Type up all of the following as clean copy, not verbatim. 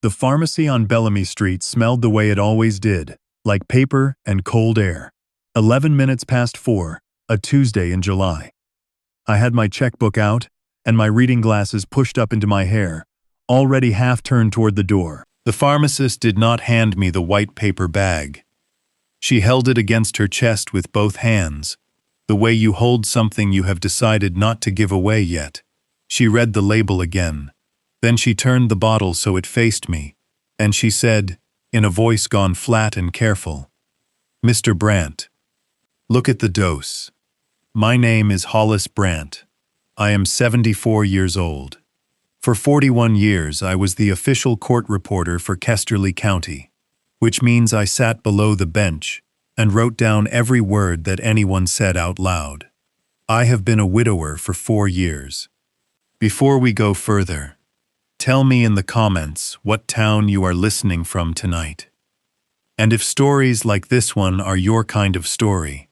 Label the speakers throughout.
Speaker 1: The pharmacy on Bellamy Street smelled the way it always did, like paper and cold air. 11 minutes past 4, a Tuesday in July. I had my checkbook out and my reading glasses pushed up into my hair, already half turned toward the door. The pharmacist did not hand me the white paper bag. She held it against her chest with both hands, the way you hold something you have decided not to give away yet. She read the label again. Then she turned the bottle so it faced me, and she said, in a voice gone flat and careful, "Mr. Brandt, look at the dose. My name is Hollis Brandt. I am 74 years old. For 41 years I was the official court reporter for Kesterly County, which means I sat below the bench and wrote down every word that anyone said out loud. I have been a widower for 4 years. Before we go further, tell me in the comments what town you are listening from tonight. And if stories like this one are your kind of story,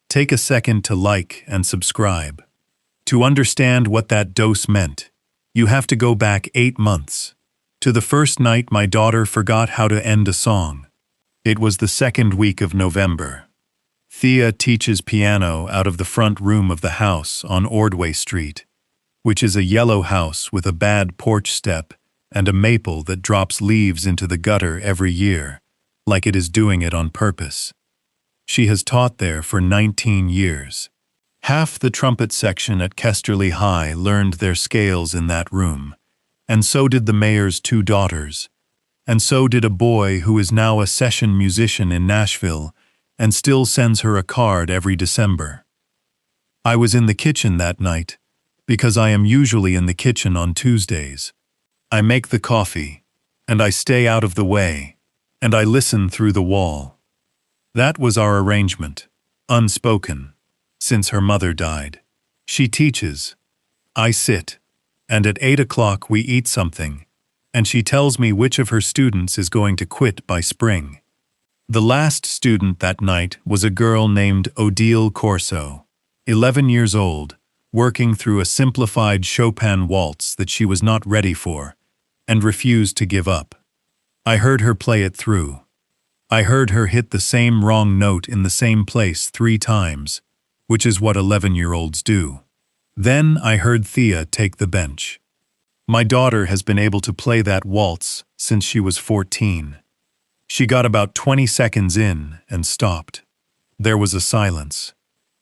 Speaker 1: take a second to like and subscribe. To understand what that dose meant, you have to go back 8 months, to the first night my daughter forgot how to end a song. It was the second week of November. Thea teaches piano out of the front room of the house on Ordway Street, which is a yellow house with a bad porch step and a maple that drops leaves into the gutter every year, like it is doing it on purpose. She has taught there for 19 years. Half the trumpet section at Kesterly High learned their scales in that room, and so did the mayor's 2 daughters, and so did a boy who is now a session musician in Nashville and still sends her a card every December. I was in the kitchen that night, because I am usually in the kitchen on Tuesdays. I make the coffee, and I stay out of the way, and I listen through the wall. That was our arrangement, unspoken, since her mother died. She teaches. I sit, and at 8 o'clock we eat something, and she tells me which of her students is going to quit by spring. The last student that night was a girl named Odile Corso, 11 years old, working through a simplified Chopin waltz that she was not ready for, and refused to give up. I heard her play it through. I heard her hit the same wrong note in the same place 3 times, which is what 11-year-olds do. Then I heard Thea take the bench. My daughter has been able to play that waltz since she was 14. She got about 20 seconds in and stopped. There was a silence.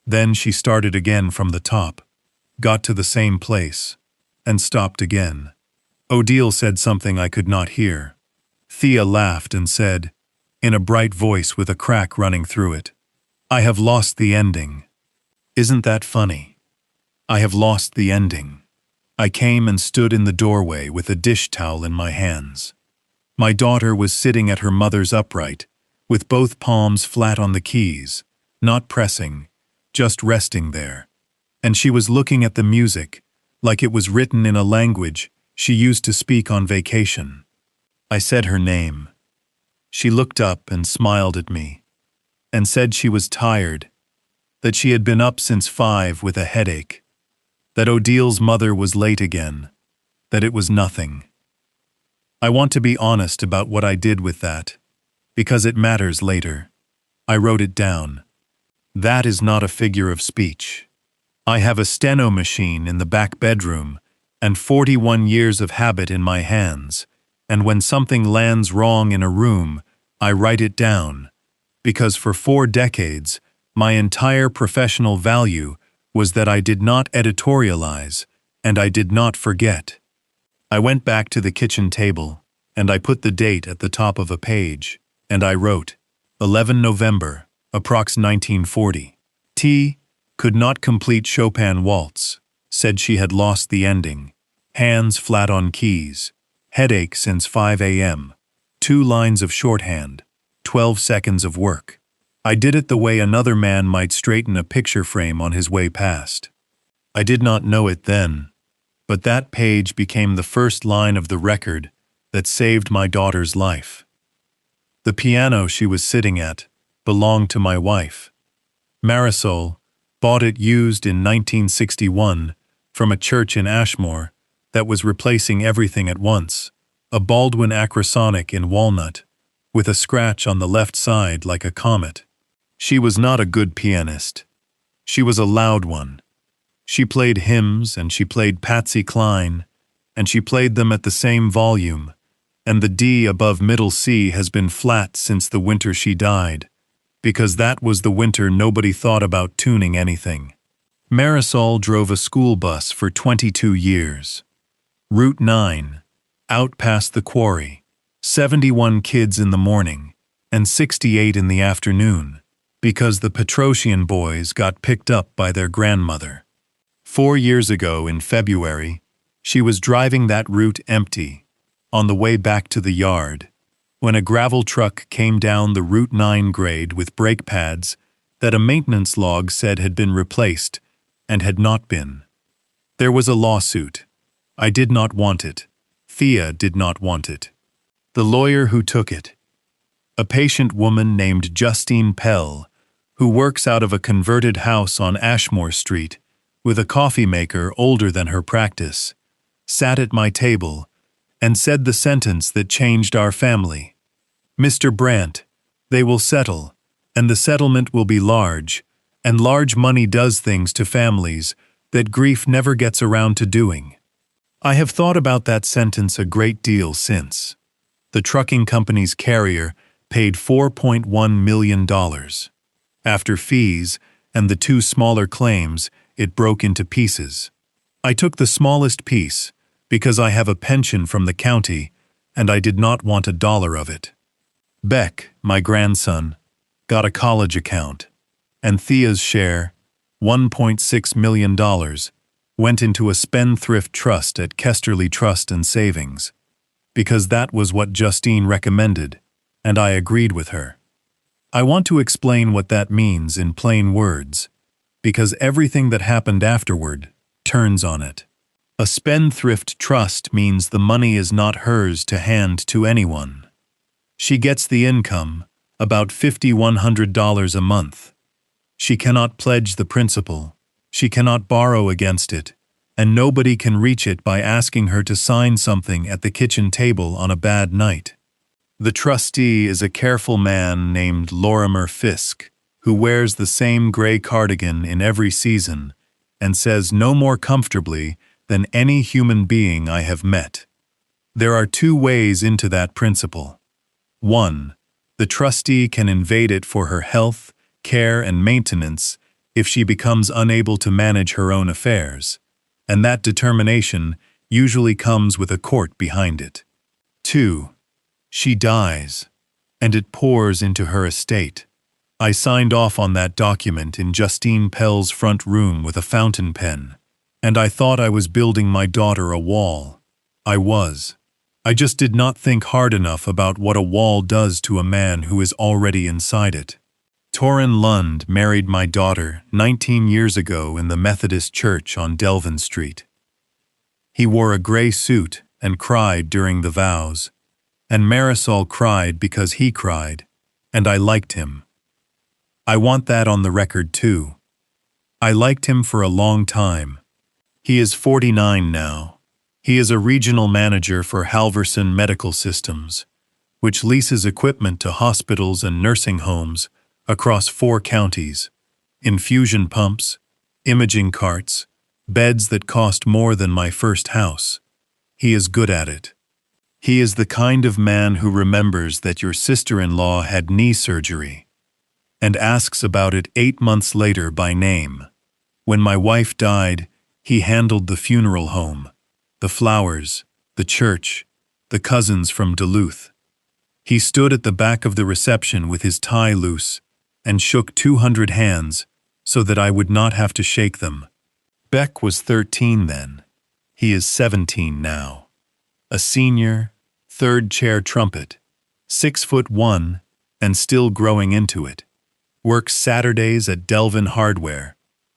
Speaker 1: Then she started again from the top, got to the same place, and stopped again. Odile said something I could not hear. Thea laughed and said, in a bright voice with a crack running through it, "I have lost the ending." Isn't that funny? I have lost the ending. I came and stood in the doorway with a dish towel in my hands. My daughter was sitting at her mother's upright, with both palms flat on the keys, not pressing, just resting there. And she was looking at the music, like it was written in a language she used to speak on vacation. I said her name. She looked up and smiled at me, and said she was tired, that she had been up since 5 with a headache, that Odile's mother was late again, that it was nothing. I want to be honest about what I did with that, because it matters later. I wrote it down. That is not a figure of speech. I have a steno machine in the back bedroom and 41 years of habit in my hands, and when something lands wrong in a room, I write it down, because for 4 decades, my entire professional value was that I did not editorialize, and I did not forget. I went back to the kitchen table, and I put the date at the top of a page, and I wrote, 11 November, approx 1940. T. could not complete Chopin waltz, said she had lost the ending. Hands flat on keys. Headache since 5 a.m. 2 lines of shorthand. 12 seconds of work. I did it the way another man might straighten a picture frame on his way past. I did not know it then, but that page became the first line of the record that saved my daughter's life. The piano she was sitting at belonged to my wife. Marisol bought it used in 1961 from a church in Ashmore that was replacing everything at once, a Baldwin acrosonic in walnut, with a scratch on the left side like a comet. She was not a good pianist. She was a loud one. She played hymns and she played Patsy Cline, and she played them at the same volume, and the D above middle C has been flat since the winter she died, because that was the winter nobody thought about tuning anything. Marisol drove a school bus for 22 years. Route 9, out past the quarry, 71 kids in the morning, and 68 in the afternoon, because the Petrosian boys got picked up by their grandmother. 4 years ago in February, she was driving that route empty, on the way back to the yard, when a gravel truck came down the Route 9 grade with brake pads that a maintenance log said had been replaced and had not been. There was a lawsuit. I did not want it. Thea did not want it. The lawyer who took it, a patient woman named Justine Pell, who works out of a converted house on Ashmore Street with a coffee maker older than her practice, sat at my table and said the sentence that changed our family. Mr. Brandt, they will settle, and the settlement will be large, and large money does things to families that grief never gets around to doing. I have thought about that sentence a great deal since. The trucking company's carrier paid $4.1 million. After fees and the 2 smaller claims, it broke into pieces. I took the smallest piece because I have a pension from the county and I did not want $1 of it. Beck, my grandson, got a college account, and Thea's share, $1.6 million, went into a spendthrift trust at Kesterly Trust and Savings, because that was what Justine recommended, and I agreed with her. I want to explain what that means in plain words, because everything that happened afterward turns on it. A spendthrift trust means the money is not hers to hand to anyone. She gets the income, about $5,100 a month. She cannot pledge the principal, she cannot borrow against it, and nobody can reach it by asking her to sign something at the kitchen table on a bad night. The trustee is a careful man named Lorimer Fisk, who wears the same gray cardigan in every season and says no more comfortably than any human being I have met. There are 2 ways into that principle. 1. The trustee can invade it for her health, care, and maintenance if she becomes unable to manage her own affairs, and that determination usually comes with a court behind it. 2. She dies, and it pours into her estate. I signed off on that document in Justine Pell's front room with a fountain pen, and I thought I was building my daughter a wall. I was. I just did not think hard enough about what a wall does to a man who is already inside it. Torrin Lund married my daughter 19 years ago in the Methodist Church on Delvin Street. He wore a gray suit and cried during the vows, and Marisol cried because he cried, and I liked him. I want that on the record too. I liked him for a long time. He is 49 now. He is a regional manager for Halverson Medical Systems, which leases equipment to hospitals and nursing homes across 4 counties, infusion pumps, imaging carts, beds that cost more than my first house. He is good at it. He is the kind of man who remembers that your sister-in-law had knee surgery and asks about it 8 months later by name. When my wife died, he handled the funeral home, the flowers, the church, the cousins from Duluth. He stood at the back of the reception with his tie loose and shook 200 hands so that I would not have to shake them. Beck was 13 then. He is 17 now. A senior, 3rd chair trumpet, 6'1", and still growing into it. Works Saturdays at Delvin Hardware,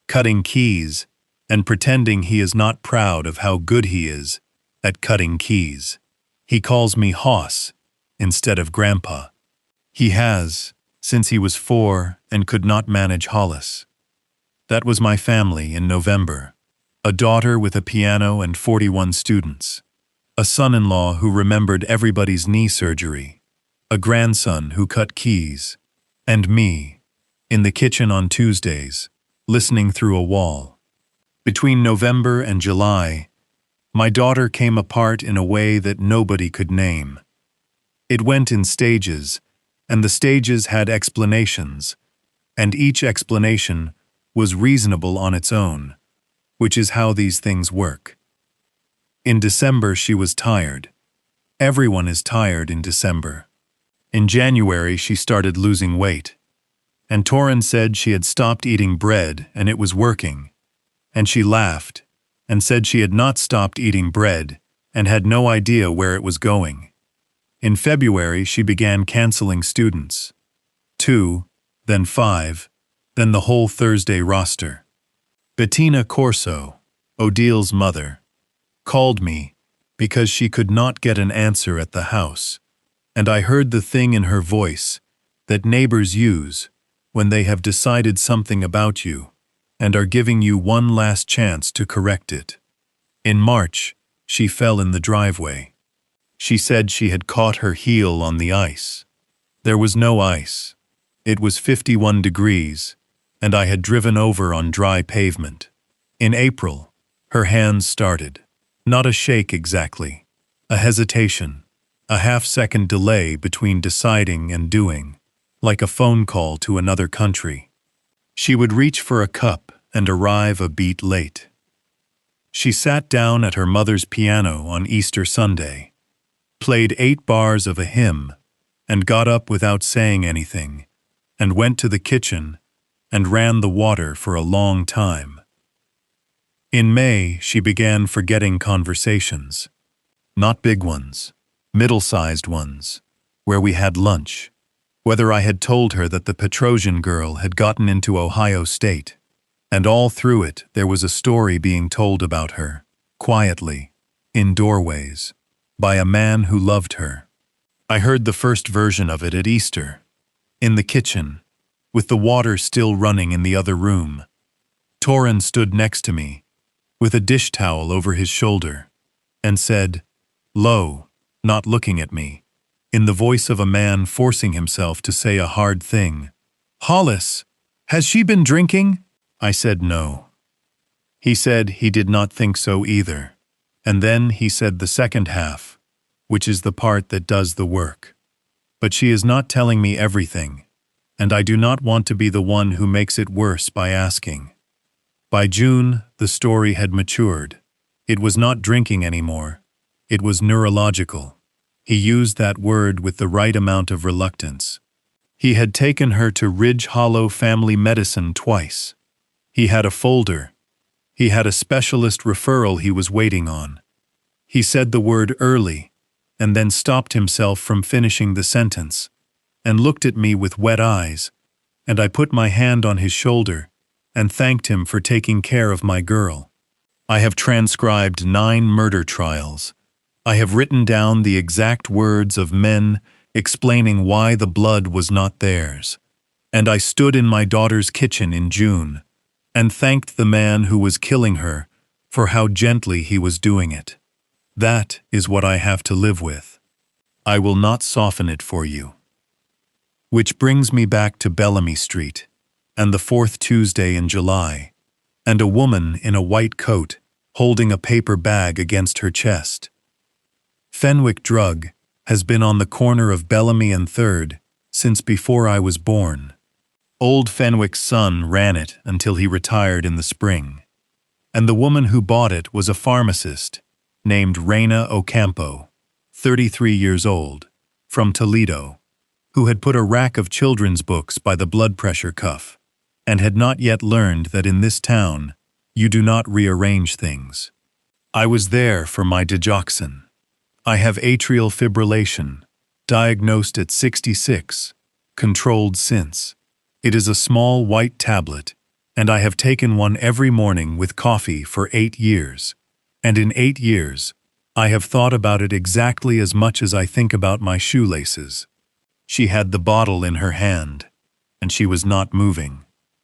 Speaker 1: cutting keys and pretending he is not proud of how good he is at cutting keys. He calls me Hoss instead of Grandpa. He has, since he was 4 and could not manage Hollis. That was my family in November. A daughter with a piano and 41 students. a son-in-law who remembered everybody's knee surgery, a grandson who cut keys, and me, in the kitchen on Tuesdays, listening through a wall. Between November and July, my daughter came apart in a way that nobody could name. It went in stages, and the stages had explanations, and each explanation was reasonable on its own, which is how these things work. In December, she was tired. Everyone is tired in December. In January, she started losing weight. And Torrin said she had stopped eating bread and it was working. And she laughed and said she had not stopped eating bread and had no idea where it was going. In February, she began canceling students. 2, then 5, then the whole Thursday roster. Bettina Corso, Odile's mother, called me because she could not get an answer at the house, and I heard the thing in her voice that neighbors use when they have decided something about you and are giving you one last chance to correct it. In March, she fell in the driveway. She said she had caught her heel on the ice. There was no ice. It was 51 degrees, and I had driven over on dry pavement. In April, her hands started. Not a shake exactly, a hesitation, a half-second delay between deciding and doing, like a phone call to another country. She would reach for a cup and arrive a beat late. She sat down at her mother's piano on Easter Sunday, played 8 bars of a hymn, and got up without saying anything, and went to the kitchen and ran the water for a long time. In May, she began forgetting conversations. Not big ones, middle-sized ones, where we had lunch, whether I had told her that the Petrosian girl had gotten into Ohio State, and all through it there was a story being told about her, quietly, in doorways, by a man who loved her. I heard the first version of it at Easter, in the kitchen, with the water still running in the other room. Torrin stood next to me, with a dish towel over his shoulder, and said, low, not looking at me, in the voice of a man forcing himself to say a hard thing, "Hollis, has she been drinking?" I said no. He said he did not think so either, and then he said the second half, which is the part that does the work. But she is not telling me everything, and I do not want to be the one who makes it worse by asking. By June, the story had matured. It was not drinking anymore. It was neurological. He used that word with the right amount of reluctance. He had taken her to Ridge Hollow Family Medicine twice. He had a folder. He had a specialist referral he was waiting on. He said the word early, and then stopped himself from finishing the sentence, and looked at me with wet eyes, and I put my hand on his shoulder and thanked him for taking care of my girl. I have transcribed 9 murder trials. I have written down the exact words of men explaining why the blood was not theirs. And I stood in my daughter's kitchen in June and thanked the man who was killing her for how gently he was doing it. That is what I have to live with. I will not soften it for you. Which brings me back to Bellamy Street, and the 4th Tuesday in July, and a woman in a white coat holding a paper bag against her chest. Fenwick Drug has been on the corner of Bellamy and 3rd since before I was born. Old Fenwick's son ran it until he retired in the spring, and the woman who bought it was a pharmacist named Reina Ocampo, 33 years old, from Toledo, who had put a rack of children's books by the blood pressure cuff, and had not yet learned that in this town you do not rearrange things. I was there for my digoxin. I have atrial fibrillation, diagnosed at 66, controlled since. It is a small white tablet, and I have taken one every morning with coffee for 8 years. And in 8 years, I have thought about it exactly as much as I think about my shoelaces. She had the bottle in her hand, and she was not moving.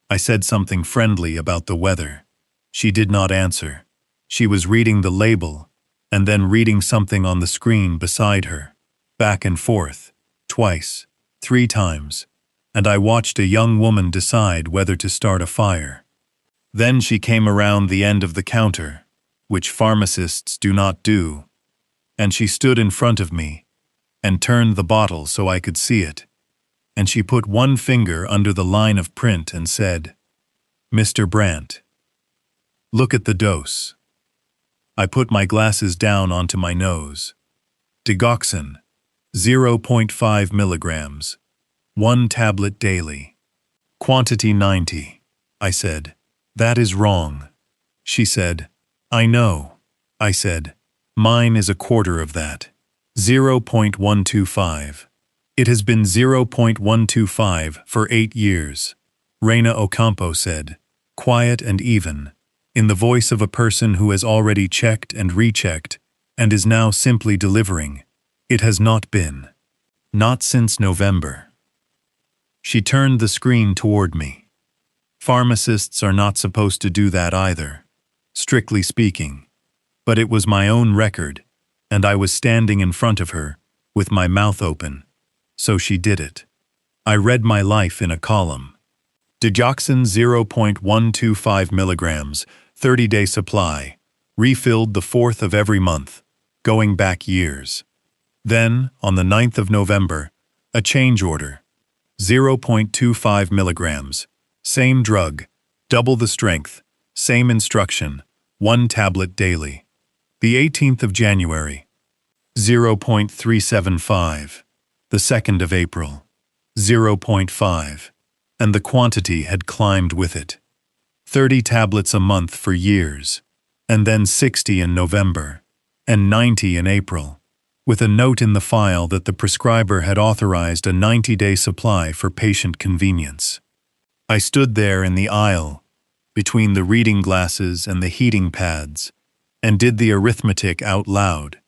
Speaker 1: I said something friendly about the weather. She did not answer. She was reading the label, and then reading something on the screen beside her, back and forth, twice, 3 times, and I watched a young woman decide whether to start a fire. Then she came around the end of the counter, which pharmacists do not do, and she stood in front of me and turned the bottle so I could see it, and she put one finger under the line of print and said, "Mr. Brandt, look at the dose." I put my glasses down onto my nose. Digoxin, 0.5 milligrams, 1 tablet daily. Quantity 90. I said, "That is wrong." She said, "I know." I said, "Mine is a quarter of that. 0.125. It has been 0.125 for 8 years. Reina Ocampo said, quiet and even, in the voice of a person who has already checked and rechecked and is now simply delivering. It has not been. Not since November. She turned the screen toward me. Pharmacists are not supposed to do that either, strictly speaking. But it was my own record, and I was standing in front of her, with my mouth open, so she did it. I read my life in a column. Digoxin 0.125 milligrams, 30-day supply, refilled the 4th of every month, going back years. Then, on the 9th of November, a change order, 0.25 milligrams, same drug, double the strength, same instruction, 1 tablet daily. The 18th of January, 0.375. The 2nd of April, 0.5. And the quantity had climbed with it. 30 tablets a month for years, and then 60 in November, and 90 in April, with a note in the file that the prescriber had authorized a 90-day supply for patient convenience. I stood there in the aisle, between the reading glasses and the heating pads, and did the arithmetic out loud,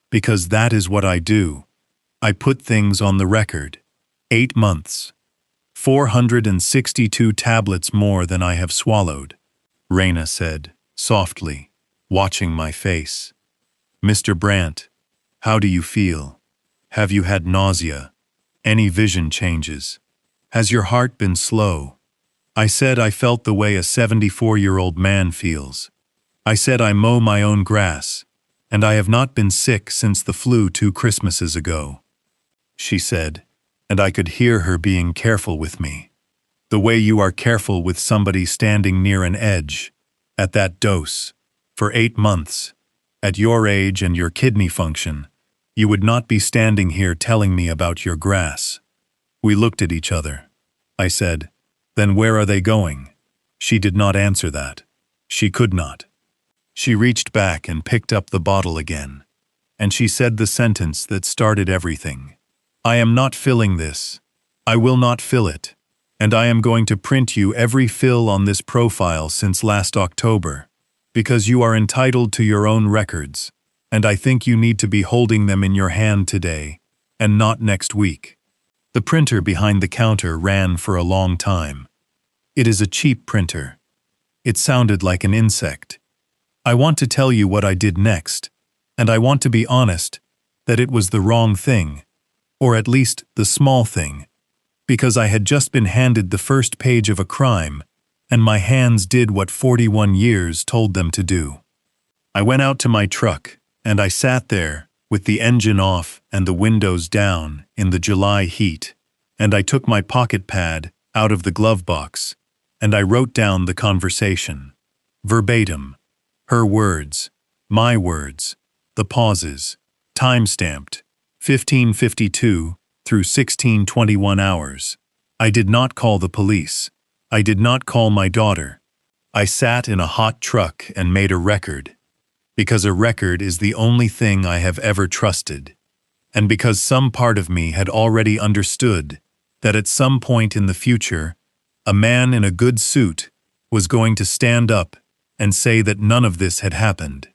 Speaker 1: because that is what I do. I put things on the record. 8 months. 462 tablets more than I have swallowed, Reina said, softly, watching my face. Mr. Brandt, how do you feel? Have you had nausea? Any vision changes? Has your heart been slow? I said I felt the way a 74-year-old man feels. I said I mow my own grass, and I have not been sick since the flu 2 Christmases ago. She said, and I could hear her being careful with me. The way you are careful with somebody standing near an edge, at that dose, for 8 months, at your age and your kidney function, you would not be standing here telling me about your grass. We looked at each other. I said, then where are they going? She did not answer that. She could not. She reached back and picked up the bottle again, and she said the sentence that started everything. I am not filling this. I will not fill it. And I am going to print you every fill on this profile since last October, because you are entitled to your own records, and I think you need to be holding them in your hand today, and not next week. The printer behind the counter ran for a long time. It is a cheap printer. It sounded like an insect. I want to tell you what I did next, and I want to be honest that it was the wrong thing. Or at least the small thing, because I had just been handed the first page of a crime, and my hands did what 41 years told them to do. I went out to my truck, and I sat there, with the engine off and the windows down in the July heat, and I took my pocket pad out of the glove box, and I wrote down the conversation. Verbatim. Her words, my words, the pauses, time-stamped. 1552 through 1621 hours. I did not call the police. I did not call my daughter. I sat in a hot truck and made a record, because a record is the only thing I have ever trusted, and because some part of me had already understood that at some point in the future, a man in a good suit was going to stand up and say that none of this had happened.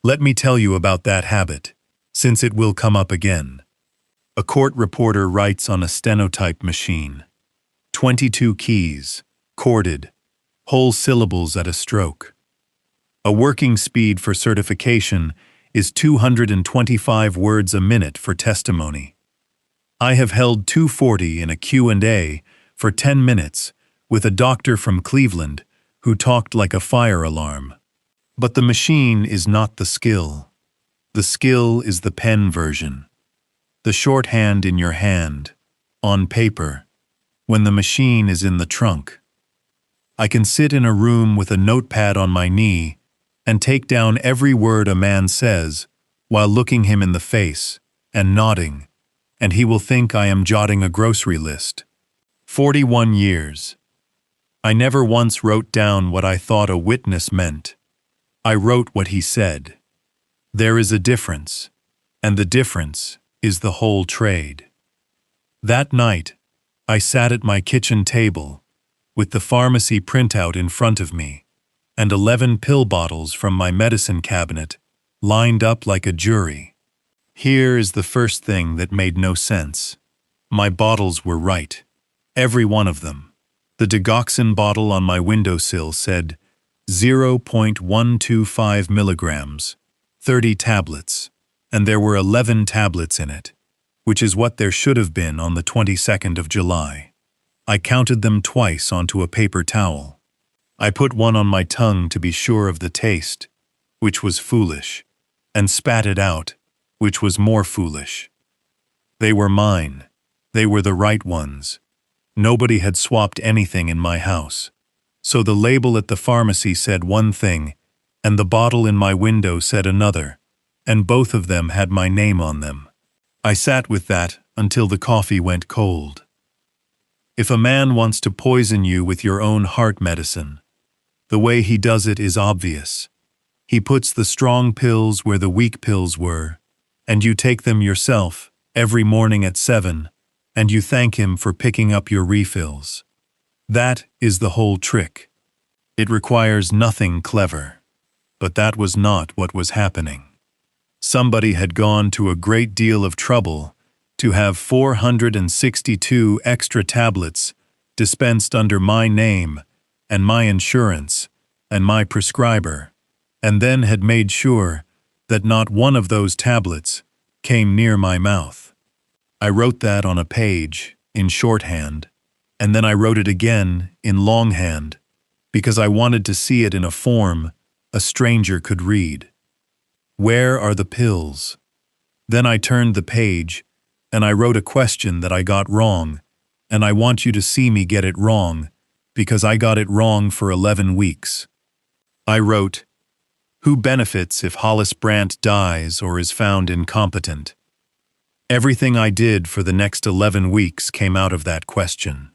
Speaker 1: Let me tell you about that habit, since it will come up again. A court reporter writes on a stenotype machine. 22 keys, corded, whole syllables at a stroke. A working speed for certification is 225 words a minute for testimony. I have held 240 in a Q&A for 10 minutes with a doctor from Cleveland who talked like a fire alarm. But the machine is not the skill. The skill is the pen version. The shorthand in your hand, on paper, when the machine is in the trunk. I can sit in a room with a notepad on my knee and take down every word a man says while looking him in the face and nodding, and he will think I am jotting a grocery list. 41 years. I never once wrote down what I thought a witness meant. I wrote what he said. There is a difference, and the difference is the whole trade. That night, I sat at my kitchen table with the pharmacy printout in front of me and 11 pill bottles from my medicine cabinet lined up like a jury. Here is the first thing that made no sense. My bottles were right. Every one of them. The digoxin bottle on my windowsill said 0.125 milligrams, 30 tablets, and there were 11 tablets in it, which is what there should have been on the 22nd of July. I counted them twice onto a paper towel. I put one on my tongue to be sure of the taste, which was foolish, and spat it out, which was more foolish. They were mine. They were the right ones. Nobody had swapped anything in my house. So the label at the pharmacy said one thing, and the bottle in my window said another, and both of them had my name on them. I sat with that until the coffee went cold. If a man wants to poison you with your own heart medicine, the way he does it is obvious. He puts the strong pills where the weak pills were, and you take them yourself every morning at 7, and you thank him for picking up your refills. That is the whole trick. It requires nothing clever. But that was not what was happening. Somebody had gone to a great deal of trouble to have 462 extra tablets dispensed under my name and my insurance and my prescriber, and then had made sure that not one of those tablets came near my mouth. I wrote that on a page in shorthand, and then I wrote it again in longhand because I wanted to see it in a form a stranger could read. Where are the pills? Then I turned the page and I wrote a question that I got wrong, and I want you to see me get it wrong because I got it wrong for 11 weeks. I wrote, who benefits if Hollis Brandt dies or is found incompetent? Everything I did for the next 11 weeks came out of that question.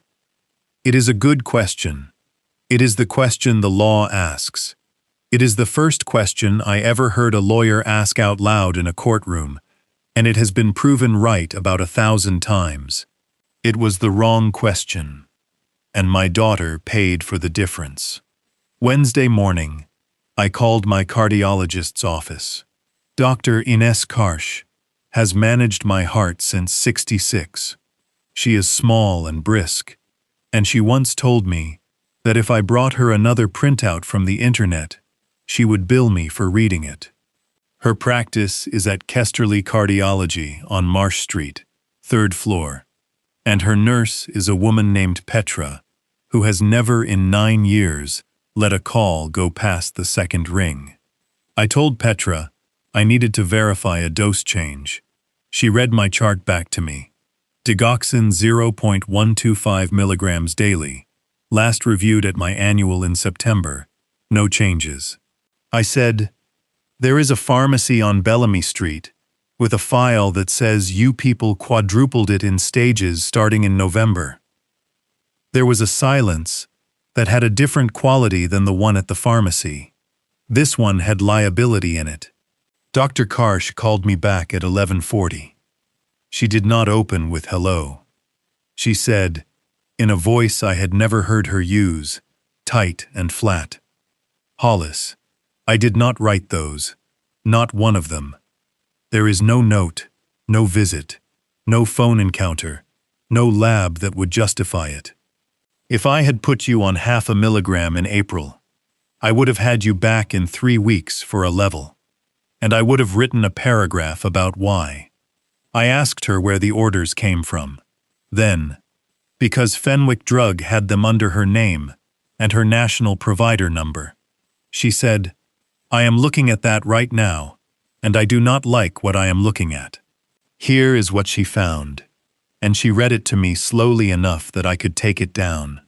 Speaker 1: It is a good question. It is the question the law asks. It is the first question I ever heard a lawyer ask out loud in a courtroom, and it has been proven right about 1,000 times. It was the wrong question, and my daughter paid for the difference. Wednesday morning, I called my cardiologist's office. Dr. Ines Karsh has managed my heart since '66. She is small and brisk, and she once told me that if I brought her another printout from the internet, she would bill me for reading it. Her practice is at Kesterly Cardiology on Marsh Street, 3rd floor, and her nurse is a woman named Petra, who has never in 9 years let a call go past the second ring. I told Petra I needed to verify a dose change. She read my chart back to me. Digoxin 0.125 milligrams daily, last reviewed at my annual in September, no changes. I said, there is a pharmacy on Bellamy Street with a file that says you people quadrupled it in stages starting in November. There was a silence that had a different quality than the one at the pharmacy. This one had liability in it. Dr. Karsh called me back at 11:40. She did not open with hello. She said, in a voice I had never heard her use, tight and flat, Hollis, I did not write those, not one of them. There is no note, no visit, no phone encounter, no lab that would justify it. If I had put you on 0.5 milligram in April, I would have had you back in 3 weeks for a level. and I would have written a paragraph about why. I asked her where the orders came from. Then, because Fenwick Drug had them under her name and her national provider number. She said, "I am looking at that right now, and I do not like what I am looking at." Here is what she found, and she read it to me slowly enough that I could take it down.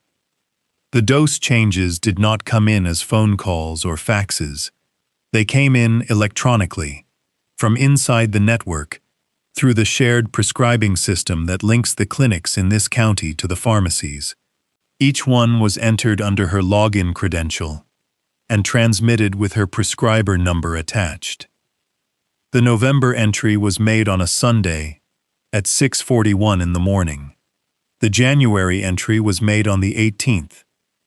Speaker 1: The dose changes did not come in as phone calls or faxes. They came in electronically, from inside the network, through the shared prescribing system that links the clinics in this county to the pharmacies. Each one was entered under her login credential and transmitted with her prescriber number attached. The November entry was made on a Sunday at 6:41 in the morning. The January entry was made on the 18th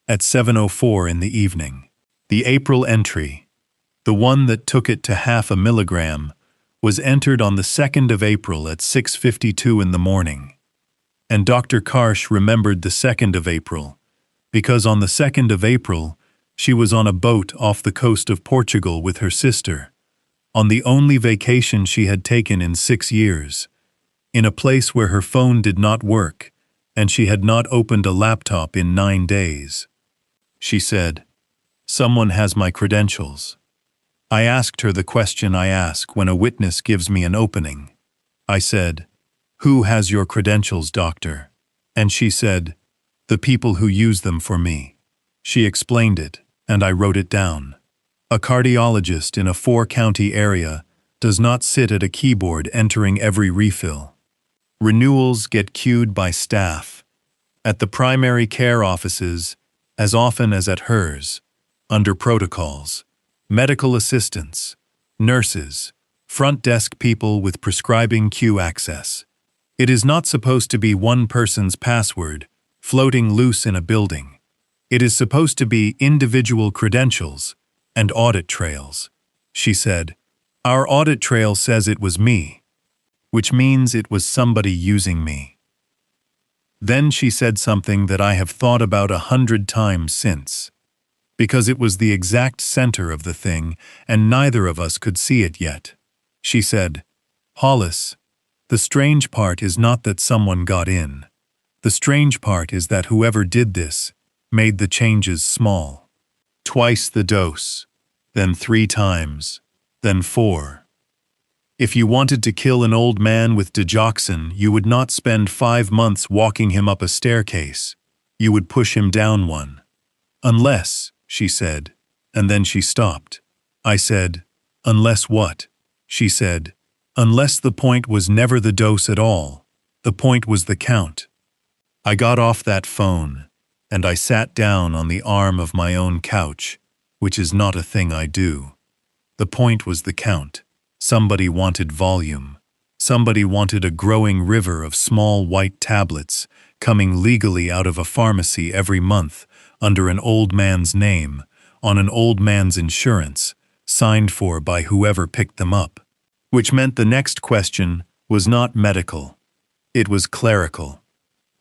Speaker 1: at 7:04 in the evening. The April entry, the one that took it to 0.5 milligram, was entered on the 2nd of April at 6:52 in the morning. And Dr. Karsh remembered the 2nd of April, because on the 2nd of April, she was on a boat off the coast of Portugal with her sister, on the only vacation she had taken in 6 years, in a place where her phone did not work, and she had not opened a laptop in 9 days. She said, "Someone has my credentials." I asked her the question I ask when a witness gives me an opening. I said, "Who has your credentials, doctor?" And she said, "The people who use them for me." She explained it, and I wrote it down. A cardiologist in a 4-county area does not sit at a keyboard entering every refill. Renewals get queued by staff, at the primary care offices, as often as at hers, under protocols. Medical assistants, nurses, front desk people with prescribing queue access. It is not supposed to be one person's password floating loose in a building. It is supposed to be individual credentials and audit trails. She said, "Our audit trail says it was me," which means it was somebody using me. Then she said something that I have thought about 100 times since, because it was the exact center of the thing and neither of us could see it yet. She said, "Hollis, the strange part is not that someone got in. The strange part is that whoever did this made the changes small. Twice the dose, then 3 times, then 4. If you wanted to kill an old man with digoxin, you would not spend 5 months walking him up a staircase. You would push him down one. Unless," she said, and then she stopped. I said, "Unless what?" She said, "Unless the point was never the dose at all. The point was the count." I got off that phone, and I sat down on the arm of my own couch, which is not a thing I do. The point was the count. Somebody wanted volume. Somebody wanted a growing river of small white tablets coming legally out of a pharmacy every month under an old man's name, on an old man's insurance, signed for by whoever picked them up. Which meant the next question was not medical. It was clerical.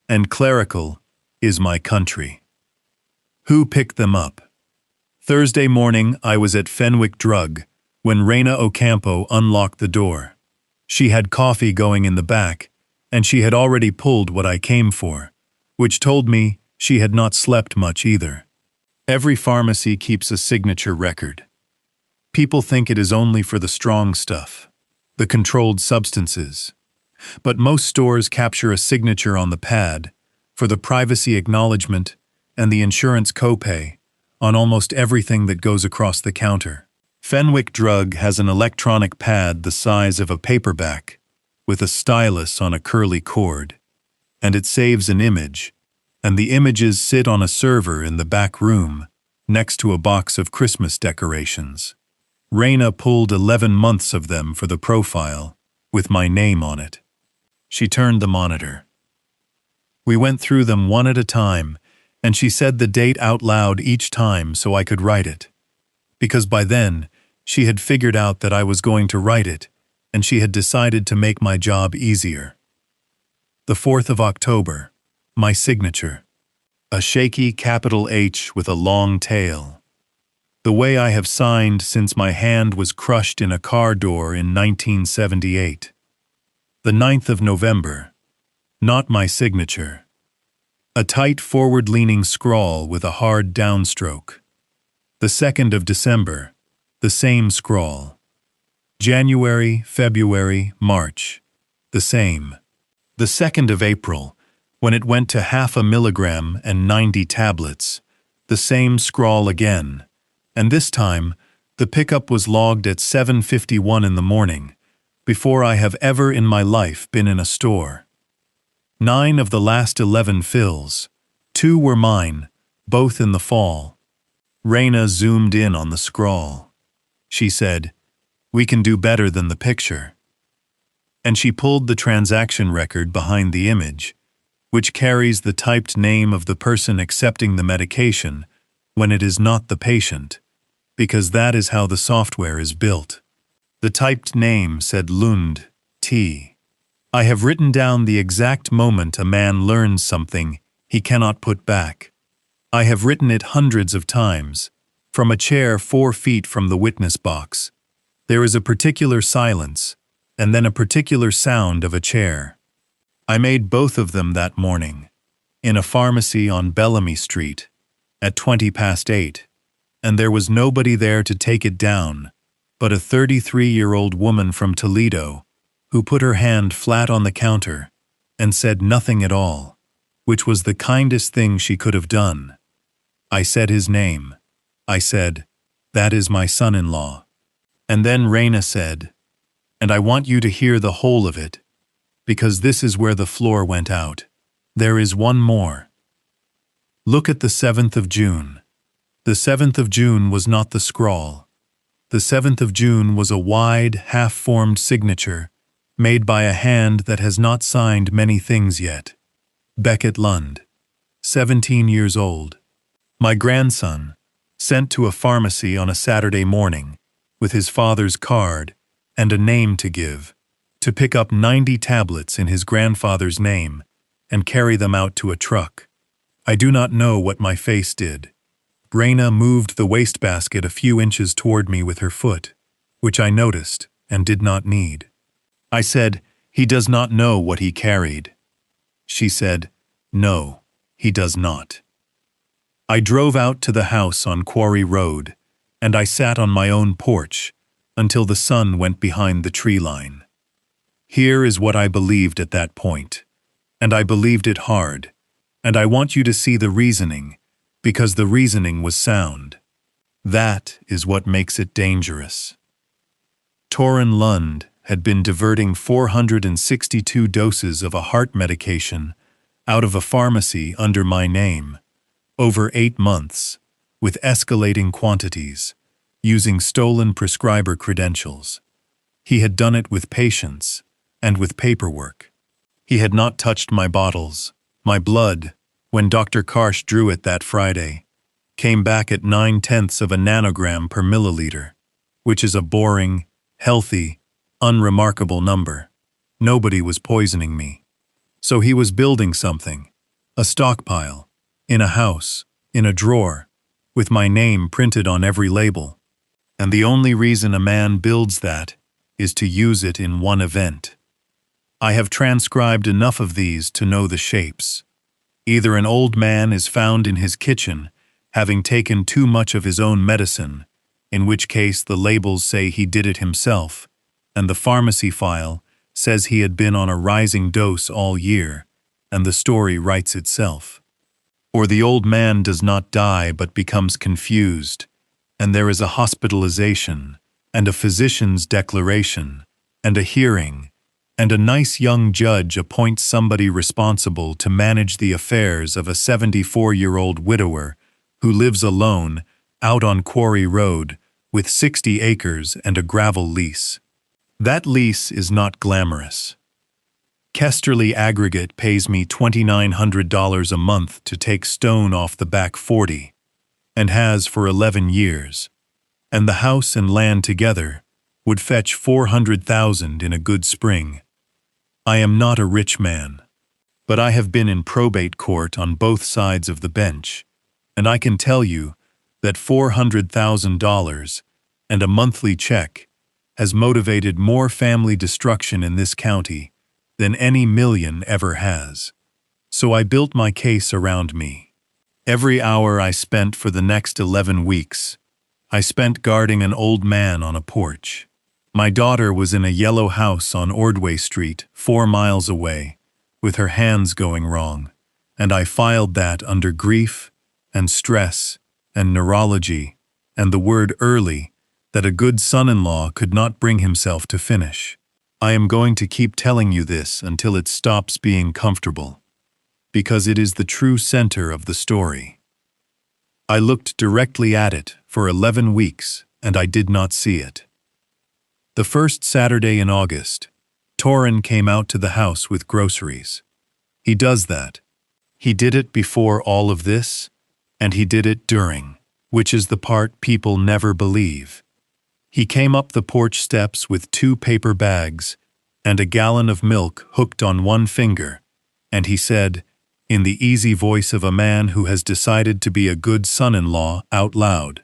Speaker 1: And clerical is my country. Who picked them up? Thursday morning I was at Fenwick Drug when Reina Ocampo unlocked the door. She had coffee going in the back, and she had already pulled what I came for, which told me she had not slept much either. Every pharmacy keeps a signature record. People think it is only for the strong stuff, the controlled substances. But most stores capture a signature on the pad for the privacy acknowledgement and the insurance copay on almost everything that goes across the counter. Fenwick Drug has an electronic pad the size of a paperback with a stylus on a curly cord, and it saves an image, and the images sit on a server in the back room next to a box of Christmas decorations. Reina pulled 11 months of them for the profile with my name on it. She turned the monitor. We went through them one at a time, and she said the date out loud each time so I could write it. Because by then, she had figured out that I was going to write it, and she had decided to make my job easier. The 4th of October, my signature. A shaky capital H with a long tail. the way I have signed since my hand was crushed in a car door in 1978. The 9th of November. Not my signature. A tight forward-leaning scrawl with a hard downstroke. The 2nd of December. The same scrawl. January, February, March. The same. The 2nd of April, when it went to 0.5 milligram and 90 tablets. The same scrawl again. And this time, the pickup was logged at 7:51 in the morning, before I have ever in my life been in a store. 9 of the last 11 fills. 2 were mine, both in the fall. Raina zoomed in on the scrawl. She said, "We can do better than the picture." And she pulled the transaction record behind the image, which carries the typed name of the person accepting the medication when it is not the patient, because that is how the software is built. The typed name said Lund, T. I have written down the exact moment a man learns something he cannot put back. I have written it hundreds of times, from a chair 4 feet from the witness box. There is a particular silence, and then a particular sound of a chair. I made both of them that morning, in a pharmacy on Bellamy Street, at 8:20, and there was nobody there to take it down, but a 33-year-old woman from Toledo, who put her hand flat on the counter and said nothing at all, which was the kindest thing she could have done. I said his name. I said, "That is my son-in-law." And then Raina said, "And I want you to hear the whole of it, because this is where the floor went out. There is one more. Look at the 7th of June. The 7th of June was not the scrawl. The 7th of June was a wide, half-formed signature made by a hand that has not signed many things yet. Beckett Lund, 17 years old. My grandson, sent to a pharmacy on a Saturday morning, with his father's card and a name to give, to pick up 90 tablets in his grandfather's name and carry them out to a truck. I do not know what my face did. Raina moved the wastebasket a few inches toward me with her foot, which I noticed and did not need. I said, "He does not know what he carried." She said, "No, he does not." I drove out to the house on Quarry Road, and I sat on my own porch until the sun went behind the tree line. Here is what I believed at that point, and I believed it hard, and I want you to see the reasoning, because the reasoning was sound. That is what makes it dangerous. Torren Lund had been diverting 462 doses of a heart medication out of a pharmacy under my name, over 8 months, with escalating quantities, using stolen prescriber credentials. He had done it with patience and with paperwork. He had not touched my bottles. My blood, when Dr. Karsh drew it that Friday, came back at 0.9 of a nanogram per milliliter, which is a boring, healthy, unremarkable number. Nobody was poisoning me. So he was building something, a stockpile, in a house, in a drawer, with my name printed on every label. And the only reason a man builds that is to use it in one event. I have transcribed enough of these to know the shapes. Either an old man is found in his kitchen, having taken too much of his own medicine, in which case the labels say he did it himself, and the pharmacy file says he had been on a rising dose all year, and the story writes itself. Or the old man does not die but becomes confused, and there is a hospitalization, and a physician's declaration, and a hearing, and a nice young judge appoints somebody responsible to manage the affairs of a 74-year-old widower who lives alone out on Quarry Road with 60 acres and a gravel lease. That lease is not glamorous. Kesterly Aggregate pays me $2,900 a month to take stone off the back 40, and has for 11 years, and the house and land together would fetch $400,000 in a good spring. I am not a rich man, but I have been in probate court on both sides of the bench, and I can tell you that $400,000 and a monthly check has motivated more family destruction in this county than any million ever has. So I built my case around me. Every hour I spent for the next 11 weeks, I spent guarding an old man on a porch. My daughter was in a yellow house on Ordway Street, 4 miles away, with her hands going wrong, and I filed that under grief and stress and neurology and the word early that a good son-in-law could not bring himself to finish. I am going to keep telling you this until it stops being comfortable, because it is the true center of the story. I looked directly at it for 11 weeks, and I did not see it. The first Saturday in August, Torin came out to the house with groceries. He does that. He did it before all of this, and he did it during, which is the part people never believe. He came up the porch steps with 2 paper bags and a gallon of milk hooked on one finger, and he said, in the easy voice of a man who has decided to be a good son-in-law out loud,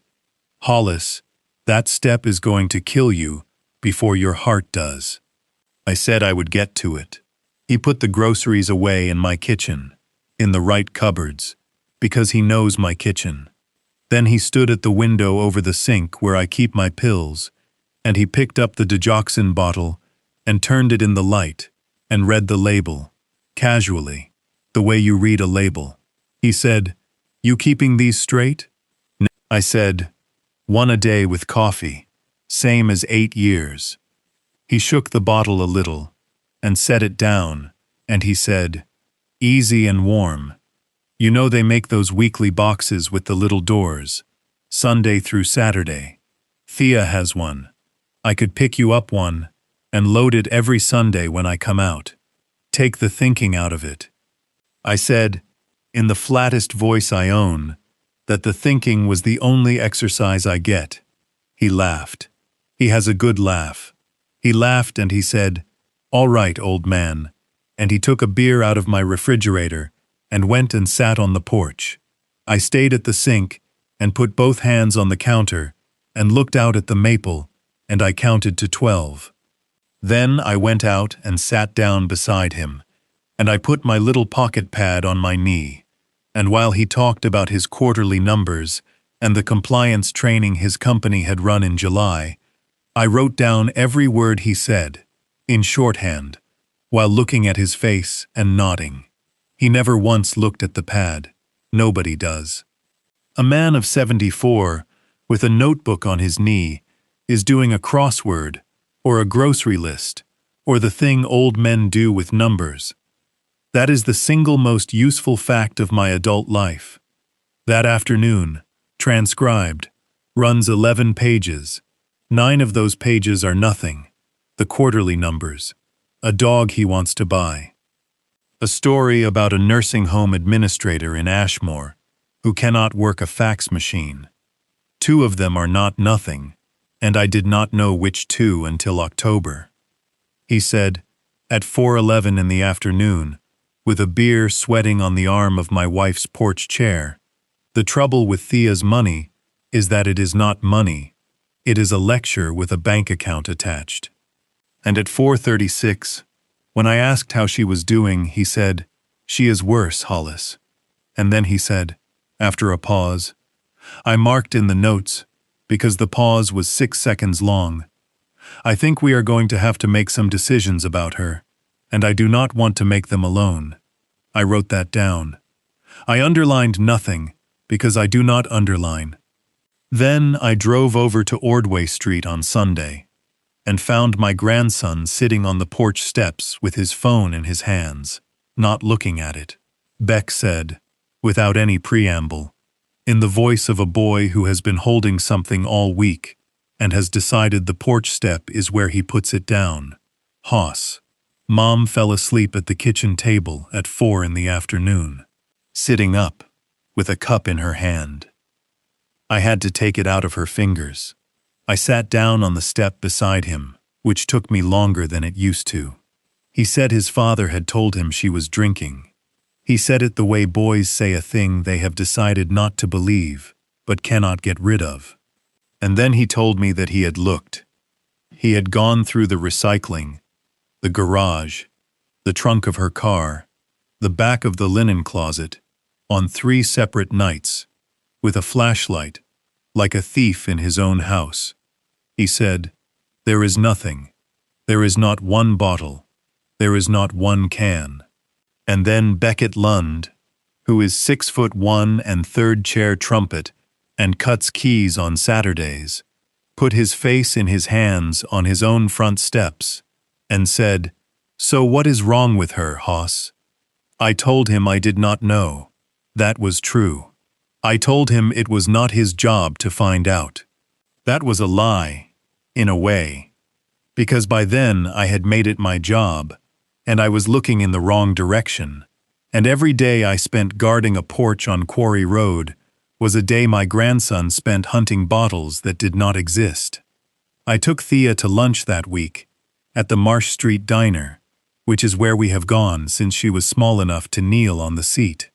Speaker 1: "Hollis, that step is going to kill you before your heart does." I said I would get to it. He put the groceries away in my kitchen, in the right cupboards, because he knows my kitchen. Then he stood at the window over the sink where I keep my pills, and he picked up the digoxin bottle and turned it in the light and read the label, casually, the way you read a label. He said, "You keeping these straight?" I said, "1 a day with coffee, same as 8 years. He shook the bottle a little and set it down, and he said, "Easy and warm. You know they make those weekly boxes with the little doors, Sunday through Saturday. Thea has one. I could pick you up one and load it every Sunday when I come out. Take the thinking out of it." I said, in the flattest voice I own, that the thinking was the only exercise I get. He laughed. He has a good laugh. He laughed and he said, "All right, old man," and he took a beer out of my refrigerator and went and sat on the porch. I stayed at the sink and put both hands on the counter and looked out at the maple, and I counted to 12. Then I went out and sat down beside him, and I put my little pocket pad on my knee, and while he talked about his quarterly numbers and the compliance training his company had run in July, I wrote down every word he said, in shorthand, while looking at his face and nodding. He never once looked at the pad. Nobody does. A man of 74, with a notebook on his knee, is doing a crossword, or a grocery list, or the thing old men do with numbers. That is the single most useful fact of my adult life. That afternoon, transcribed, runs 11 pages. 9 of those pages are nothing, the quarterly numbers, a dog he wants to buy. A story about a nursing home administrator in Ashmore who cannot work a fax machine. 2 of them are not nothing, and I did not know which 2 until October. He said, at 4:11 in the afternoon, with a beer sweating on the arm of my wife's porch chair, "The trouble with Thea's money is that it is not money. It is a lecture with a bank account attached." And at 4:36, when I asked how she was doing, he said, "She is worse, Hollis." And then he said, after a pause, I marked in the notes, because the pause was 6 seconds long, "I think we are going to have to make some decisions about her, and I do not want to make them alone." I wrote that down. I underlined nothing, because I do not underline. Then I drove over to Ordway Street on Sunday, and found my grandson sitting on the porch steps with his phone in his hands, not looking at it. Beck said, without any preamble, in the voice of a boy who has been holding something all week and has decided the porch step is where he puts it down, "Hoss, Mom fell asleep at the kitchen table at 4 in the afternoon, sitting up, with a cup in her hand. I had to take it out of her fingers. I sat down on the step beside him, which took me longer than it used to. He said his father had told him she was drinking. He said it the way boys say a thing they have decided not to believe, but cannot get rid of. And then he told me that he had looked. He had gone through the recycling, the garage, the trunk of her car, the back of the linen closet, on 3 separate nights, with a flashlight, like a thief in his own house. He said, "There is nothing. There is not one bottle. There is not one can." And then Beckett Lund, who is 6'1" and third chair trumpet and cuts keys on Saturdays, put his face in his hands on his own front steps and said, "So what is wrong with her, Hoss?" I told him I did not know. That was true. I told him it was not his job to find out. That was a lie, in a way, because by then I had made it my job, and I was looking in the wrong direction, and every day I spent guarding a porch on Quarry Road was a day my grandson spent hunting bottles that did not exist. I took Thea to lunch that week, at the Marsh Street Diner, which is where we have gone since she was small enough to kneel on the seat.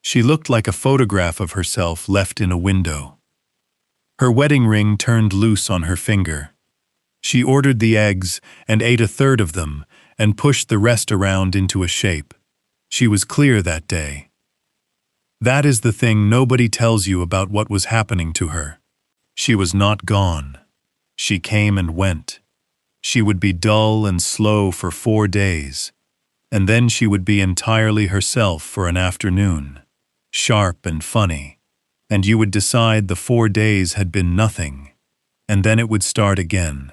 Speaker 1: She looked like a photograph of herself left in a window. Her wedding ring turned loose on her finger. She ordered the eggs and ate a third of them and pushed the rest around into a shape. She was clear that day. That is the thing nobody tells you about what was happening to her. She was not gone. She came and went. She would be dull and slow for 4 days, and then she would be entirely herself for an afternoon, sharp and funny, and you would decide the 4 days had been nothing, and then it would start again.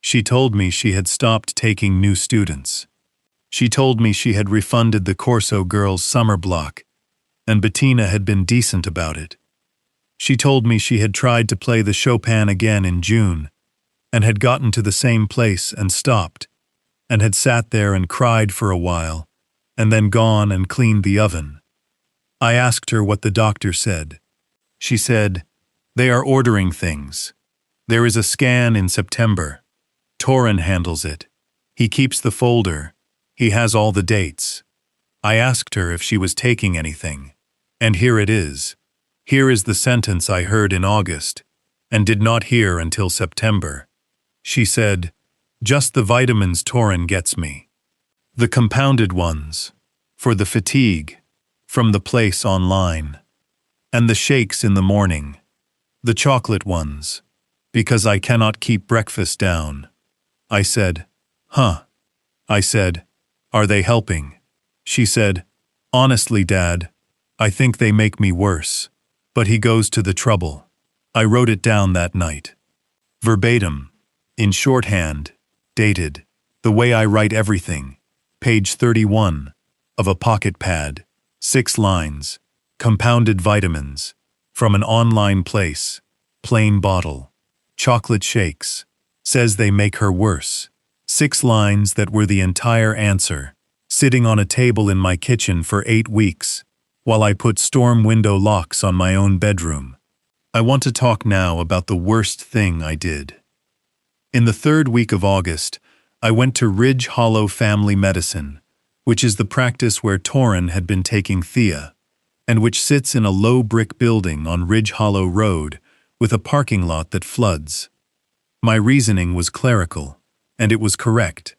Speaker 1: She told me she had stopped taking new students. She told me she had refunded the Corso girls' summer block, and Bettina had been decent about it. She told me she had tried to play the Chopin again in June, and had gotten to the same place and stopped, and had sat there and cried for a while, and then gone and cleaned the oven. I asked her what the doctor said. She said, "They are ordering things. There is a scan in September. Torin handles it. He keeps the folder. He has all the dates." I asked her if she was taking anything, and here it is. Here is the sentence I heard in August, and did not hear until September. She said, "Just the vitamins Torin gets me. The compounded ones, for the fatigue, from the place online. And the shakes in the morning. The chocolate ones, because I cannot keep breakfast down." I said, "Huh." I said, "Are they helping?" She said, "Honestly, Dad, I think they make me worse. But he goes to the trouble." I wrote it down that night. Verbatim, in shorthand, dated, the way I write everything, page 31, of a pocket pad, 6 lines, compounded vitamins, from an online place, plain bottle, chocolate shakes, says they make her worse. 6 lines that were the entire answer, sitting on a table in my kitchen for 8 weeks, while I put storm window locks on my own bedroom. I want to talk now about the worst thing I did. In the 3rd week of August, I went to Ridge Hollow Family Medicine, which is the practice where Torin had been taking Thea, and which sits in a low brick building on Ridge Hollow Road with a parking lot that floods. My reasoning was clerical, and it was correct.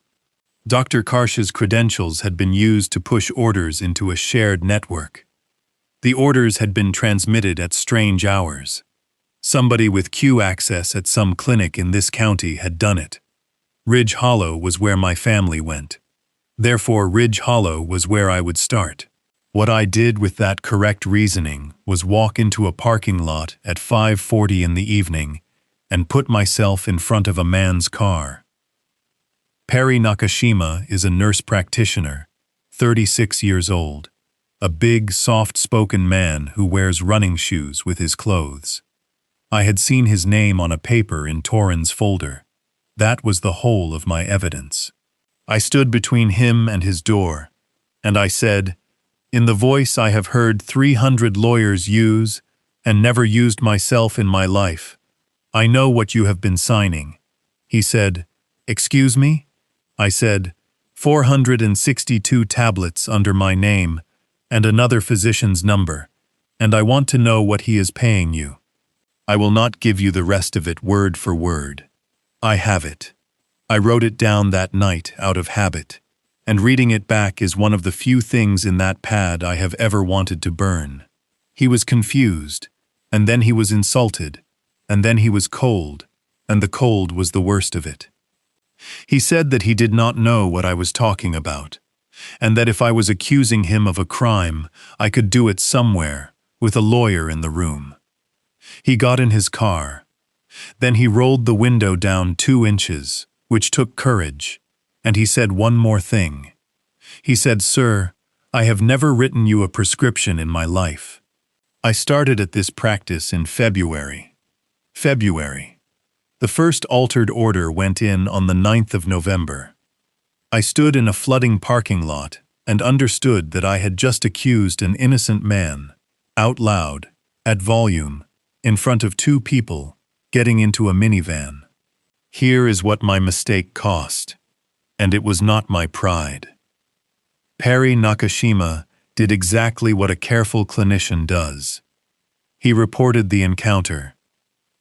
Speaker 1: Dr. Karsh's credentials had been used to push orders into a shared network. The orders had been transmitted at strange hours. Somebody with queue access at some clinic in this county had done it. Ridge Hollow was where my family went. Therefore, Ridge Hollow was where I would start. What I did with that correct reasoning was walk into a parking lot at 5:40 in the evening and put myself in front of a man's car. Perry Nakashima is a nurse practitioner, 36 years old, a big, soft-spoken man who wears running shoes with his clothes. I had seen his name on a paper in Torin's folder. That was the whole of my evidence. I stood between him and his door, and I said, in the voice I have heard 300 lawyers use and never used myself in my life, "I know what you have been signing." He said, "Excuse me?" I said, 462 tablets under my name and another physician's number. and I want to know what he is paying you. I will not give you the rest of it word for word. I have it. I wrote it down that night out of habit, and reading it back is one of the few things in that pad I have ever wanted to burn. He was confused, and then he was insulted, and then he was cold, and the cold was the worst of it. He said that he did not know what I was talking about, and that if I was accusing him of a crime, I could do it somewhere, with a lawyer in the room. He got in his car. Then he rolled the window down 2 inches, which took courage, and he said one more thing. He said, "Sir, I have never written you a prescription in my life." I started at this practice in February. The first altered order went in on the 9th of November. I stood in a flooding parking lot and understood that I had just accused an innocent man, out loud, at volume, in front of 2 people, getting into a minivan. Here is what my mistake cost, and it was not my pride. Perry Nakashima did exactly what a careful clinician does. He reported the encounter.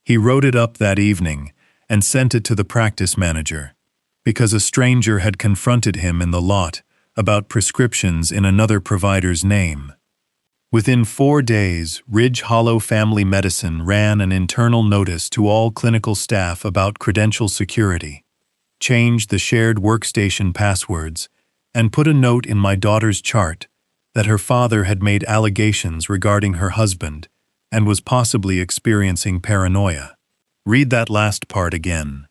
Speaker 1: He wrote it up that evening and sent it to the practice manager, because a stranger had confronted him in the lot about prescriptions in another provider's name. Within 4 days, Ridge Hollow Family Medicine ran an internal notice to all clinical staff about credential security, changed the shared workstation passwords, and put a note in my daughter's chart that her father had made allegations regarding her husband and was possibly experiencing paranoia. Read that last part again.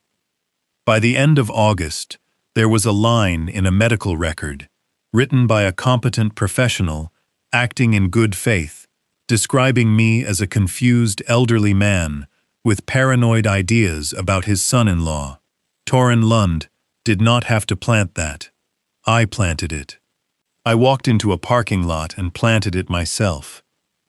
Speaker 1: By the end of August, there was a line in a medical record, written by a competent professional, acting in good faith, describing me as a confused elderly man with paranoid ideas about his son-in-law. Torren Lund did not have to plant that. I planted it. I walked into a parking lot and planted it myself,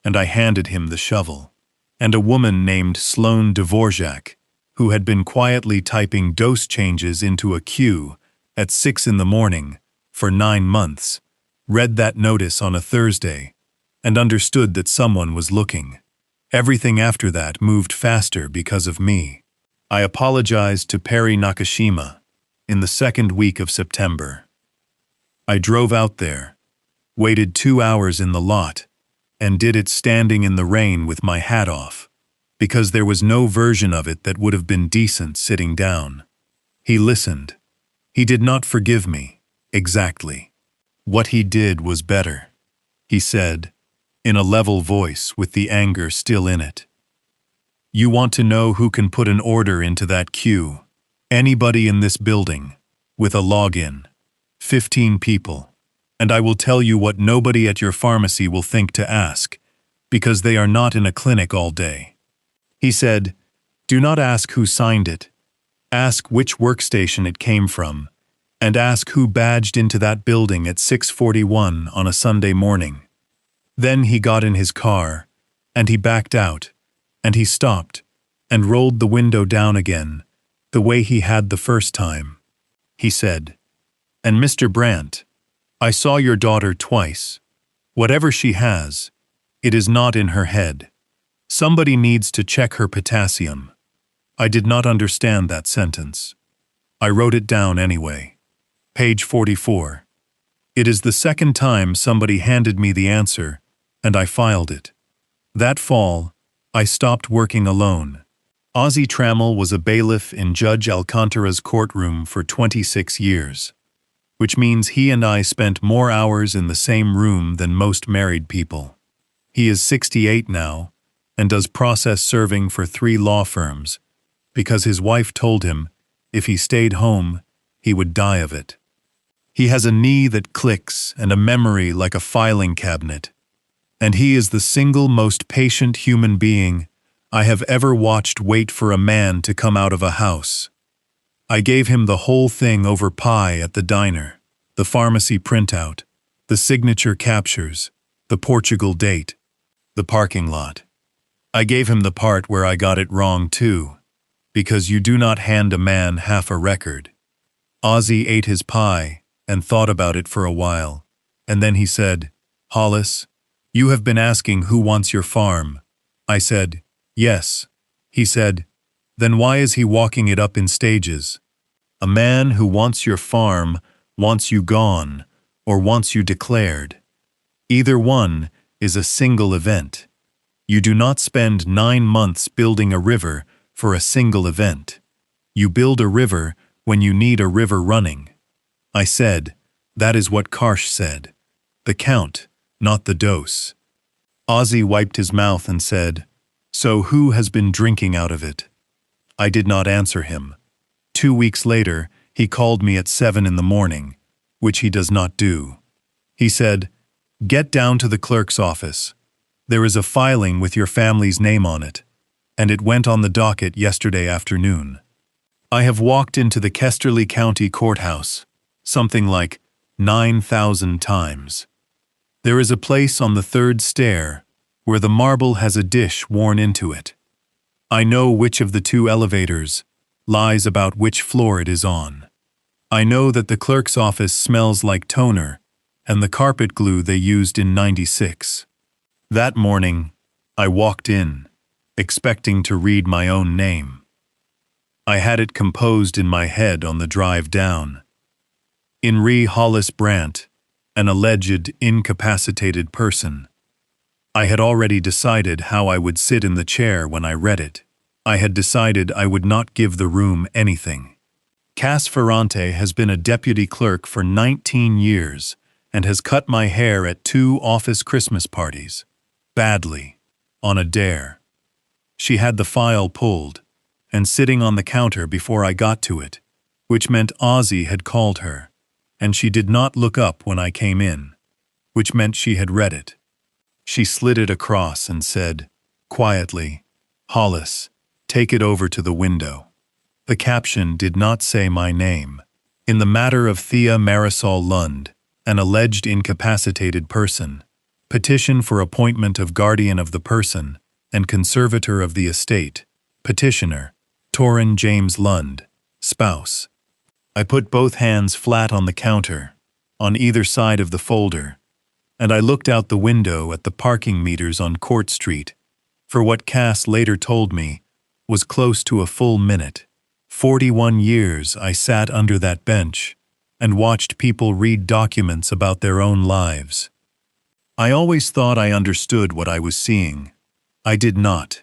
Speaker 1: and I handed him the shovel. And a woman named Sloane Dvorak, who had been quietly typing dose changes into a queue at 6 in the morning for 9 months, read that notice on a Thursday and understood that someone was looking. Everything after that moved faster because of me. I apologized to Perry Nakashima in the 2nd week of September. I drove out there, waited 2 hours in the lot, and did it standing in the rain with my hat off, because there was no version of it that would have been decent sitting down. He listened. He did not forgive me, exactly. What he did was better, he said, in a level voice with the anger still in it. You want to know who can put an order into that queue? Anybody in this building, with a login. 15 people. And I will tell you what nobody at your pharmacy will think to ask, because they are not in a clinic all day. He said, do not ask who signed it. Ask which workstation it came from, and ask who badged into that building at 6:41 on a Sunday morning. Then he got in his car, and he backed out, and he stopped, and rolled the window down again, the way he had the first time. He said, and Mr. Brandt, I saw your daughter twice. Whatever she has, it is not in her head. Somebody needs to check her potassium. I did not understand that sentence. I wrote it down anyway. Page 44. It is the 2nd time somebody handed me the answer, and I filed it. That fall, I stopped working alone. Ozzie Trammell was a bailiff in Judge Alcantara's courtroom for 26 years. Which means he and I spent more hours in the same room than most married people. He is 68 now and does process serving for 3 law firms because his wife told him if he stayed home, he would die of it. He has a knee that clicks and a memory like a filing cabinet, and he is the single most patient human being I have ever watched wait for a man to come out of a house. I gave him the whole thing over pie at the diner, the pharmacy printout, the signature captures, the Portugal date, the parking lot. I gave him the part where I got it wrong too, because you do not hand a man half a record. Ozzie ate his pie and thought about it for a while, and then he said, Hollis, "You have been asking who wants your farm." I said, "Yes." He said, "Then why is he walking it up in stages?" "A man who wants your farm wants you gone, or wants you declared. Either one is a single event. You do not spend 9 months building a river for a single event. You build a river when you need a river running." I said, "That is what Karsh said. The count, not the dose." Ozzy wiped his mouth and said, "So who has been drinking out of it?" I did not answer him. 2 weeks later, he called me at 7 in the morning, which he does not do. He said, "Get down to the clerk's office. There is a filing with your family's name on it, and it went on the docket yesterday afternoon." I have walked into the Kesterly County Courthouse, something like 9,000 times. There is a place on the 3rd stair where the marble has a dish worn into it. I know which of the 2 elevators lies about which floor it is on. I know that the clerk's office smells like toner and the carpet glue they used in '96. That morning, I walked in, expecting to read my own name. I had it composed in my head on the drive down. Henri Hollis Brandt, an alleged incapacitated person. I had already decided how I would sit in the chair when I read it. I had decided I would not give the room anything. Cass Ferrante has been a deputy clerk for 19 years and has cut my hair at 2 office Christmas parties. Badly, on a dare. She had the file pulled and sitting on the counter before I got to it, which meant Ozzy had called her, and she did not look up when I came in, which meant she had read it. She slid it across and said, quietly, "Hollis, take it over to the window." The caption did not say my name. In the matter of Thea Marisol Lund, an alleged incapacitated person, petition for appointment of guardian of the person and conservator of the estate, petitioner, Torrin James Lund, spouse. I put both hands flat on the counter, on either side of the folder, and I looked out the window at the parking meters on Court Street, for what Cass later told me was close to a full minute. 41 years I sat under that bench and watched people read documents about their own lives. I always thought I understood what I was seeing. I did not.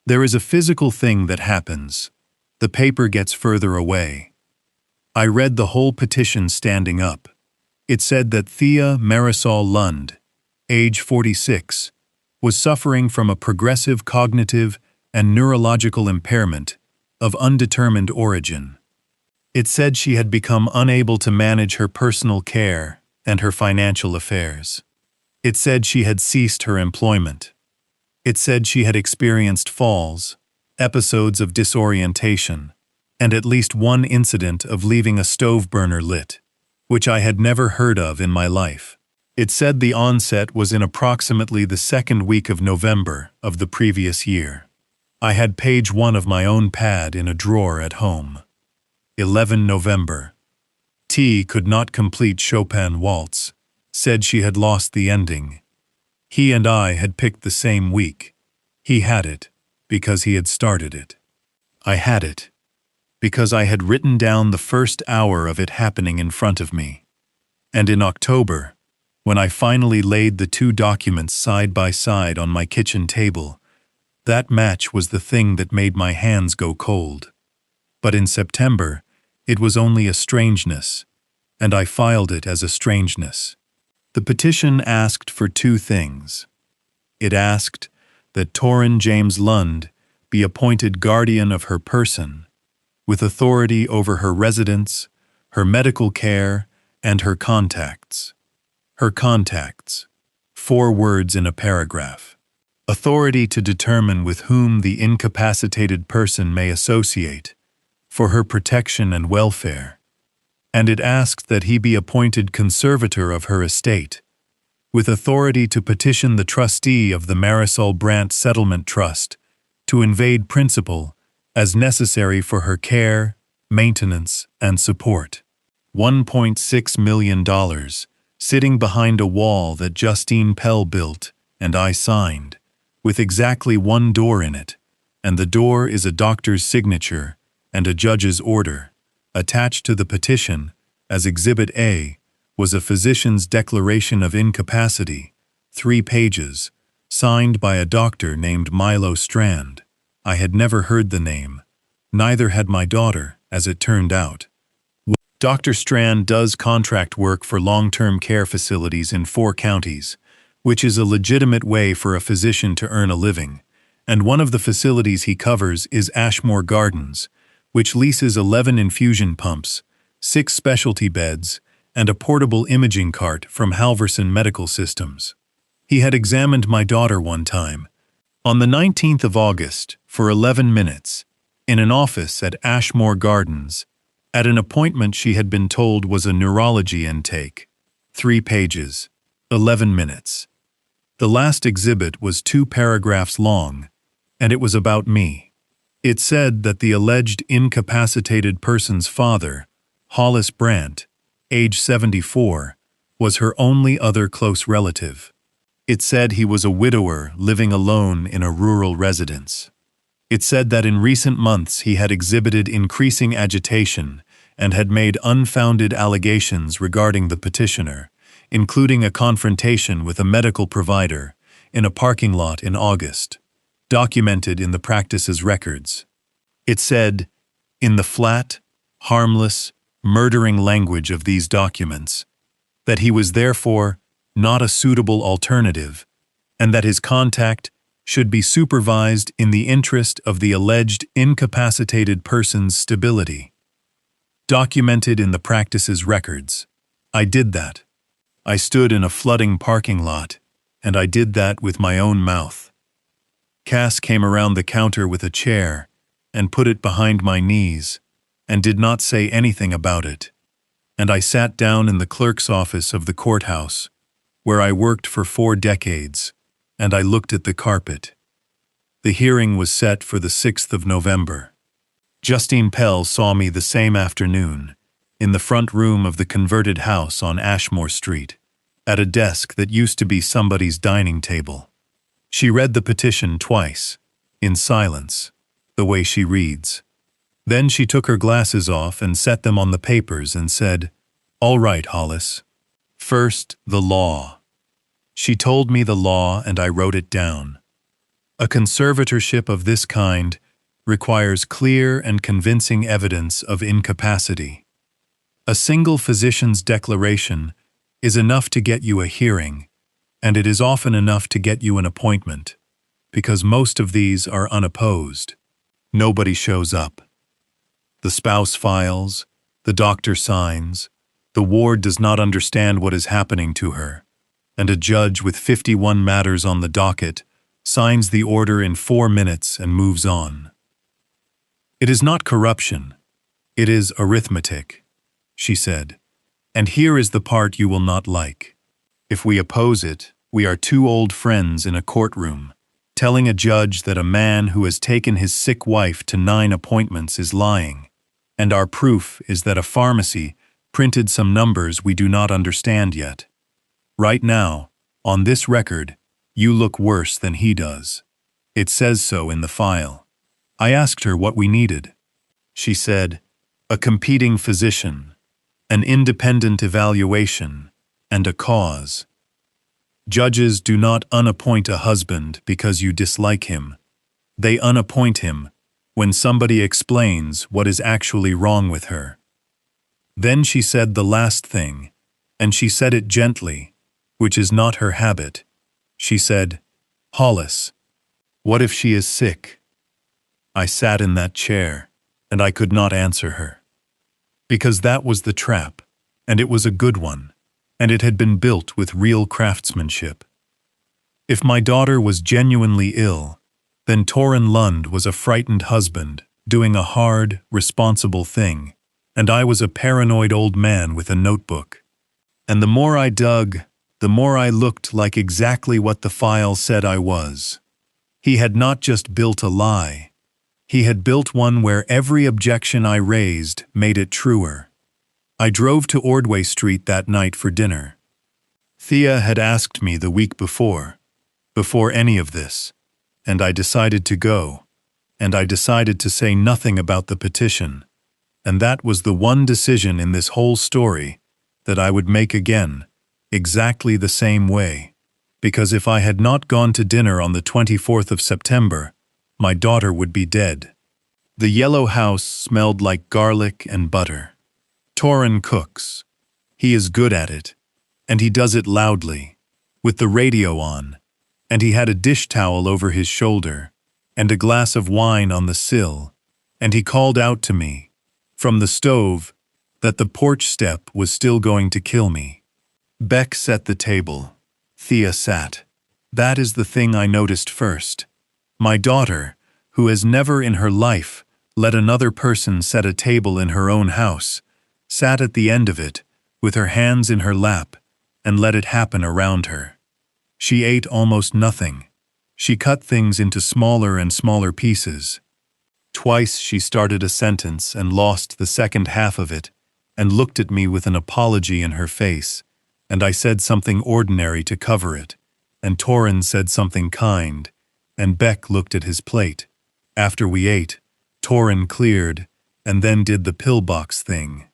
Speaker 1: There is a physical thing that happens. The paper gets further away. I read the whole petition standing up. It said that Thea Marisol Lund, age 46, was suffering from a progressive cognitive and neurological impairment of undetermined origin. It said she had become unable to manage her personal care and her financial affairs. It said she had ceased her employment. It said she had experienced falls, episodes of disorientation, and at least one incident of leaving a stove burner lit, which I had never heard of in my life. It said the onset was in approximately the 2nd week of November of the previous year. I had page 1 of my own pad in a drawer at home. 11 November. T could not complete Chopin Waltz, said she had lost the ending. He and I had picked the same week. He had it, because he had started it. I had it, because I had written down the first hour of it happening in front of me. And in October, when I finally laid the 2 documents side by side on my kitchen table, that match was the thing that made my hands go cold. But in September, it was only a strangeness, and I filed it as a strangeness. The petition asked for 2 things. It asked that Torrin James Lund be appointed guardian of her person, with authority over her residence, her medical care, and her contacts. Her contacts. 4 words in a paragraph. Authority to determine with whom the incapacitated person may associate, for her protection and welfare. And it asked that he be appointed conservator of her estate, with authority to petition the trustee of the Marisol Brandt Settlement Trust to invade principal as necessary for her care, maintenance, and support. $1.6 million, sitting behind a wall that Justine Pell built and I signed, with exactly one door in it, and the door is a doctor's signature and a judge's order. Attached to the petition, as Exhibit A, was a physician's declaration of incapacity, 3 pages, signed by a doctor named Milo Strand. I had never heard the name. Neither had my daughter, as it turned out. Dr. Strand does contract work for long-term care facilities in 4 counties, which is a legitimate way for a physician to earn a living, and one of the facilities he covers is Ashmore Gardens, which leases 11 infusion pumps, 6 specialty beds, and a portable imaging cart from Halverson Medical Systems. He had examined my daughter one time, on the 19th of August, for 11 minutes, in an office at Ashmore Gardens, at an appointment she had been told was a neurology intake. 3 pages, 11 minutes. The last exhibit was 2 paragraphs long, and it was about me. It said that the alleged incapacitated person's father, Hollis Brandt, age 74, was her only other close relative. It said he was a widower living alone in a rural residence. It said that in recent months he had exhibited increasing agitation and had made unfounded allegations regarding the petitioner, including a confrontation with a medical provider in a parking lot in August, documented in the practice's records. It said, in the flat, harmless, murdering language of these documents, that he was therefore not a suitable alternative, and that his contact should be supervised in the interest of the alleged incapacitated person's stability. Documented in the practice's records. I did that. I stood in a flooding parking lot, and I did that with my own mouth. Cass came around the counter with a chair and put it behind my knees and did not say anything about it, and I sat down in the clerk's office of the courthouse, where I worked for 4 decades, and I looked at the carpet. The hearing was set for the 6th of November. Justine Pell saw me the same afternoon, in the front room of the converted house on Ashmore Street, at a desk that used to be somebody's dining table. She read the petition twice, in silence, the way she reads. Then she took her glasses off and set them on the papers and said, "All right, Hollis. First, the law." She told me the law and I wrote it down. A conservatorship of this kind requires clear and convincing evidence of incapacity. A single physician's declaration is enough to get you a hearing, and it is often enough to get you an appointment, because most of these are unopposed. Nobody shows up. The spouse files, the doctor signs, the ward does not understand what is happening to her, and a judge with 51 matters on the docket signs the order in 4 minutes and moves on. It is not corruption, it is arithmetic, she said, and here is the part you will not like. If we oppose it, we are 2 old friends in a courtroom, telling a judge that a man who has taken his sick wife to 9 appointments is lying, and our proof is that a pharmacy printed some numbers we do not understand yet. Right now, on this record, you look worse than he does. It says so in the file. I asked her what we needed. She said, a competing physician, an independent evaluation, and a cause. Judges do not unappoint a husband because you dislike him. They unappoint him when somebody explains what is actually wrong with her. Then she said the last thing, and she said it gently, which is not her habit. She said, "Hollis, what if she is sick?" I sat in that chair, and I could not answer her. Because that was the trap, and it was a good one, and it had been built with real craftsmanship. If my daughter was genuinely ill, then Torrin Lund was a frightened husband doing a hard, responsible thing, and I was a paranoid old man with a notebook. And the more I dug, the more I looked like exactly what the file said I was. He had not just built a lie. He had built one where every objection I raised made it truer. I drove to Ordway Street that night for dinner. Thea had asked me the week before any of this, and I decided to go, and I decided to say nothing about the petition, and that was the one decision in this whole story that I would make again, exactly the same way, because if I had not gone to dinner on the 24th of September, my daughter would be dead. The yellow house smelled like garlic and butter. Torin cooks. He is good at it, and he does it loudly, with the radio on, and he had a dish towel over his shoulder, and a glass of wine on the sill, and he called out to me, from the stove, that the porch step was still going to kill me. Beck set the table. Thea sat. That is the thing I noticed first. My daughter, who has never in her life let another person set a table in her own house, sat at the end of it, with her hands in her lap, and let it happen around her. She ate almost nothing. She cut things into smaller and smaller pieces. Twice she started a sentence and lost the second half of it, and looked at me with an apology in her face, and I said something ordinary to cover it, and Torin said something kind, and Beck looked at his plate. After we ate, Torin cleared, and then did the pillbox thing.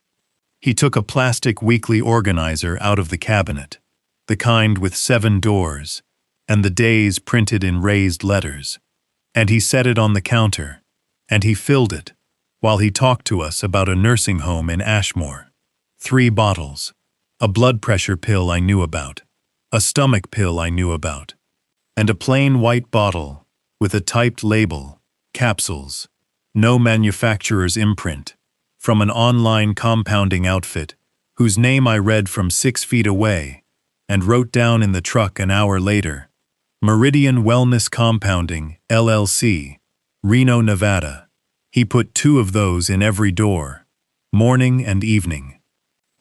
Speaker 1: He took a plastic weekly organizer out of the cabinet, the kind with 7 doors, and the days printed in raised letters, and he set it on the counter, and he filled it, while he talked to us about a nursing home in Ashmore. 3 bottles, a blood pressure pill I knew about, a stomach pill I knew about, and a plain white bottle with a typed label, capsules, no manufacturer's imprint, from an online compounding outfit, whose name I read from 6 feet away, and wrote down in the truck an hour later, Meridian Wellness Compounding, LLC, Reno, Nevada. He put 2 of those in every door, morning and evening.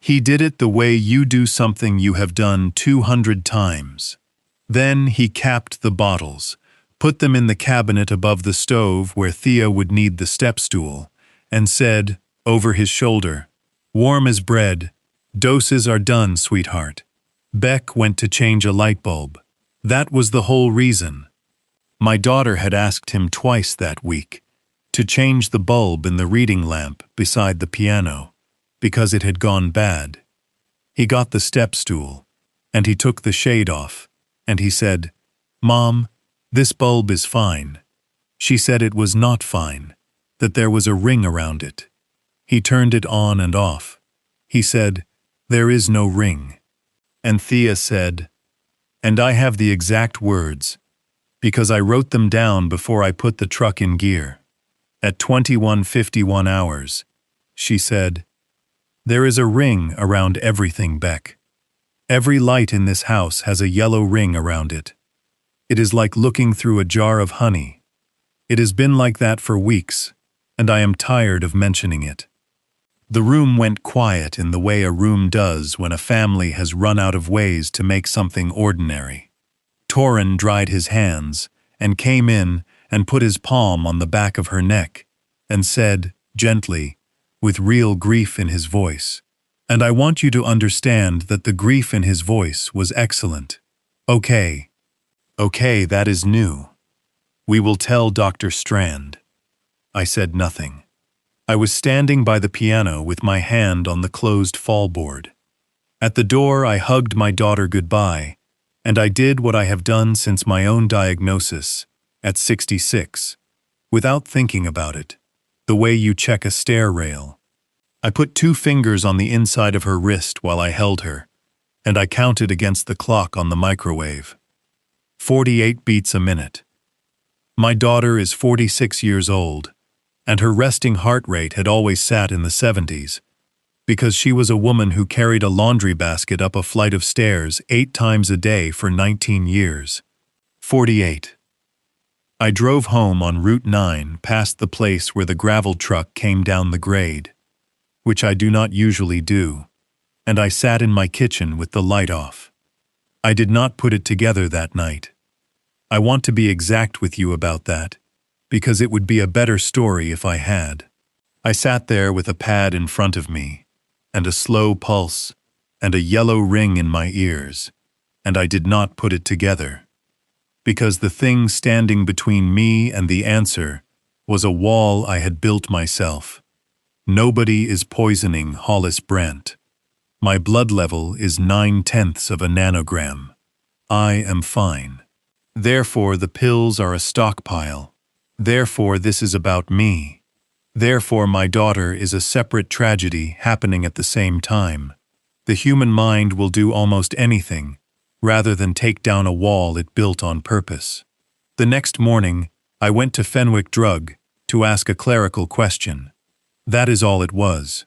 Speaker 1: He did it the way you do something you have done 200 times. Then he capped the bottles, put them in the cabinet above the stove where Thea would need the step stool, and said, over his shoulder, warm as bread, doses are done, sweetheart. Beck went to change a light bulb. That was the whole reason. My daughter had asked him twice that week to change the bulb in the reading lamp beside the piano, because it had gone bad. He got the step stool, and he took the shade off, and he said, Mom, this bulb is fine. She said it was not fine, that there was a ring around it. He turned it on and off. He said, there is no ring. And Thea said, and I have the exact words, because I wrote them down before I put the truck in gear. At 21:51 hours, she said, there is a ring around everything, Beck. Every light in this house has a yellow ring around it. It is like looking through a jar of honey. It has been like that for weeks, and I am tired of mentioning it. The room went quiet in the way a room does when a family has run out of ways to make something ordinary. Torin dried his hands and came in and put his palm on the back of her neck and said, gently, with real grief in his voice, and I want you to understand that the grief in his voice was excellent. Okay, that is new. We will tell Dr. Strand. I said nothing. I was standing by the piano with my hand on the closed fallboard. At the door I hugged my daughter goodbye, and I did what I have done since my own diagnosis, at 66, without thinking about it, the way you check a stair rail. I put 2 fingers on the inside of her wrist while I held her, and I counted against the clock on the microwave. 48 beats a minute. My daughter is 46 years old, and her resting heart rate had always sat in the 70s, because she was a woman who carried a laundry basket up a flight of stairs 8 times a day for 19 years. 48. I drove home on Route 9 past the place where the gravel truck came down the grade, which I do not usually do, and I sat in my kitchen with the light off. I did not put it together that night. I want to be exact with you about that, because it would be a better story if I had. I sat there with a pad in front of me, and a slow pulse, and a yellow ring in my ears, and I did not put it together. Because the thing standing between me and the answer was a wall I had built myself. Nobody is poisoning Hollis Brandt. My blood level is 9/10 of a nanogram. I am fine. Therefore, the pills are a stockpile. Therefore, this is about me. Therefore, my daughter is a separate tragedy happening at the same time. The human mind will do almost anything, rather than take down a wall it built on purpose. The next morning, I went to Fenwick Drug to ask a clerical question. That is all it was.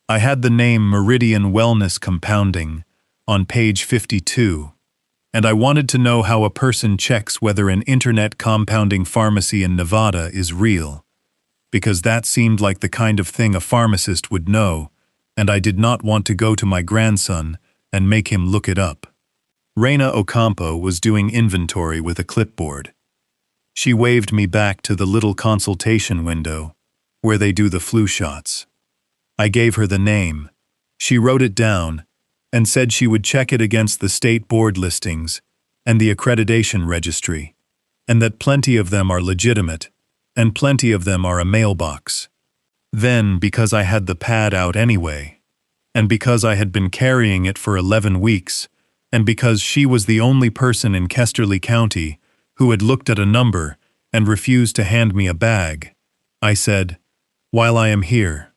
Speaker 1: I had the name Meridian Wellness Compounding on page 52, and I wanted to know how a person checks whether an internet compounding pharmacy in Nevada is real, because that seemed like the kind of thing a pharmacist would know, and I did not want to go to my grandson and make him look it up. Reina Ocampo was doing inventory with a clipboard. She waved me back to the little consultation window, where they do the flu shots. I gave her the name. She wrote it down and said she would check it against the state board listings and the accreditation registry, and that plenty of them are legitimate, and plenty of them are a mailbox. Then, because I had the pad out anyway, and because I had been carrying it for 11 weeks, and because she was the only person in Kesterly County who had looked at a number and refused to hand me a bag, I said, "While I am here,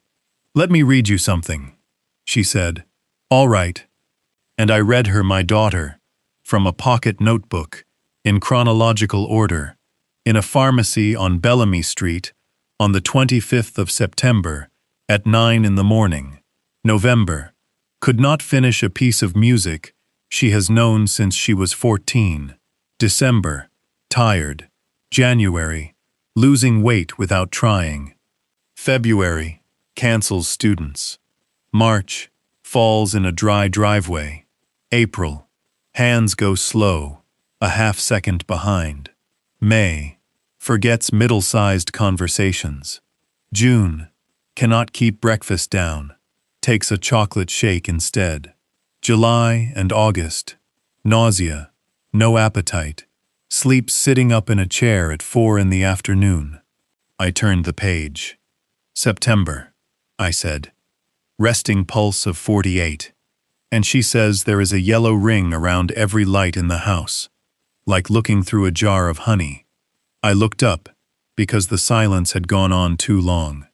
Speaker 1: let me read you something." She said, "All right." And I read her my daughter, from a pocket notebook, in chronological order, in a pharmacy on Bellamy Street, on the 25th of September, at 9 in the morning. November. Could not finish a piece of music she has known since she was 14. December. Tired. January. Losing weight without trying. February. Cancels students. March. Falls in a dry driveway. April. Hands go slow, a half-second behind. May. Forgets middle-sized conversations. June. Cannot keep breakfast down. Takes a chocolate shake instead. July and August. Nausea. No appetite. Sleeps sitting up in a chair at 4 in the afternoon. I turned the page. September, I said. Resting pulse of 48. And she says there is a yellow ring around every light in the house, like looking through a jar of honey. I looked up, because the silence had gone on too long.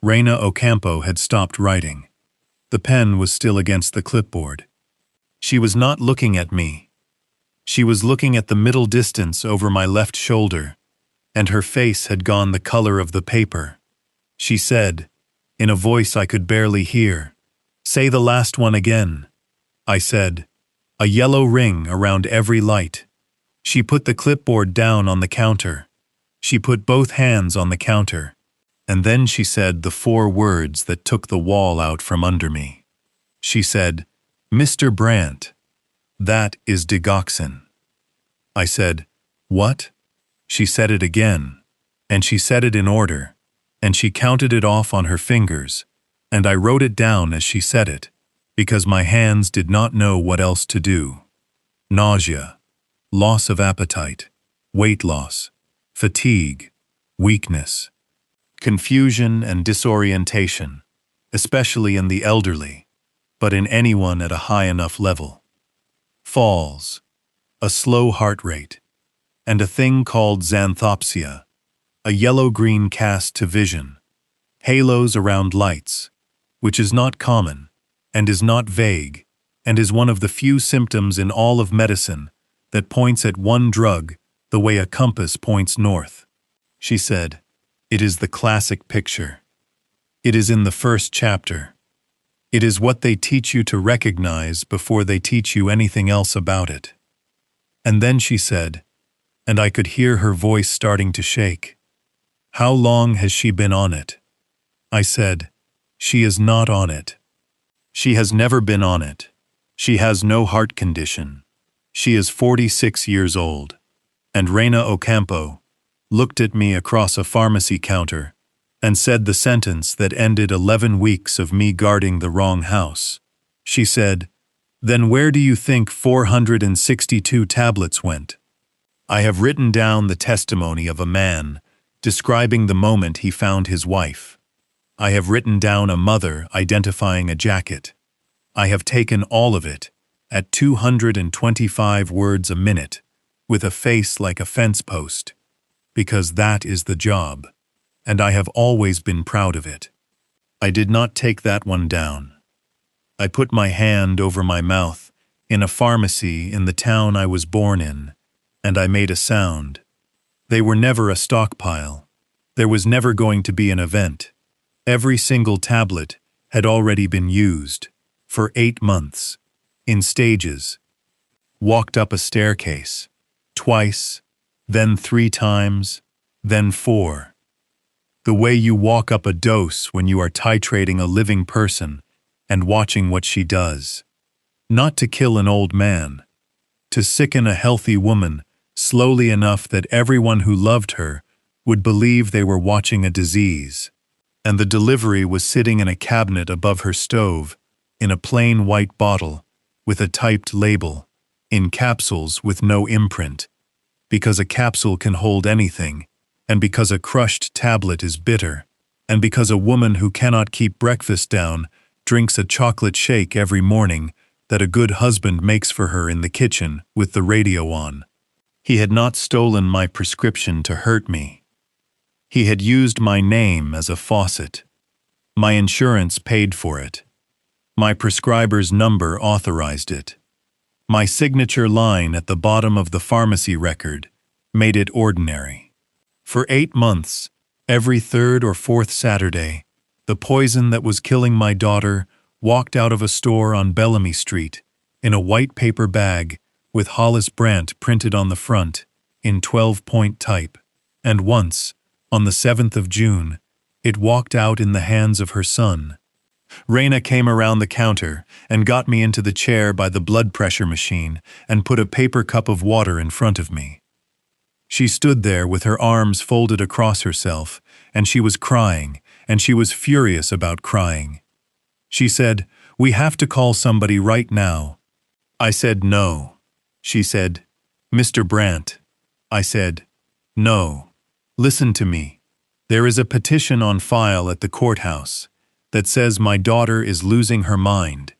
Speaker 1: Reina Ocampo had stopped writing. The pen was still against the clipboard. She was not looking at me. She was looking at the middle distance over my left shoulder, and her face had gone the color of the paper. She said, in a voice I could barely hear, "Say the last one again." I said, "A yellow ring around every light." She put the clipboard down on the counter. She put both hands on the counter, and then she said the 4 words that took the wall out from under me. She said, "Mr. Brandt, that is digoxin." I said, "What?" She said it again, and she said it in order, and she counted it off on her fingers, and I wrote it down as she said it, because my hands did not know what else to do. Nausea, loss of appetite, weight loss, fatigue, weakness, confusion and disorientation, especially in the elderly, but in anyone at a high enough level. Falls, a slow heart rate, and a thing called xanthopsia, a yellow-green cast to vision, halos around lights, which is not common, and is not vague, and is one of the few symptoms in all of medicine that points at one drug the way a compass points north. She said, "It is the classic picture. It is in the first chapter. It is what they teach you to recognize before they teach you anything else about it." And then she said, and I could hear her voice starting to shake, "How long has she been on it?" I said, "She is not on it. She has never been on it. She has no heart condition. She is 46 years old." And Reina Ocampo looked at me across a pharmacy counter and said the sentence that ended 11 weeks of me guarding the wrong house. She said, Then where do you think 462 tablets went? I have written down the testimony of a man describing the moment he found his wife. I have written down a mother identifying a jacket. I have taken all of it at 225 words a minute with a face like a fence post, because that is the job, and I have always been proud of it. I did not take that one down. I put my hand over my mouth in a pharmacy in the town I was born in, and I made a sound. They were never a stockpile. There was never going to be an event. Every single tablet had already been used, for 8 months, in stages. Walked up a staircase, twice, then 3 times, then 4. The way you walk up a dose when you are titrating a living person and watching what she does. Not to kill an old man, to sicken a healthy woman slowly enough that everyone who loved her would believe they were watching a disease. And the delivery was sitting in a cabinet above her stove, in a plain white bottle, with a typed label, in capsules with no imprint, because a capsule can hold anything, and because a crushed tablet is bitter, and because a woman who cannot keep breakfast down drinks a chocolate shake every morning that a good husband makes for her in the kitchen with the radio on. He had not stolen my prescription to hurt me. He had used my name as a faucet. My insurance paid for it. My prescriber's number authorized it. My signature line at the bottom of the pharmacy record made it ordinary. For 8 months, every 3rd or 4th Saturday, the poison that was killing my daughter walked out of a store on Bellamy Street in a white paper bag with Hollis Brandt printed on the front in 12-point type, and once, on the 7th of June, it walked out in the hands of her son. Raina came around the counter and got me into the chair by the blood pressure machine and put a paper cup of water in front of me. She stood there with her arms folded across herself, and she was crying, and she was furious about crying. She said, "We have to call somebody right now." I said, "No." She said, "Mr. Brandt." I said, "No. Listen to me. There is a petition on file at the courthouse that says my daughter is losing her mind,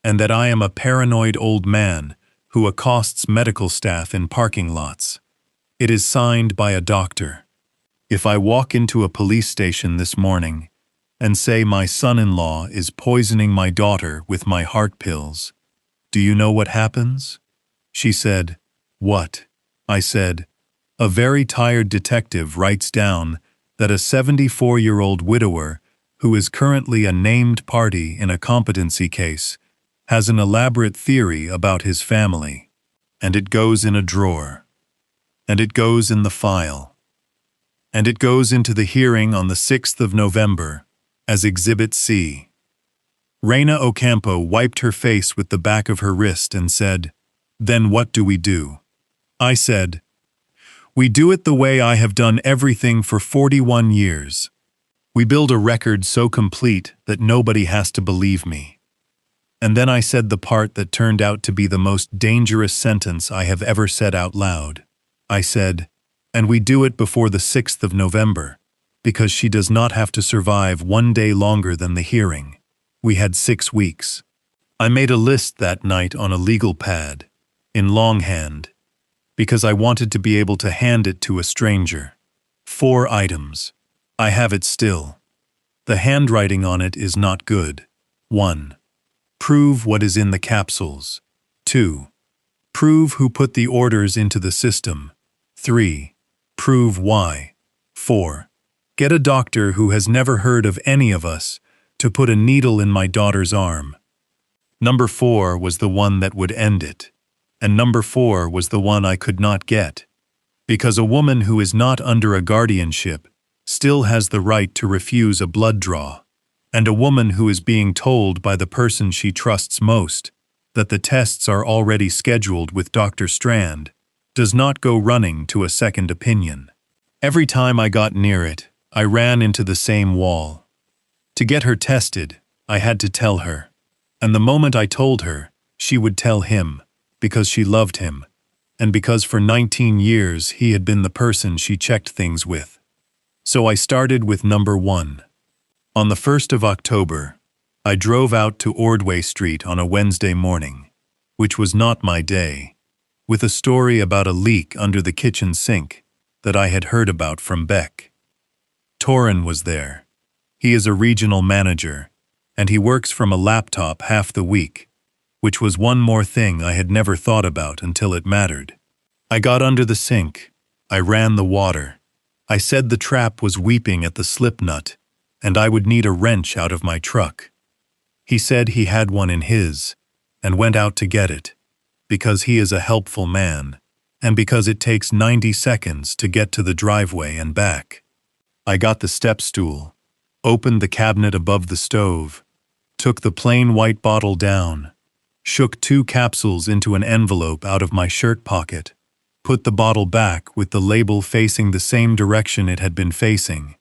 Speaker 1: and that I am a paranoid old man who accosts medical staff in parking lots. It is signed by a doctor. If I walk into a police station this morning and say my son-in-law is poisoning my daughter with my heart pills, do you know what happens?" She said, "What?" I said, "A very tired detective writes down that a 74-year-old widower who is currently a named party in a competency case has an elaborate theory about his family, and it goes in a drawer, and it goes in the file, and it goes into the hearing on the 6th of November as Exhibit C." Raina Ocampo wiped her face with the back of her wrist and said, "Then what do we do?" I said, "We do it the way I have done everything for 41 years. We build a record so complete that nobody has to believe me." And then I said the part that turned out to be the most dangerous sentence I have ever said out loud. I said, "And we do it before the 6th of November, because she does not have to survive 1 day longer than the hearing. We had 6 weeks. I made a list that night on a legal pad, in longhand, because I wanted to be able to hand it to a stranger. 4 items. I have it still. The handwriting on it is not good. 1. Prove what is in the capsules. 2. Prove who put the orders into the system. 3. Prove why. 4. Get a doctor who has never heard of any of us to put a needle in my daughter's arm." Number 4 was the one that would end it, and number 4 was the one I could not get, because a woman who is not under a guardianship still has the right to refuse a blood draw, and a woman who is being told by the person she trusts most that the tests are already scheduled with Dr. Strand does not go running to a second opinion. Every time I got near it, I ran into the same wall. To get her tested, I had to tell her, and the moment I told her, She would tell him, because she loved him, and because for 19 years he had been the person she checked things with. So I started with number 1. On the 1st of October, I drove out to Ordway Street on a Wednesday morning, which was not my day, with a story about a leak under the kitchen sink that I had heard about from Beck. Torin was there. He is a regional manager, and he works from a laptop half the week, which was one more thing I had never thought about until it mattered. I got under the sink. I ran the water. I said the trap was weeping at the slip nut, and I would need a wrench out of my truck. He said he had one in his, and went out to get it, because he is a helpful man, and because it takes 90 seconds to get to the driveway and back. I got the step stool, opened the cabinet above the stove, took the plain white bottle down, shook 2 capsules into an envelope out of my shirt pocket, put the bottle back with the label facing the same direction it had been facing,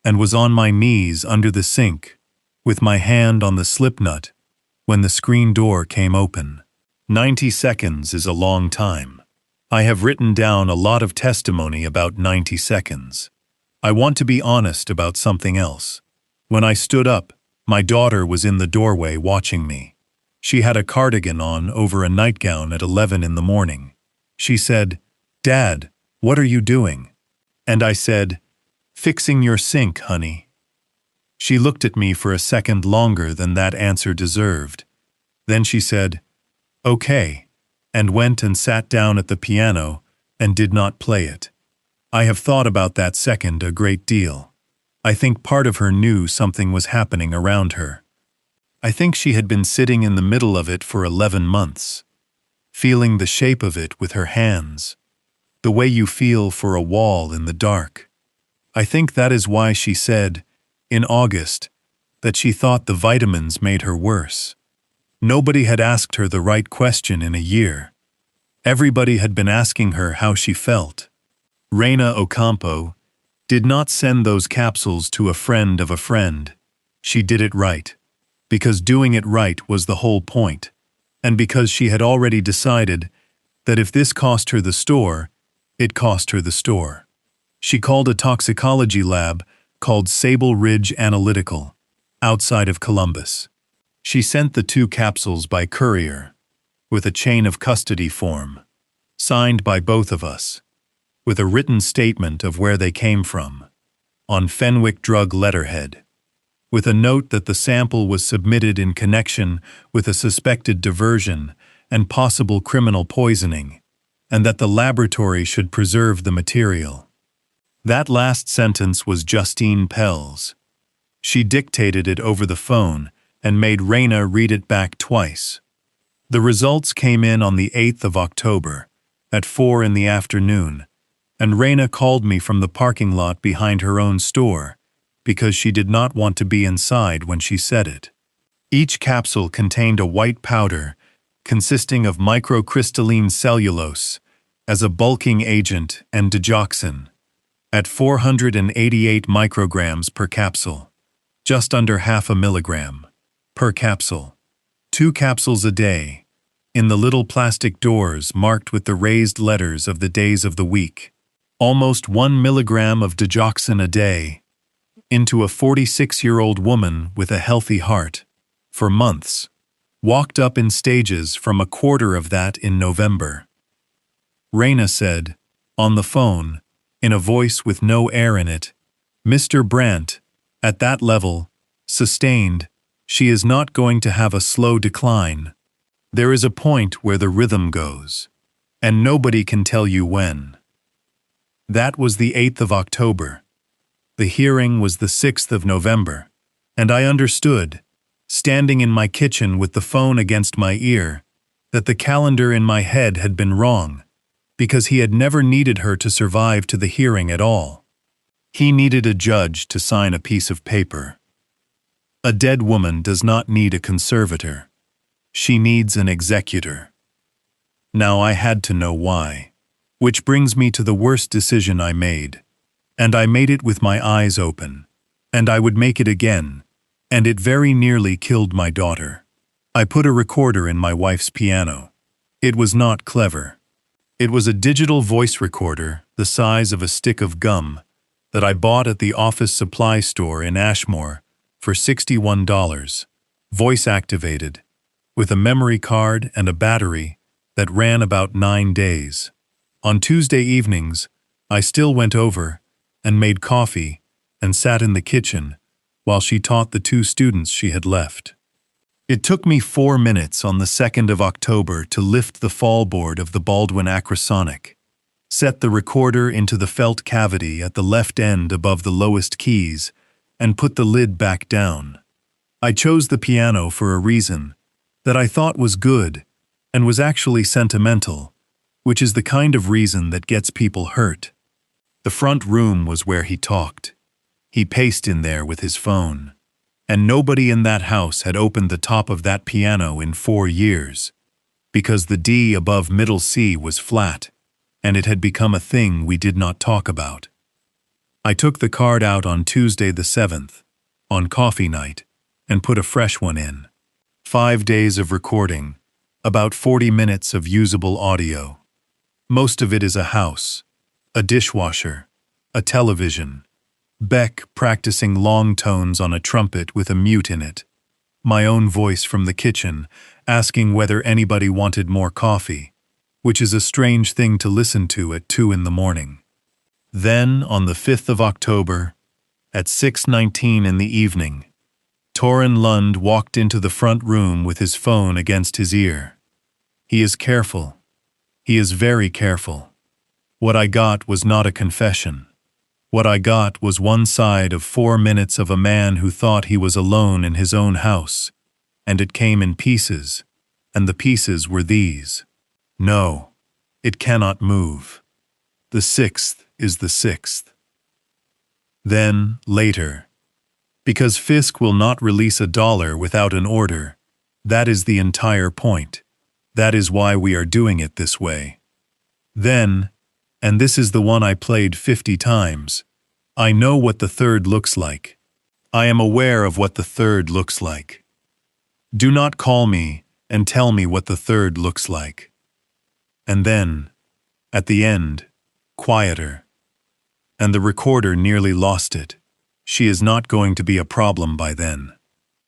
Speaker 1: and was on my knees under the sink, with my hand on the slip nut, when the screen door came open. 90 seconds is a long time. I have written down a lot of testimony about 90 seconds. I want to be honest about something else. When I stood up, my daughter was in the doorway watching me. She had a cardigan on over a nightgown at 11 in the morning. She said, "Dad, what are you doing?" And I said, "Fixing your sink, honey." She looked at me for a second longer than that answer deserved. Then she said, "Okay," and went and sat down at the piano and did not play it. I have thought about that second a great deal. I think part of her knew something was happening around her. I think she had been sitting in the middle of it for 11 months, feeling the shape of it with her hands, the way you feel for a wall in the dark. I think that is why she said, in August, that she thought the vitamins made her worse. Nobody had asked her the right question in a year. Everybody had been asking her how she felt. Reina Ocampo did not send those capsules to a friend of a friend. She did it right, because doing it right was the whole point, and because she had already decided that if this cost her the store, it cost her the store. She called a toxicology lab called Sable Ridge Analytical, outside of Columbus. She sent the 2 capsules by courier, with a chain of custody form, signed by both of us, with a written statement of where they came from, on Fenwick drug letterhead, with a note that the sample was submitted in connection with a suspected diversion and possible criminal poisoning, and that the laboratory should preserve the material. That last sentence was Justine Pell's. She dictated it over the phone and made Reina read it back twice. The results came in on the 8th of October, at 4 in the afternoon, and Reina called me from the parking lot behind her own store, because she did not want to be inside when she said it. Each capsule contained a white powder consisting of microcrystalline cellulose as a bulking agent and digoxin, at 488 micrograms per capsule, just under half a milligram per capsule. 2 capsules a day, in the little plastic doors marked with the raised letters of the days of the week. Almost 1 milligram of digoxin a day, into a 46-year-old woman with a healthy heart, for months, walked up in stages from a quarter of that in November. Reina said, on the phone, in a voice with no air in it, "Mr. Brandt, at that level, sustained, she is not going to have a slow decline. There is a point where the rhythm goes, and nobody can tell you when." That was the 8th of October. The hearing was the 6th of November, and I understood, standing in my kitchen with the phone against my ear, that the calendar in my head had been wrong, because he had never needed her to survive to the hearing at all. He needed a judge to sign a piece of paper. A dead woman does not need a conservator. She needs an executor. Now I had to know why, which brings me to the worst decision I made, and I made it with my eyes open, and I would make it again, and it very nearly killed my daughter. I put a recorder in my wife's piano. It was not clever. It was a digital voice recorder the size of a stick of gum that I bought at the office supply store in Ashmore for $61, voice-activated, with a memory card and a battery that ran about 9 days. On Tuesday evenings, I still went over and made coffee and sat in the kitchen while she taught the 2 students she had left. It took me 4 minutes on the 2nd of October to lift the fallboard of the Baldwin Acrosonic, set the recorder into the felt cavity at the left end above the lowest keys, and put the lid back down. I chose the piano for a reason that I thought was good and was actually sentimental, which is the kind of reason that gets people hurt. The front room was where he talked. He paced in there with his phone. And nobody in that house had opened the top of that piano in 4 years, because the D above middle C was flat, and it had become a thing we did not talk about. I took the card out on Tuesday the 7th, on coffee night, and put a fresh one in. 5 days of recording, about 40 minutes of usable audio. Most of it is a house, a dishwasher, a television, Beck practicing long tones on a trumpet with a mute in it, my own voice from the kitchen asking whether anybody wanted more coffee, which is a strange thing to listen to at 2 in the morning. Then, on the 5th of October, at 6:19 in the evening, Torrin Lund walked into the front room with his phone against his ear. He is careful. He is very careful. What I got was not a confession. What I got was one side of 4 minutes of a man who thought he was alone in his own house, and it came in pieces, and the pieces were these. No, it cannot move. The 6th is the 6th. Then, later, because Fisk will not release $1 without an order, that is the entire point. That is why we are doing it this way. Then, and this is the one I played 50 times. I know what the 3rd looks like. I am aware of what the 3rd looks like. Do not call me and tell me what the 3rd looks like. And then, at the end, quieter. And the recorder nearly lost it. She is not going to be a problem by then.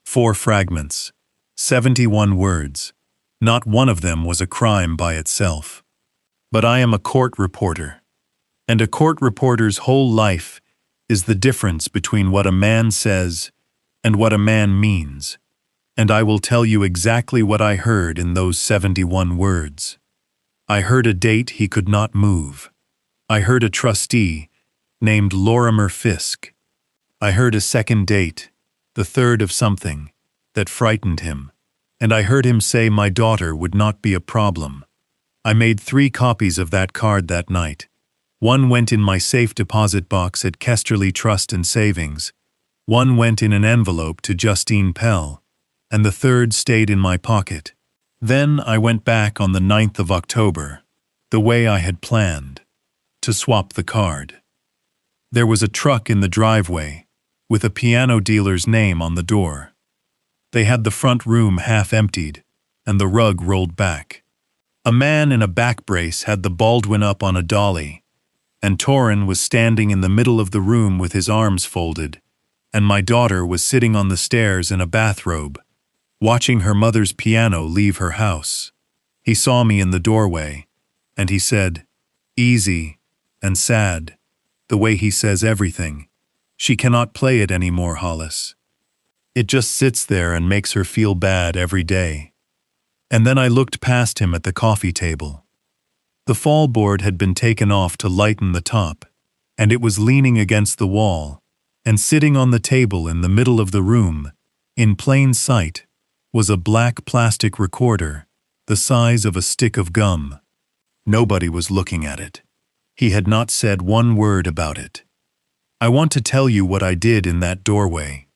Speaker 1: 4 fragments, 71 words. Not one of them was a crime by itself. But I am a court reporter, and a court reporter's whole life is the difference between what a man says and what a man means, and I will tell you exactly what I heard in those 71 words. I heard a date he could not move. I heard a trustee named Lorimer Fisk. I heard a second date, the 3rd of something, that frightened him, and I heard him say my daughter would not be a problem. I made 3 copies of that card that night. One went in my safe deposit box at Kesterly Trust and Savings. One went in an envelope to Justine Pell, and the 3rd stayed in my pocket. Then I went back on the 9th of October, the way I had planned, to swap the card. There was a truck in the driveway, with a piano dealer's name on the door. They had the front room half emptied, and the rug rolled back. A man in a back brace had the Baldwin up on a dolly, and Torrin was standing in the middle of the room with his arms folded, and my daughter was sitting on the stairs in a bathrobe, watching her mother's piano leave her house. He saw me in the doorway, and he said, easy and sad, the way he says everything. She cannot play it anymore, Hollis. It just sits there and makes her feel bad every day. And then I looked past him at the coffee table. The fallboard had been taken off to lighten the top, and it was leaning against the wall, and sitting on the table in the middle of the room, in plain sight, was a black plastic recorder, the size of a stick of gum. Nobody was looking at it. He had not said one word about it. I want to tell you what I did in that doorway,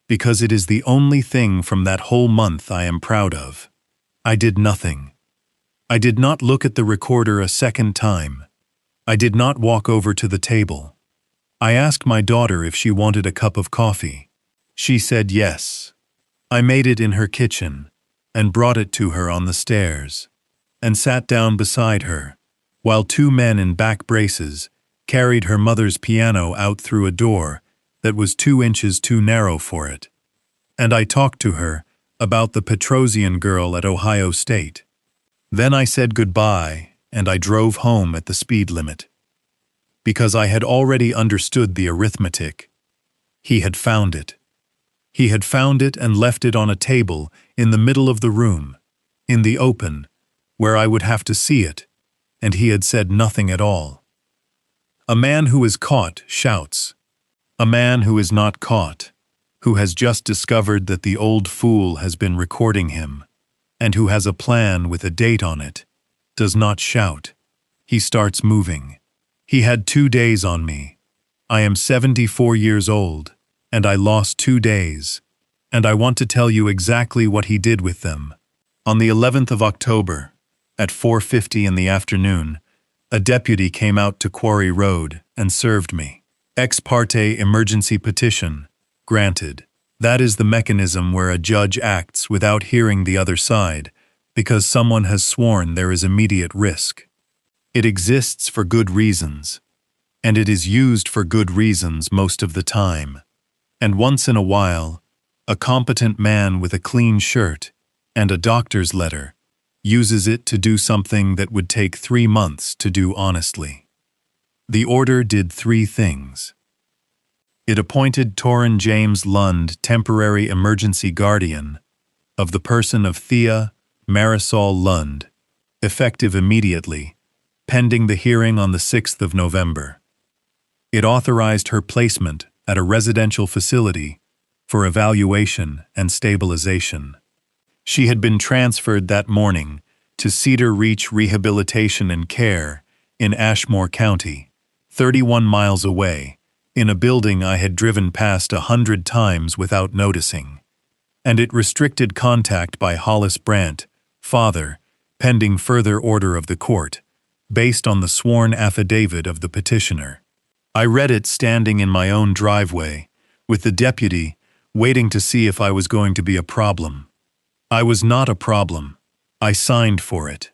Speaker 1: because it is the only thing from that whole month I am proud of. I did nothing. I did not look at the recorder a second time. I did not walk over to the table. I asked my daughter if she wanted a cup of coffee. She said yes. I made it in her kitchen, and brought it to her on the stairs, and sat down beside her, while two men in back braces carried her mother's piano out through a door that was 2 inches too narrow for it. And I talked to her about the Petrosian girl at Ohio State. Then I said goodbye, and I drove home at the speed limit. Because I had already understood the arithmetic. He had found it. He had found it and left it on a table in the middle of the room, in the open, where I would have to see it, and he had said nothing at all. A man who is caught shouts. A man who is not caught, who has just discovered that the old fool has been recording him, and who has a plan with a date on it, does not shout. He starts moving. He had 2 days on me. I am 74 years old, and I lost 2 days, and I want to tell you exactly what he did with them. On the 11th of October, at 4:50 in the afternoon, a deputy came out to Quarry Road and served me. Ex parte emergency petition, granted. That is the mechanism where a judge acts without hearing the other side, because someone has sworn there is immediate risk. It exists for good reasons, and it is used for good reasons most of the time. And once in a while, a competent man with a clean shirt and a doctor's letter uses it to do something that would take 3 months to do honestly. The order did 3 things. It appointed Torrin James Lund temporary emergency guardian of the person of Thea Marisol Lund, effective immediately, pending the hearing on the 6th of November. It authorized her placement at a residential facility for evaluation and stabilization. She had been transferred that morning to Cedar Reach Rehabilitation and Care in Ashmore County, 31 miles away, in a building I had driven past 100 times without noticing. And it restricted contact by Hollis Brandt, father, pending further order of the court, based on the sworn affidavit of the petitioner. I read it standing in my own driveway, with the deputy waiting to see if I was going to be a problem. I was not a problem. I signed for it.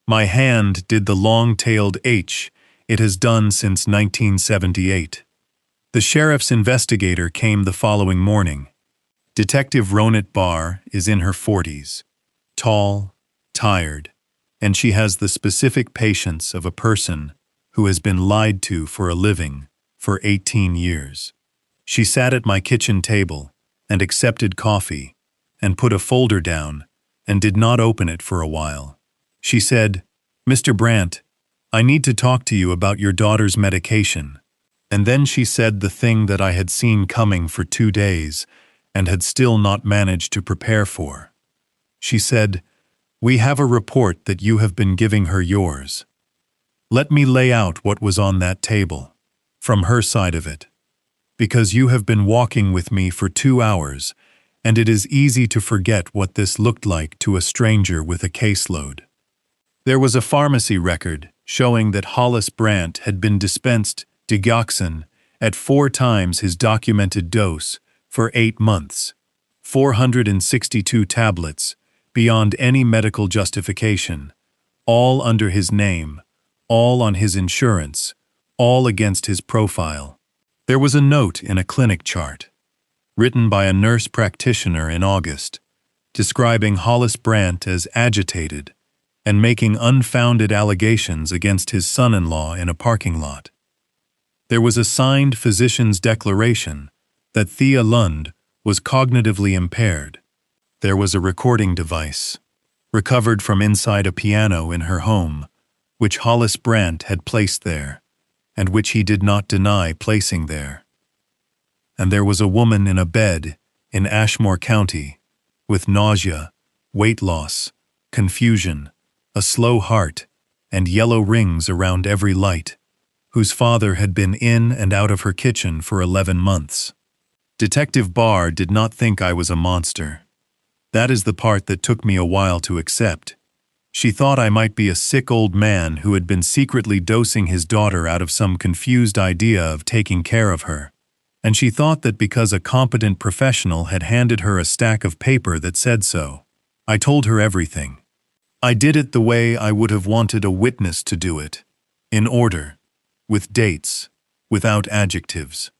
Speaker 1: My hand did the long-tailed H it has done since 1978. The sheriff's investigator came the following morning. Detective Ronit Barr is in her 40s, tall, tired, and she has the specific patience of a person who has been lied to for a living for 18 years. She sat at my kitchen table and accepted coffee and put a folder down and did not open it for a while. She said, "Mr. Brandt, I need to talk to you about your daughter's medication." And then she said the thing that I had seen coming for 2 days and had still not managed to prepare for. She said, "We have a report that you have been giving her yours. Let me lay out what was on that table, from her side of it, because you have been walking with me for 2 hours, and it is easy to forget what this looked like to a stranger with a caseload." There was a pharmacy record showing that Hollis Brandt had been dispensed digoxin at 4 times his documented dose for 8 months, 462 tablets, beyond any medical justification, all under his name, all on his insurance, all against his profile. There was a note in a clinic chart, written by a nurse practitioner in August, describing Hollis Brandt as agitated and making unfounded allegations against his son-in-law in a parking lot. There was a signed physician's declaration that Thea Lund was cognitively impaired. There was a recording device, recovered from inside a piano in her home, which Hollis Brandt had placed there, and which he did not deny placing there. And there was a woman in a bed in Ashmore County, with nausea, weight loss, confusion, a slow heart, and yellow rings around every light, whose father had been in and out of her kitchen for 11 months. Detective Barr did not think I was a monster. That is the part that took me a while to accept. She thought I might be a sick old man who had been secretly dosing his daughter out of some confused idea of taking care of her. And she thought that because a competent professional had handed her a stack of paper that said so. I told her everything. I did it the way I would have wanted a witness to do it, in order, with dates, without adjectives.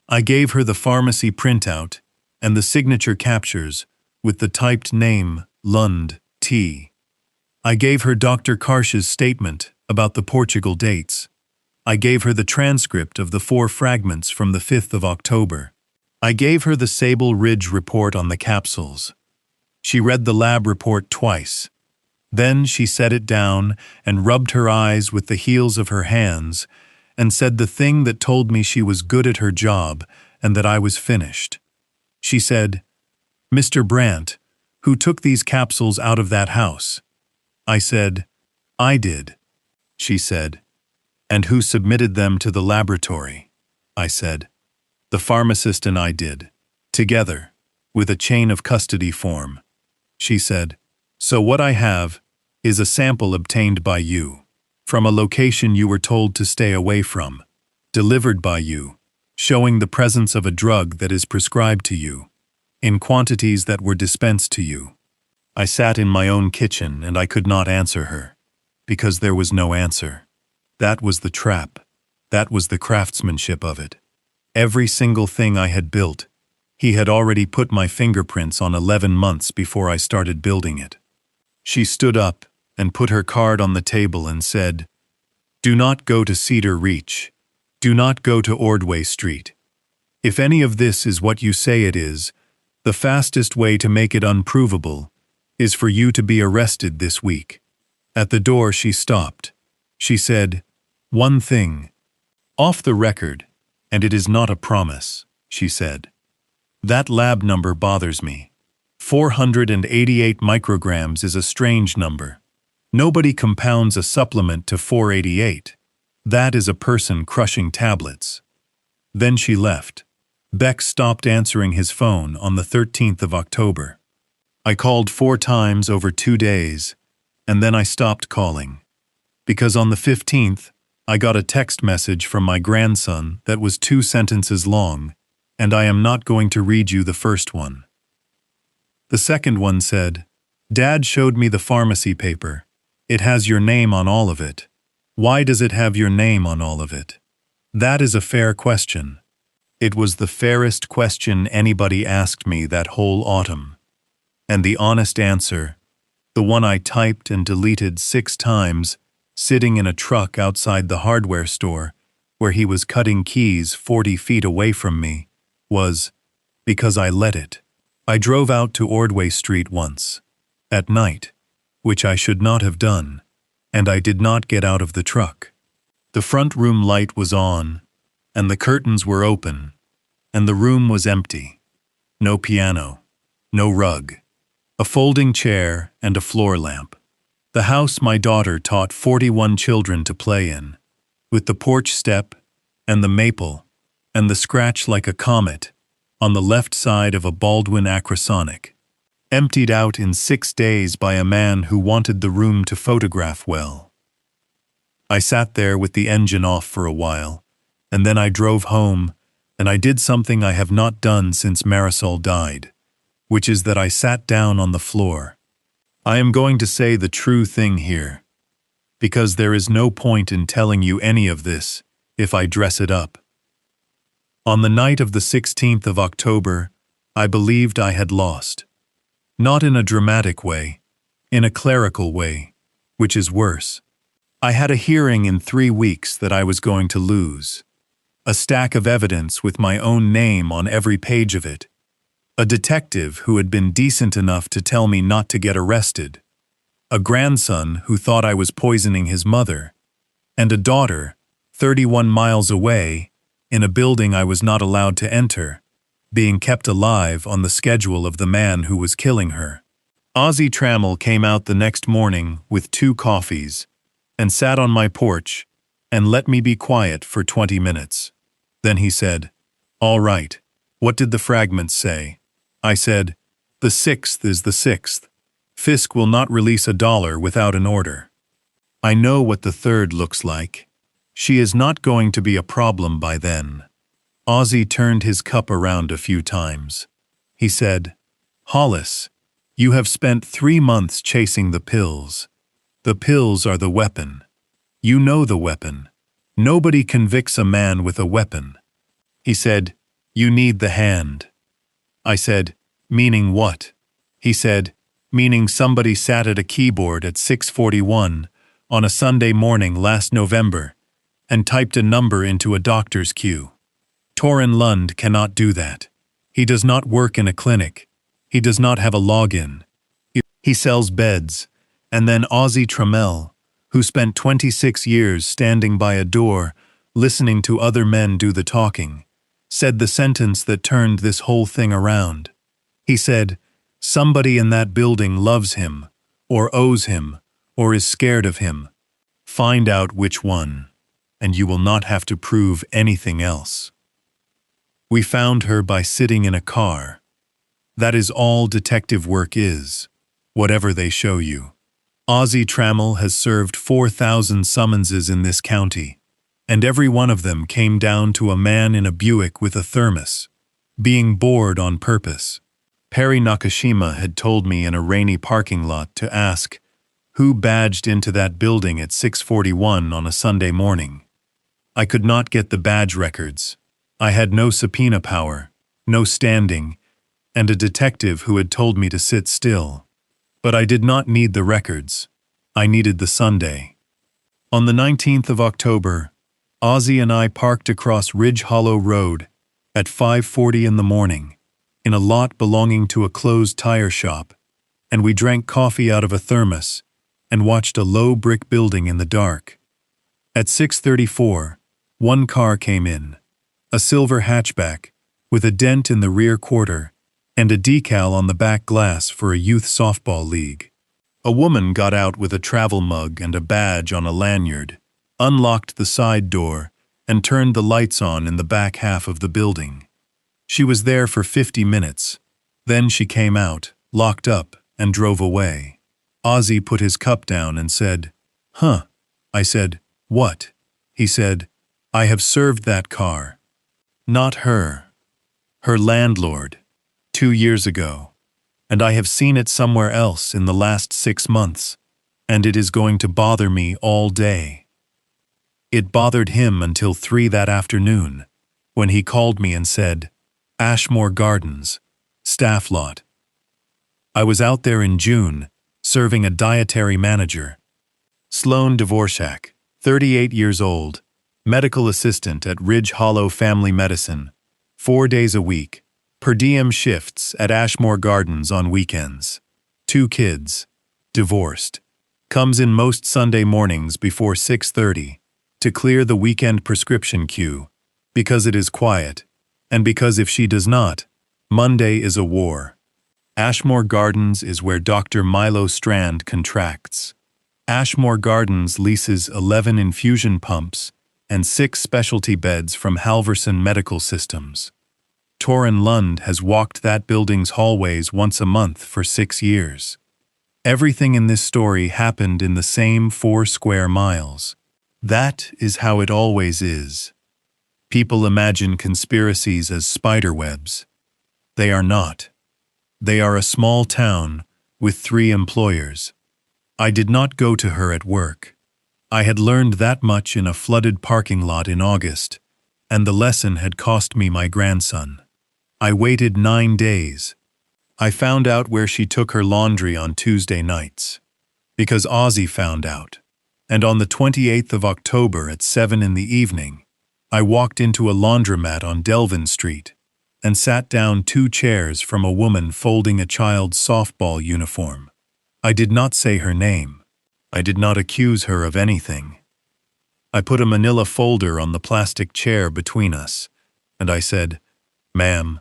Speaker 1: I gave her the pharmacy printout and the signature captures with the typed name Lund T. I gave her Dr. Karsh's statement about the Portugal dates. I gave her the transcript of the 4 fragments from the 5th of October. I gave her the Sable Ridge report on the capsules. She read the lab report twice. Then she set it down and rubbed her eyes with the heels of her hands and said the thing that told me she was good at her job and that I was finished. She said, "Mr. Brandt, who took these capsules out of that house?" I said, "I did." She said, "And who submitted them to the laboratory?" I said, "The pharmacist and I did, together, with a chain of custody form." She said, "So what I have is a sample obtained by you, from a location you were told to stay away from, delivered by you, showing the presence of a drug that is prescribed to you, in quantities that were dispensed to you." I sat in my own kitchen and I could not answer her, because there was no answer. That was the trap. That was the craftsmanship of it. Every single thing I had built, he had already put my fingerprints on 11 months before I started building it. She stood up and put her card on the table and said, "Do not go to Cedar Reach. Do not go to Ordway Street. If any of this is what you say it is, the fastest way to make it unprovable is for you to be arrested this week." At the door she stopped. She said, "One thing. Off the record, and it is not a promise," she said. "That lab number bothers me. 488 micrograms is a strange number. Nobody compounds a supplement to 488. That is a person crushing tablets." Then she left. Beck stopped answering his phone on the 13th of October. I called 4 times over 2 days, and then I stopped calling. Because on the 15th, I got a text message from my grandson that was 2 sentences long, and I am not going to read you the first one. The second one said, "Dad showed me the pharmacy paper. It has your name on all of it. Why does it have your name on all of it? That is a fair question." It was the fairest question anybody asked me that whole autumn. And the honest answer, the one I typed and deleted 6 times, sitting in a truck outside the hardware store, where he was cutting keys 40 feet away from me, was, because I let it. I drove out to Ordway Street once, at night, which I should not have done, and I did not get out of the truck. The front room light was on, and the curtains were open, and the room was empty. No piano, no rug, a folding chair and a floor lamp. The house my daughter taught 41 children to play in, with the porch step and the maple and the scratch like a comet on the left side of a Baldwin Acrosonic, emptied out in 6 days by a man who wanted the room to photograph well. I sat there with the engine off for a while, and then I drove home, and I did something I have not done since Marisol died, which is that I sat down on the floor. I am going to say the true thing here, because there is no point in telling you any of this if I dress it up. On the night of the 16th of October, I believed I had lost. Not in a dramatic way, in a clerical way, which is worse. I had a hearing in 3 weeks that I was going to lose. A stack of evidence with my own name on every page of it. A detective who had been decent enough to tell me not to get arrested. A grandson who thought I was poisoning his mother. And a daughter, 31 miles away, in a building I was not allowed to enter, being kept alive on the schedule of the man who was killing her. Ozzie Trammell came out the next morning with 2 coffees and sat on my porch and let me be quiet for 20 minutes. Then he said, "All right, what did the fragments say?" I said, "The 6th is the 6th. Fisk will not release $1 without an order. I know what the 3rd looks like. She is not going to be a problem by then." Ozzie turned his cup around a few times. He said, "Hollis, You have spent 3 months chasing the pills. The pills are the weapon. You know the weapon. Nobody convicts a man with a weapon. He said, you need the hand. I said, meaning what? He said, meaning somebody sat at a keyboard at 6:41 on a Sunday morning last November and typed a number into a doctor's queue. Torren Lund cannot do that. He does not work in a clinic. He does not have a login. He sells beds. And then Ozzy Trammell, who spent 26 years standing by a door, listening to other men do the talking, said the sentence that turned this whole thing around. He said, somebody in that building loves him, or owes him, or is scared of him. Find out which one, and you will not have to prove anything else. We found her by sitting in a car. That is all detective work is, whatever they show you. Ozzy Trammell has served 4,000 summonses in this county, and every one of them came down to a man in a Buick with a thermos, being bored on purpose. Perry Nakashima had told me in a rainy parking lot to ask who badged into that building at 6:41 on a Sunday morning. I could not get the badge records. I had no subpoena power, no standing, and a detective who had told me to sit still. But I did not need the records. I needed the Sunday. On the 19th of October, Ozzy and I parked across Ridge Hollow Road at 5:40 in the morning in a lot belonging to a closed tire shop, and we drank coffee out of a thermos and watched a low brick building in the dark. At 6:34, one car came in, a silver hatchback with a dent in the rear quarter and a decal on the back glass for a youth softball league. A woman got out with a travel mug and a badge on a lanyard, unlocked the side door, and turned the lights on in the back half of the building. She was there for 50 minutes. Then she came out, locked up, and drove away. Ozzy put his cup down and said, "Huh." I said, "What?" He said, "I have served that car." Not her. Her landlord. 2 years ago, and I have seen it somewhere else in the last 6 months, and it is going to bother me all day. It bothered him until 3 that afternoon, when he called me and said, Ashmore Gardens, staff lot. I was out there in June, serving a dietary manager. Sloan Dvorak, 38 years old, medical assistant at Ridge Hollow Family Medicine, 4 days a week, per diem shifts at Ashmore Gardens on weekends. 2 kids. Divorced. Comes in most Sunday mornings before 6:30 to clear the weekend prescription queue, because it is quiet, and because if she does not, Monday is a war. Ashmore Gardens is where Dr. Milo Strand contracts. Ashmore Gardens leases 11 infusion pumps and 6 specialty beds from Halverson Medical Systems. Torren Lund has walked that building's hallways once a month for 6 years. Everything in this story happened in the same 4 square miles. That is how it always is. People imagine conspiracies as spiderwebs. They are not. They are a small town with 3 employers. I did not go to her at work. I had learned that much in a flooded parking lot in August, and the lesson had cost me my grandson. I waited 9 days. I found out where she took her laundry on Tuesday nights, because Ozzy found out. And on the 28th of October at 7 in the evening, I walked into a laundromat on Bellamy Street and sat down 2 chairs from a woman folding a child's softball uniform. I did not say her name. I did not accuse her of anything. I put a manila folder on the plastic chair between us, and I said, "Ma'am,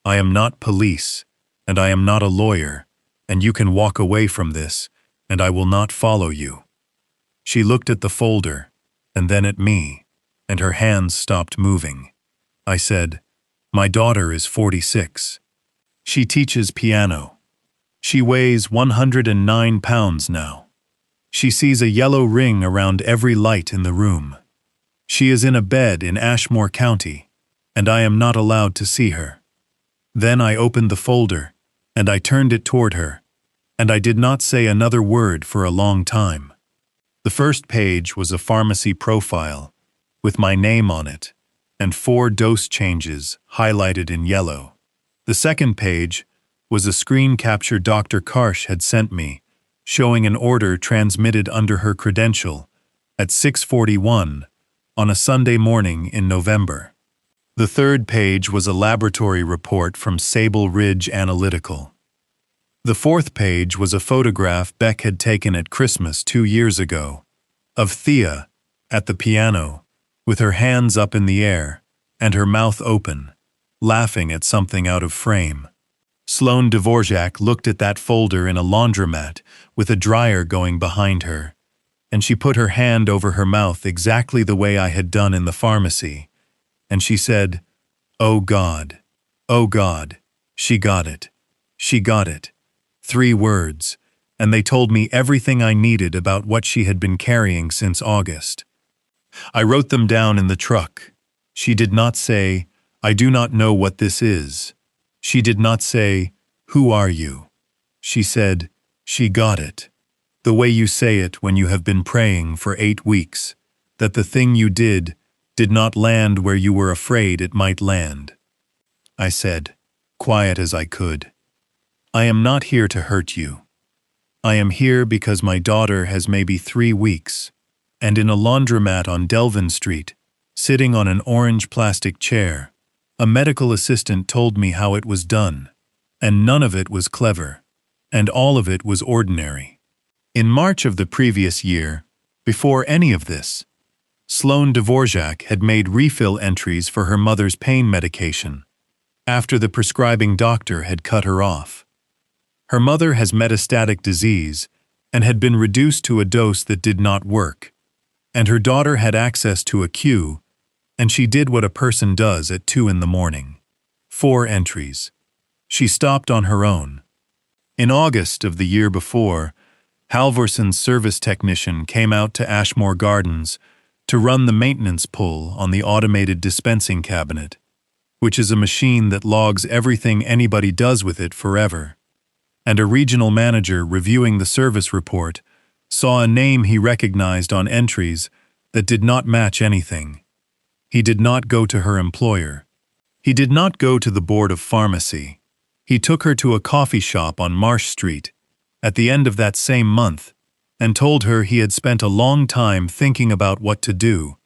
Speaker 1: I am not police, and I am not a lawyer, and you can walk away from this, and I will not follow you." She looked at the folder, and then at me, and her hands stopped moving. I said, "My daughter is 46. She teaches piano. She weighs 109 pounds now. She sees a yellow ring around every light in the room. She is in a bed in Ashmore County, and I am not allowed to see her." Then I opened the folder, and I turned it toward her, and I did not say another word for a long time. The first page was a pharmacy profile, with my name on it, and 4 dose changes highlighted in yellow. The second page was a screen capture Dr. Karsh had sent me, showing an order transmitted under her credential at 6:41 on a Sunday morning in November. The third page was a laboratory report from Sable Ridge Analytical. The fourth page was a photograph Beck had taken at Christmas 2 years ago, of Thea at the piano, with her hands up in the air and her mouth open, laughing at something out of frame. Sloane Dvorak looked at that folder in a laundromat with a dryer going behind her, and she put her hand over her mouth exactly the way I had done in the pharmacy, and she said, "Oh God, oh God, she got it, she got it." 3 words, and they told me everything I needed about what she had been carrying since August. I wrote them down in the truck. She did not say, "I do not know what this is." She did not say, "Who are you?" She said, "She got it." The way you say it when you have been praying for 8 weeks, that the thing you did not land where you were afraid it might land. I said, quiet as I could, "I am not here to hurt you. I am here because my daughter has maybe 3 weeks, and in a laundromat on Delvin Street, sitting on an orange plastic chair, a medical assistant told me how it was done, and none of it was clever, and all of it was ordinary." In March of the previous year, before any of this, Sloane Dvorak had made refill entries for her mother's pain medication, after the prescribing doctor had cut her off. Her mother has metastatic disease and had been reduced to a dose that did not work, and her daughter had access to a queue, and she did what a person does at 2 in the morning. 4 entries. She stopped on her own. In August of the year before, Halvorson's service technician came out to Ashmore Gardens to run the maintenance pull on the automated dispensing cabinet, which is a machine that logs everything anybody does with it forever. And a regional manager reviewing the service report saw a name he recognized on entries that did not match anything. He did not go to her employer. He did not go to the Board of Pharmacy. He took her to a coffee shop on Marsh Street at the end of that same month and told her he had spent a long time thinking about what to do,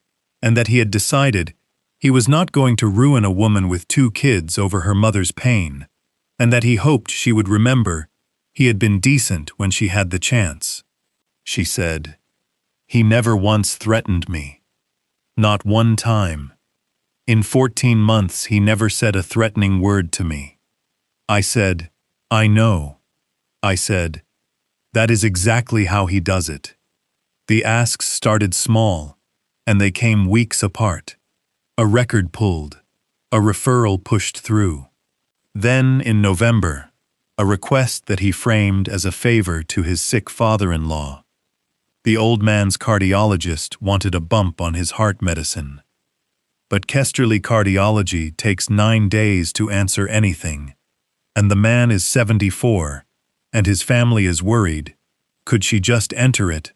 Speaker 1: and that he had decided he was not going to ruin a woman with 2 kids over her mother's pain, and that he hoped she would remember he had been decent when she had the chance. She said, "He never once threatened me. Not one time. In 14 months he never said a threatening word to me." I said, "I know." I said, "That is exactly how he does it." The asks started small, and they came weeks apart. A record pulled, a referral pushed through. Then, in November, a request that he framed as a favor to his sick father-in-law. The old man's cardiologist wanted a bump on his heart medicine. But Kesterly Cardiology takes 9 days to answer anything, and the man is 74, and his family is worried. Could she just enter it?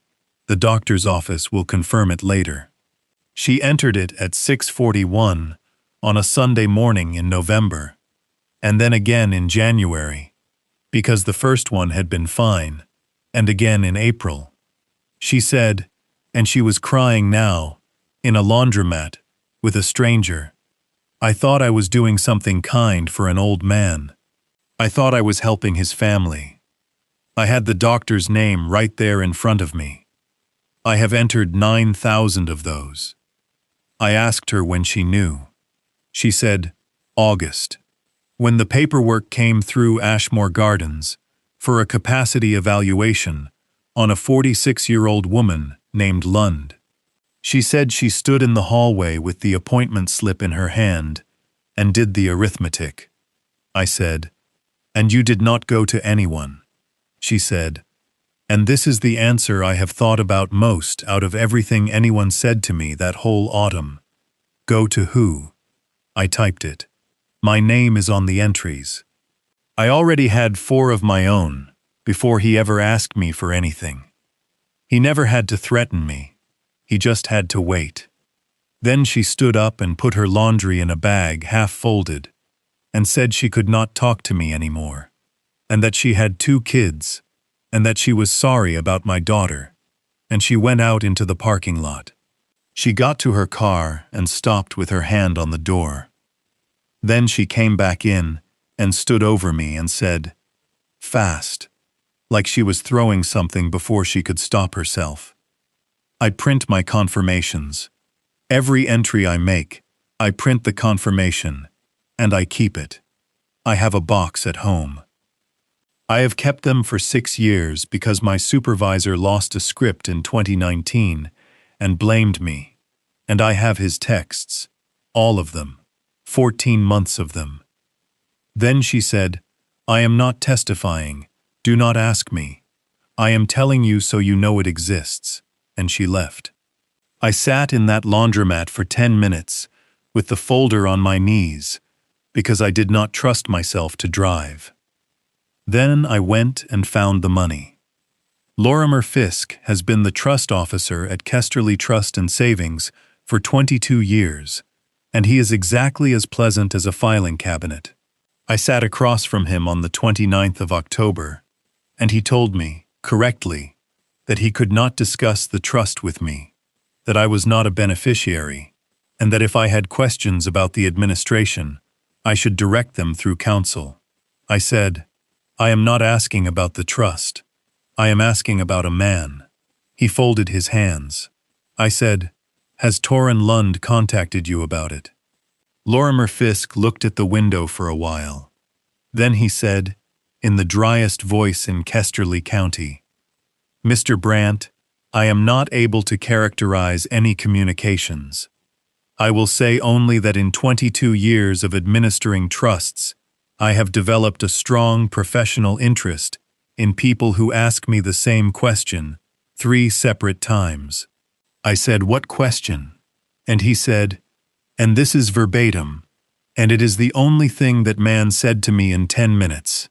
Speaker 1: The doctor's office will confirm it later. She entered it at 6:41 on a Sunday morning in November, and then again in January, because the first one had been fine, and again in April. She said, and she was crying now, in a laundromat, with a stranger, "I thought I was doing something kind for an old man. I thought I was helping his family. I had the doctor's name right there in front of me. I have entered 9,000 of those." I asked her when she knew. She said, "August." When the paperwork came through Ashmore Gardens for a capacity evaluation on a 46-year-old woman named Lund. She said she stood in the hallway with the appointment slip in her hand and did the arithmetic. I said, "And you did not go to anyone?" She said, "And this is the answer I have thought about most out of everything anyone said to me that whole autumn. Go to who?" I typed it. My name is on the entries. I already had 4 of my own, before he ever asked me for anything. He never had to threaten me. He just had to wait. Then she stood up and put her laundry in a bag half folded and said she could not talk to me anymore, and that she had 2 kids, and that she was sorry about my daughter, and she went out into the parking lot. She got to her car and stopped with her hand on the door. Then she came back in and stood over me and said, "Fast," like she was throwing something before she could stop herself. I print my confirmations. Every entry I make, I print the confirmation, and I keep it. I have a box at home. I have kept them for 6 years because my supervisor lost a script in 2019 and blamed me, and I have his texts, all of them, 14 months of them. Then she said, "I am not testifying, do not ask me. I am telling you so you know it exists," and she left. I sat in that laundromat for 10 minutes, with the folder on my knees, because I did not trust myself to drive. Then I went and found the money. Lorimer Fisk has been the trust officer at Kesterly Trust and Savings for 22 years, and he is exactly as pleasant as a filing cabinet. I sat across from him on the 29th of October, and he told me, correctly, that he could not discuss the trust with me, that I was not a beneficiary, and that if I had questions about the administration, I should direct them through counsel. I said, "I am not asking about the trust. I am asking about a man." He folded his hands. I said, "Has Torrin Lund contacted you about it?" Lorimer Fisk looked at the window for a while. Then he said, in the driest voice in Kesterly County, "Mr. Brandt, I am not able to characterize any communications. I will say only that in 22 years of administering trusts, I have developed a strong professional interest in people who ask me the same question 3 separate times." I said, "What question?" And he said, and this is verbatim, and it is the only thing that man said to me in 10 minutes.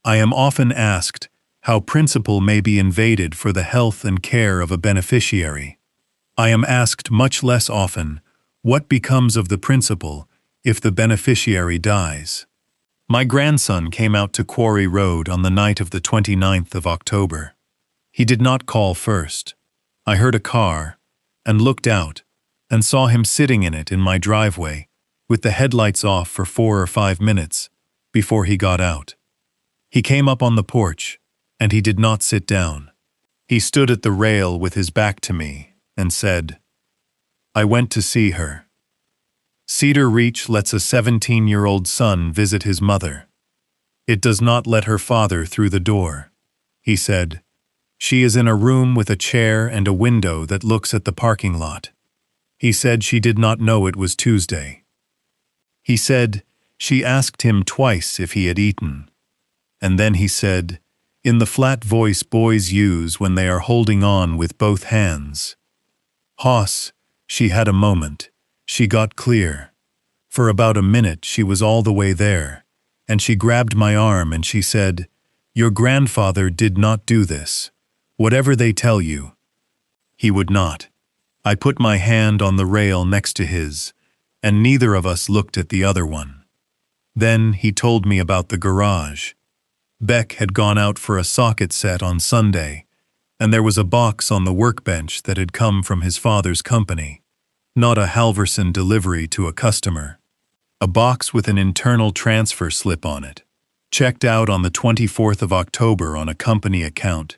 Speaker 1: "I am often asked how principle may be invaded for the health and care of a beneficiary. I am asked much less often, what becomes of the principle if the beneficiary dies?" My grandson came out to Quarry Road on the night of the 29th of October. He did not call first. I heard a car, and looked out, and saw him sitting in it in my driveway, with the headlights off for 4 or 5 minutes, before he got out. He came up on the porch, and he did not sit down. He stood at the rail with his back to me, and said, "I went to see her. Cedar Reach lets a 17-year-old son visit his mother. It does not let her father through the door. He said, she is in a room with a chair and a window that looks at the parking lot. He said she did not know it was Tuesday. He said she asked him twice if he had eaten. And then he said, in the flat voice boys use when they are holding on with both hands, 'Hoss, she had a moment. She got clear. For about a minute she was all the way there, and she grabbed my arm and she said, "Your grandfather did not do this. Whatever they tell you." He would not. I put my hand on the rail next to his, and neither of us looked at the other one. Then he told me about the garage. Beck had gone out for a socket set on Sunday, and there was a box on the workbench that had come from his father's company, not a Halverson delivery to a customer. A box with an internal transfer slip on it, checked out on the 24th of October on a company account,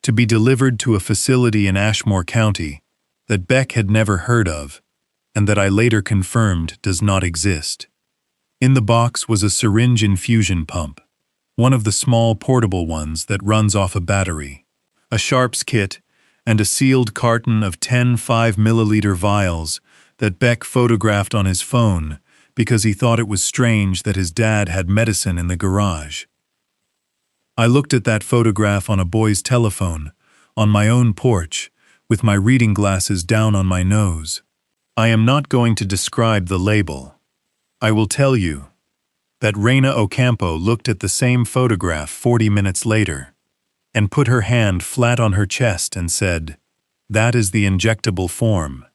Speaker 1: to be delivered to a facility in Ashmore County that Beck had never heard of, and that I later confirmed does not exist. In the box was a syringe infusion pump, one of the small portable ones that runs off a battery, a Sharps kit, and a sealed carton of 10 5-milliliter vials that Beck photographed on his phone because he thought it was strange that his dad had medicine in the garage. I looked at that photograph on a boy's telephone, on my own porch, with my reading glasses down on my nose. I am not going to describe the label. I will tell you that Reina Ocampo looked at the same photograph 40 minutes later, and put her hand flat on her chest and said, "That is the injectable form.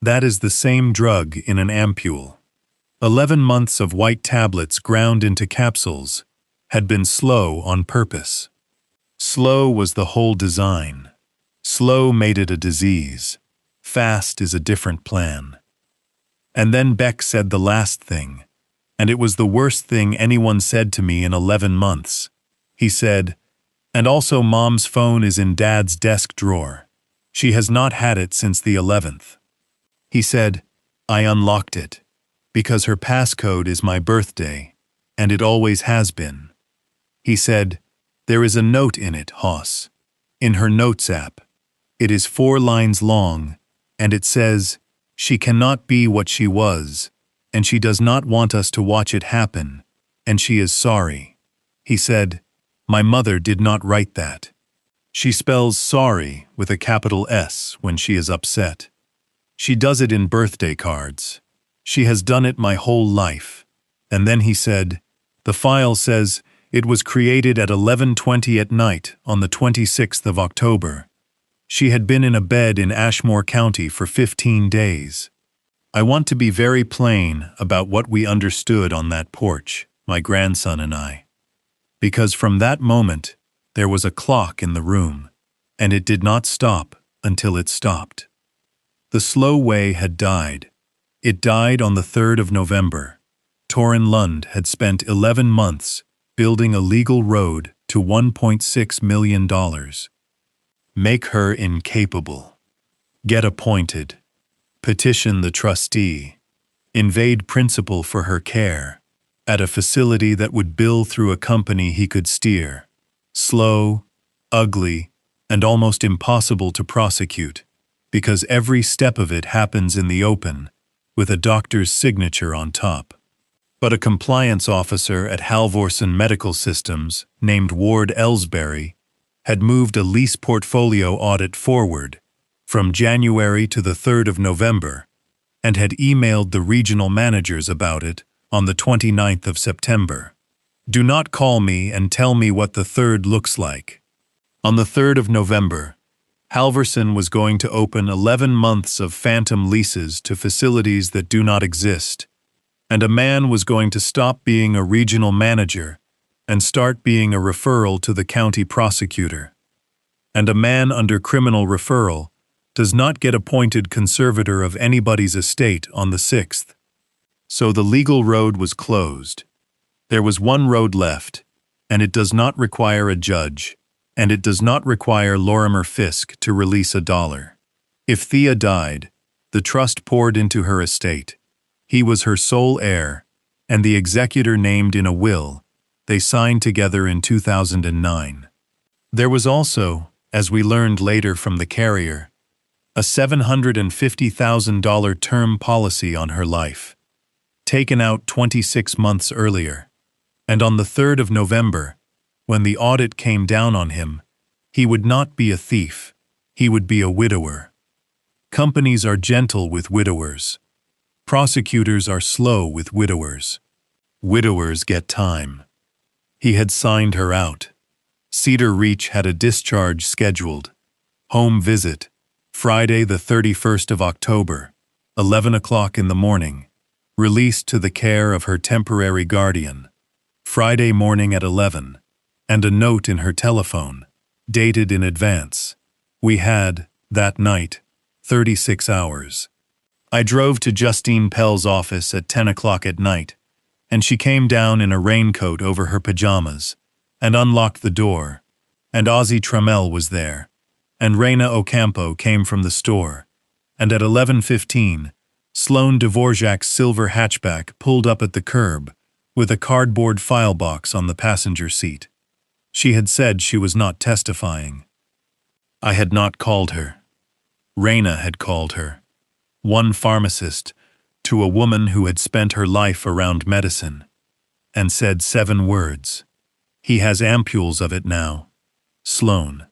Speaker 1: That is the same drug in an ampule." 11 months of white tablets ground into capsules had been slow on purpose. Slow was the whole design. Slow made it a disease. Fast is a different plan. And then Beck said the last thing, and it was the worst thing anyone said to me in 11 months. He said, "And also Mom's phone is in Dad's desk drawer. She has not had it since the 11th. He said, "I unlocked it, because her passcode is my birthday, and it always has been." He said, "There is a note in it, Hoss, in her notes app. It is 4 lines long, and it says, 'She cannot be what she was, and she does not want us to watch it happen, and she is sorry.'" He said, "My mother did not write that. She spells sorry with a capital S when she is upset. She does it in birthday cards. She has done it my whole life." And then he said, "The file says it was created at 11:20 at night on the 26th of October. She had been in a bed in Ashmore County for 15 days. I want to be very plain about what we understood on that porch, my grandson and I. Because from that moment, there was a clock in the room, and it did not stop until it stopped. The slow way had died. It died on the 3rd of November. Torrin Lund had spent 11 months building a legal road to $1.6 million. Make her incapable. Get appointed. Petition the trustee. Invade principal for her care, at a facility that would bill through a company he could steer. Slow, ugly, and almost impossible to prosecute, because every step of it happens in the open, with a doctor's signature on top. But a compliance officer at Halvorson Medical Systems, named Ward Ellsbury, had moved a lease portfolio audit forward, from January to the 3rd of November, and had emailed the regional managers about it on the 29th of September. "Do not call me and tell me what the 3rd looks like." On the 3rd of November, Halvorson was going to open 11 months of phantom leases to facilities that do not exist, and a man was going to stop being a regional manager and start being a referral to the county prosecutor. And a man under criminal referral does not get appointed conservator of anybody's estate on the 6th. So the legal road was closed. There was one road left, and it does not require a judge, and it does not require Lorimer Fisk to release $1. If Thea died, the trust poured into her estate. He was her sole heir, and the executor named in a will they signed together in 2009. There was also, as we learned later from the carrier, a $750,000 term policy on her life, taken out 26 months earlier, and on the 3rd of November, when the audit came down on him, he would not be a thief, he would be a widower. Companies are gentle with widowers. Prosecutors are slow with widowers. Widowers get time. He had signed her out. Cedar Reach had a discharge scheduled. Home visit, Friday the 31st of October, 11 o'clock in the morning. Released to the care of her temporary guardian. Friday morning at 11, and a note in her telephone, dated in advance. We had, that night, 36 hours. I drove to Justine Pell's office at 10 o'clock at night, and she came down in a raincoat over her pajamas, and unlocked the door, and Ozzie Trammell was there, and Raina Ocampo came from the store, and at 11:15, Sloane Dvorak's silver hatchback pulled up at the curb, with a cardboard file box on the passenger seat. She had said she was not testifying. I had not called her. Raina had called her. One pharmacist, to a woman who had spent her life around medicine, and said 7 words. He has ampules of it now. Sloane.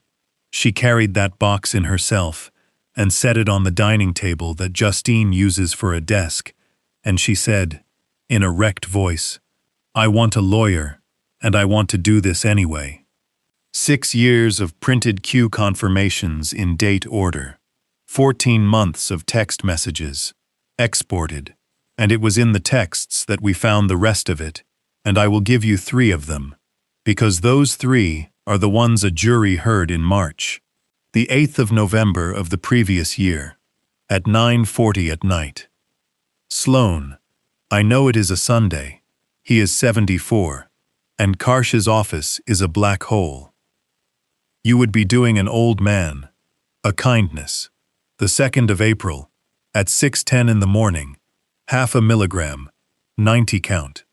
Speaker 1: She carried that box in herself, and set it on the dining table that Justine uses for a desk, and she said, in a wrecked voice, "I want a lawyer, and I want to do this anyway." 6 years of printed Q confirmations in date order. 14 months of text messages. Exported. And it was in the texts that we found the rest of it, and I will give you 3 of them, because those 3 are the ones a jury heard in March, the 8th of November of the previous year, at 9:40 at night. Sloan, I know it is a Sunday. He is 74, and Karsh's office is a black hole. You would be doing an old man a kindness. The 2nd of April, at 6:10 in the morning, 0.5 milligram, 90 count.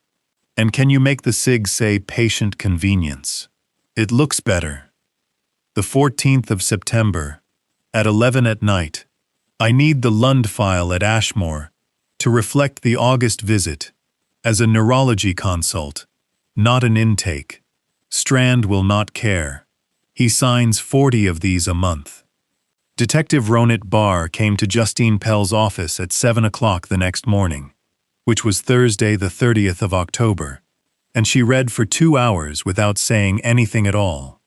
Speaker 1: And can you make the sig say patient convenience? It looks better. The 14th of September, at 11 at night, I need the Lund file at Ashmore to reflect the August visit as a neurology consult, not an intake. Strand will not care. He signs 40 of these a month. Detective Ronit Barr came to Justine Pell's office at 7 o'clock the next morning, which was Thursday the 30th of October, and she read for 2 hours without saying anything at all.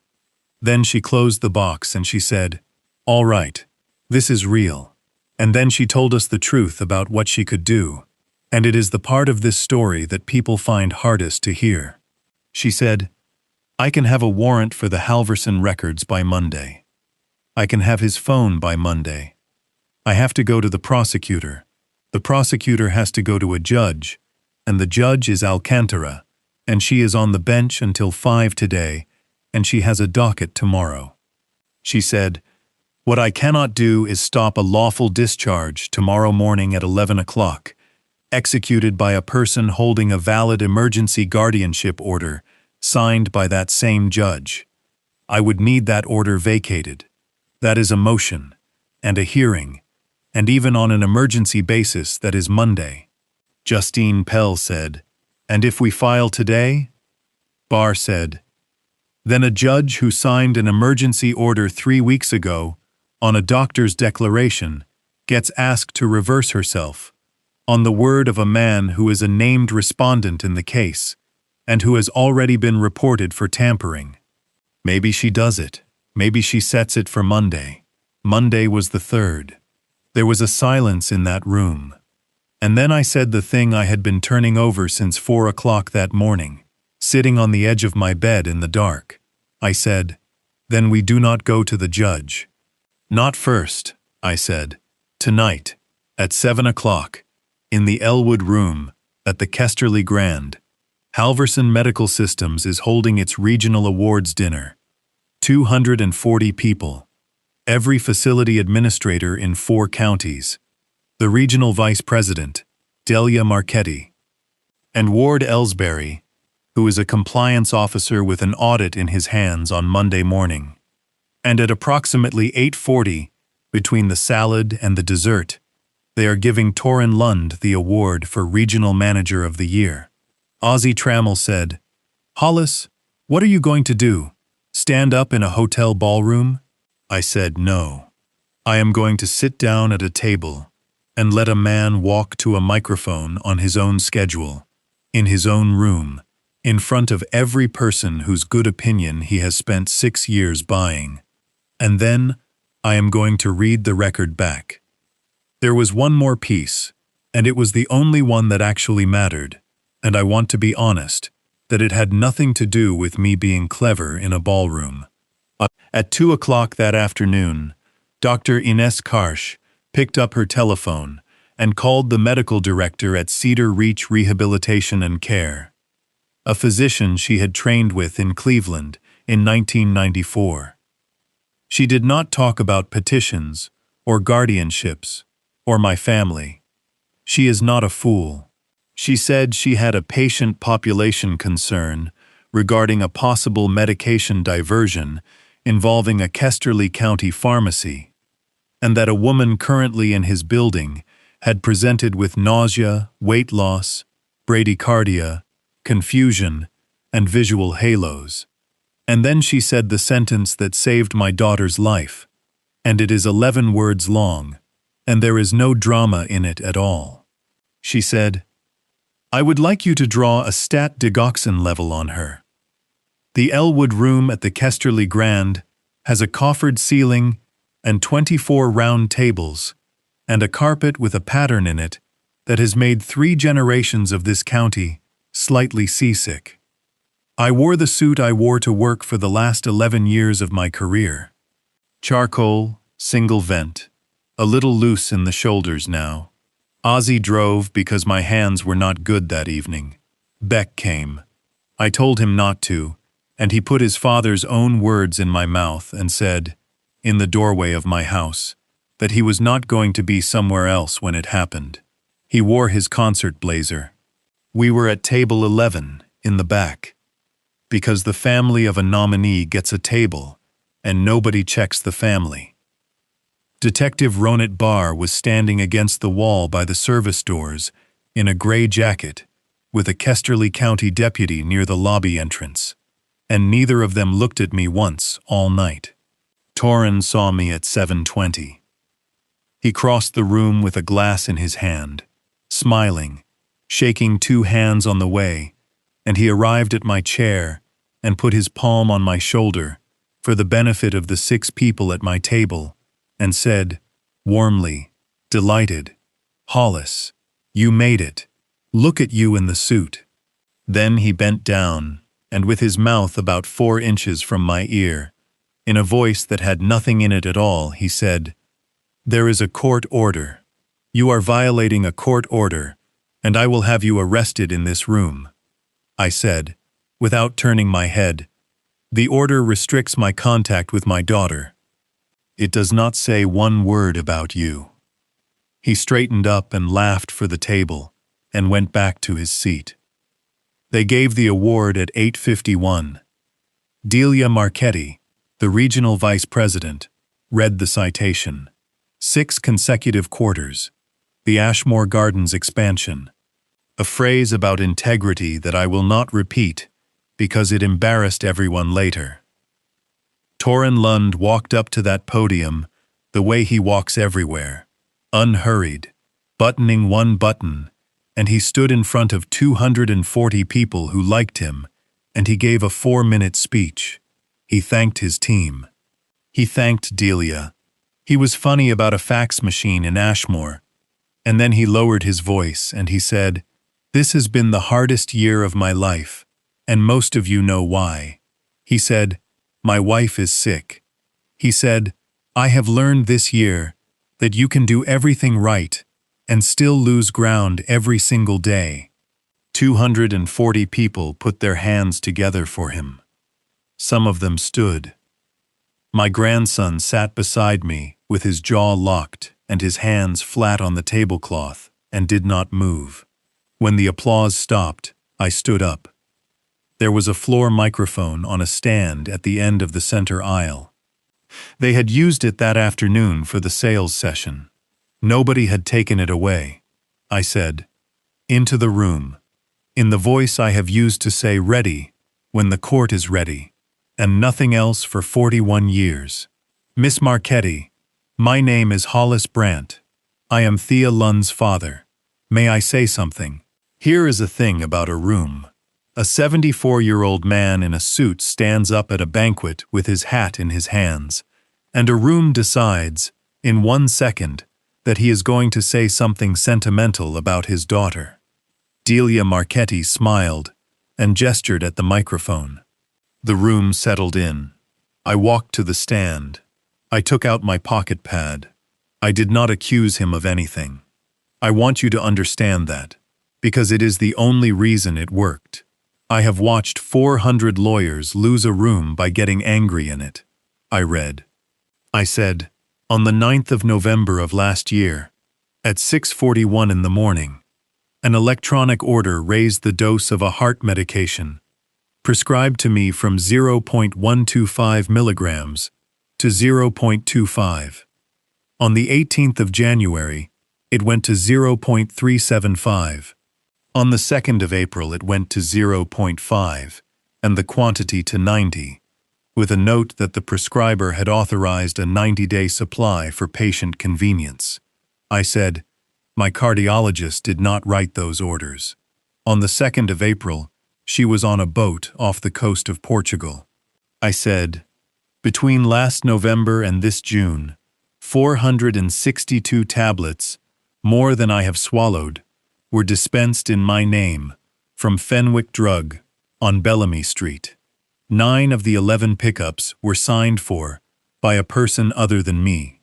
Speaker 1: Then she closed the box and she said, "All right, this is real." And then she told us the truth about what she could do, and it is the part of this story that people find hardest to hear. She said, "I can have a warrant for the Halverson records by Monday. I can have his phone by Monday. I have to go to the prosecutor. The prosecutor has to go to a judge, and the judge is Alcantara, and she is on the bench until 5 today, and she has a docket tomorrow." She said, "What I cannot do is stop a lawful discharge tomorrow morning at 11 o'clock, executed by a person holding a valid emergency guardianship order signed by that same judge. I would need that order vacated. That is a motion, and a hearing, and even on an emergency basis that is Monday." Justine Pell said, "And if we file today?" Barr said, "Then a judge who signed an emergency order 3 weeks ago on a doctor's declaration gets asked to reverse herself on the word of a man who is a named respondent in the case and who has already been reported for tampering. Maybe she does it. Maybe she sets it for Monday. Monday was the 3rd. There was a silence in that room. And then I said the thing I had been turning over since 4 o'clock that morning, sitting on the edge of my bed in the dark. I said, "Then we do not go to the judge." "Not first," I said. "Tonight, at 7 o'clock, in the Elwood Room, at the Kesterly Grand, Halverson Medical Systems is holding its regional awards dinner. 240 people. Every facility administrator in 4 counties. The regional vice president, Delia Marchetti, and Ward Ellsbury, who is a compliance officer with an audit in his hands on Monday morning. And at approximately 8:40, between the salad and the dessert, they are giving Torrin Lund the award for Regional Manager of the Year." Ozzie Trammell said, "Hollis, what are you going to do? Stand up in a hotel ballroom?" I said no. I am going to sit down at a table and let a man walk to a microphone on his own schedule, in his own room, in front of every person whose good opinion he has spent 6 years buying. And then I am going to read the record back. There was one more piece, and it was the only one that actually mattered, and I want to be honest, that it had nothing to do with me being clever in a ballroom. At 2 o'clock that afternoon, Dr. Ines Karsh picked up her telephone and called the medical director at Cedar Reach Rehabilitation and Care, a physician she had trained with in Cleveland in 1994. She did not talk about petitions or guardianships or my family. She is not a fool. She said she had a patient population concern regarding a possible medication diversion involving a Kesterly County pharmacy, and that a woman currently in his building had presented with nausea, weight loss, bradycardia, confusion, and visual halos. And then she said the sentence that saved my daughter's life, and it is 11 words long, and there is no drama in it at all. She said, "I would like you to draw a stat digoxin level on her." The Elwood room at the Kesterly Grand has a coffered ceiling and 24 round tables, and a carpet with a pattern in it that has made 3 generations of this county slightly seasick. I wore the suit I wore to work for the last 11 years of my career. Charcoal, single vent, a little loose in the shoulders now. Ozzy drove because my hands were not good that evening. Beck came. I told him not to, and he put his father's own words in my mouth and said, in the doorway of my house, that he was not going to be somewhere else when it happened. He wore his concert blazer. We were at table 11, in the back, because the family of a nominee gets a table, and nobody checks the family. Detective Ronit Barr was standing against the wall by the service doors, in a gray jacket, with a Kesterly County deputy near the lobby entrance, and neither of them looked at me once all night. Torrin saw me at 7:20. He crossed the room with a glass in his hand, smiling, shaking 2 hands on the way, and he arrived at my chair and put his palm on my shoulder for the benefit of the 6 people at my table, and said, warmly, delighted, Hollis, you made it. Look at you in the suit. Then he bent down, and with his mouth about 4 inches from my ear, in a voice that had nothing in it at all, he said, there is a court order. You are violating a court order, and I will have you arrested in this room. I said, without turning my head, the order restricts my contact with my daughter. It does not say one word about you. He straightened up and laughed for the table, and went back to his seat. They gave the award at 8:51. Delia Marchetti, the regional vice president, read the citation. 6 consecutive quarters. The Ashmore Gardens expansion. A phrase about integrity that I will not repeat because it embarrassed everyone later. Torrin Lund walked up to that podium the way he walks everywhere, unhurried, buttoning one button, and he stood in front of 240 people who liked him, and he gave a 4-minute speech. He thanked his team. He thanked Delia. He was funny about a fax machine in Ashmore, and then he lowered his voice and he said, this has been the hardest year of my life, and most of you know why. He said, my wife is sick. He said, I have learned this year that you can do everything right and still lose ground every single day. 240 people put their hands together for him. Some of them stood. My grandson sat beside me with his jaw locked and his hands flat on the tablecloth and did not move. When the applause stopped, I stood up. There was a floor microphone on a stand at the end of the center aisle. They had used it that afternoon for the sales session. Nobody had taken it away. I said, into the room, in the voice I have used to say ready when the court is ready, and nothing else for 41 years. Miss Marchetti, my name is Hollis Brandt. I am Thea Lund's father. May I say something? Here is a thing about a room. A 74-year-old man in a suit stands up at a banquet with his hat in his hands, and a room decides, in 1 second, that he is going to say something sentimental about his daughter. Delia Marchetti smiled and gestured at the microphone. The room settled in. I walked to the stand. I took out my pocket pad. I did not accuse him of anything. I want you to understand that, because it is the only reason it worked. I have watched 400 lawyers lose a room by getting angry in it. I read. I said, on the 9th of November of last year, at 6:41 in the morning, an electronic order raised the dose of a heart medication, prescribed to me from 0.125 milligrams to 0.25. On the 18th of January, it went to 0.375. On the 2nd of April, it went to 0.5, and the quantity to 90, with a note that the prescriber had authorized a 90-day supply for patient convenience. I said, my cardiologist did not write those orders. On the 2nd of April, She was on a boat off the coast of Portugal. I said, between last November and this June, 462 tablets, more than I have swallowed, were dispensed in my name from Fenwick Drug on Bellamy Street. 9 of the 11 pickups were signed for by a person other than me.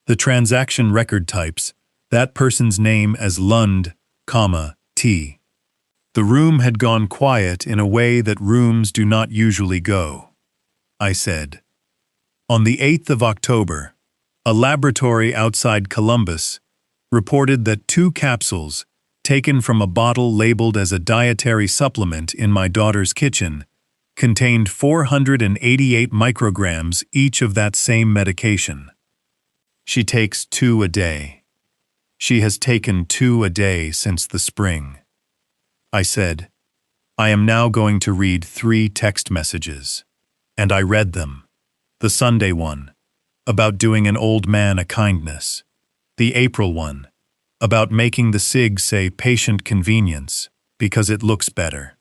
Speaker 1: The transaction record types that person's name as Lund, T. The room had gone quiet in a way that rooms do not usually go. I said, on the 8th of October, a laboratory outside Columbus reported that 2 capsules taken from a bottle labeled as a dietary supplement in my daughter's kitchen contained 488 micrograms each of that same medication. She takes 2 a day. She has taken 2 a day since the spring. I said, I am now going to read 3 text messages. And I read them. The Sunday one, about doing an old man a kindness. The April one, about making the SIG say patient convenience because it looks better.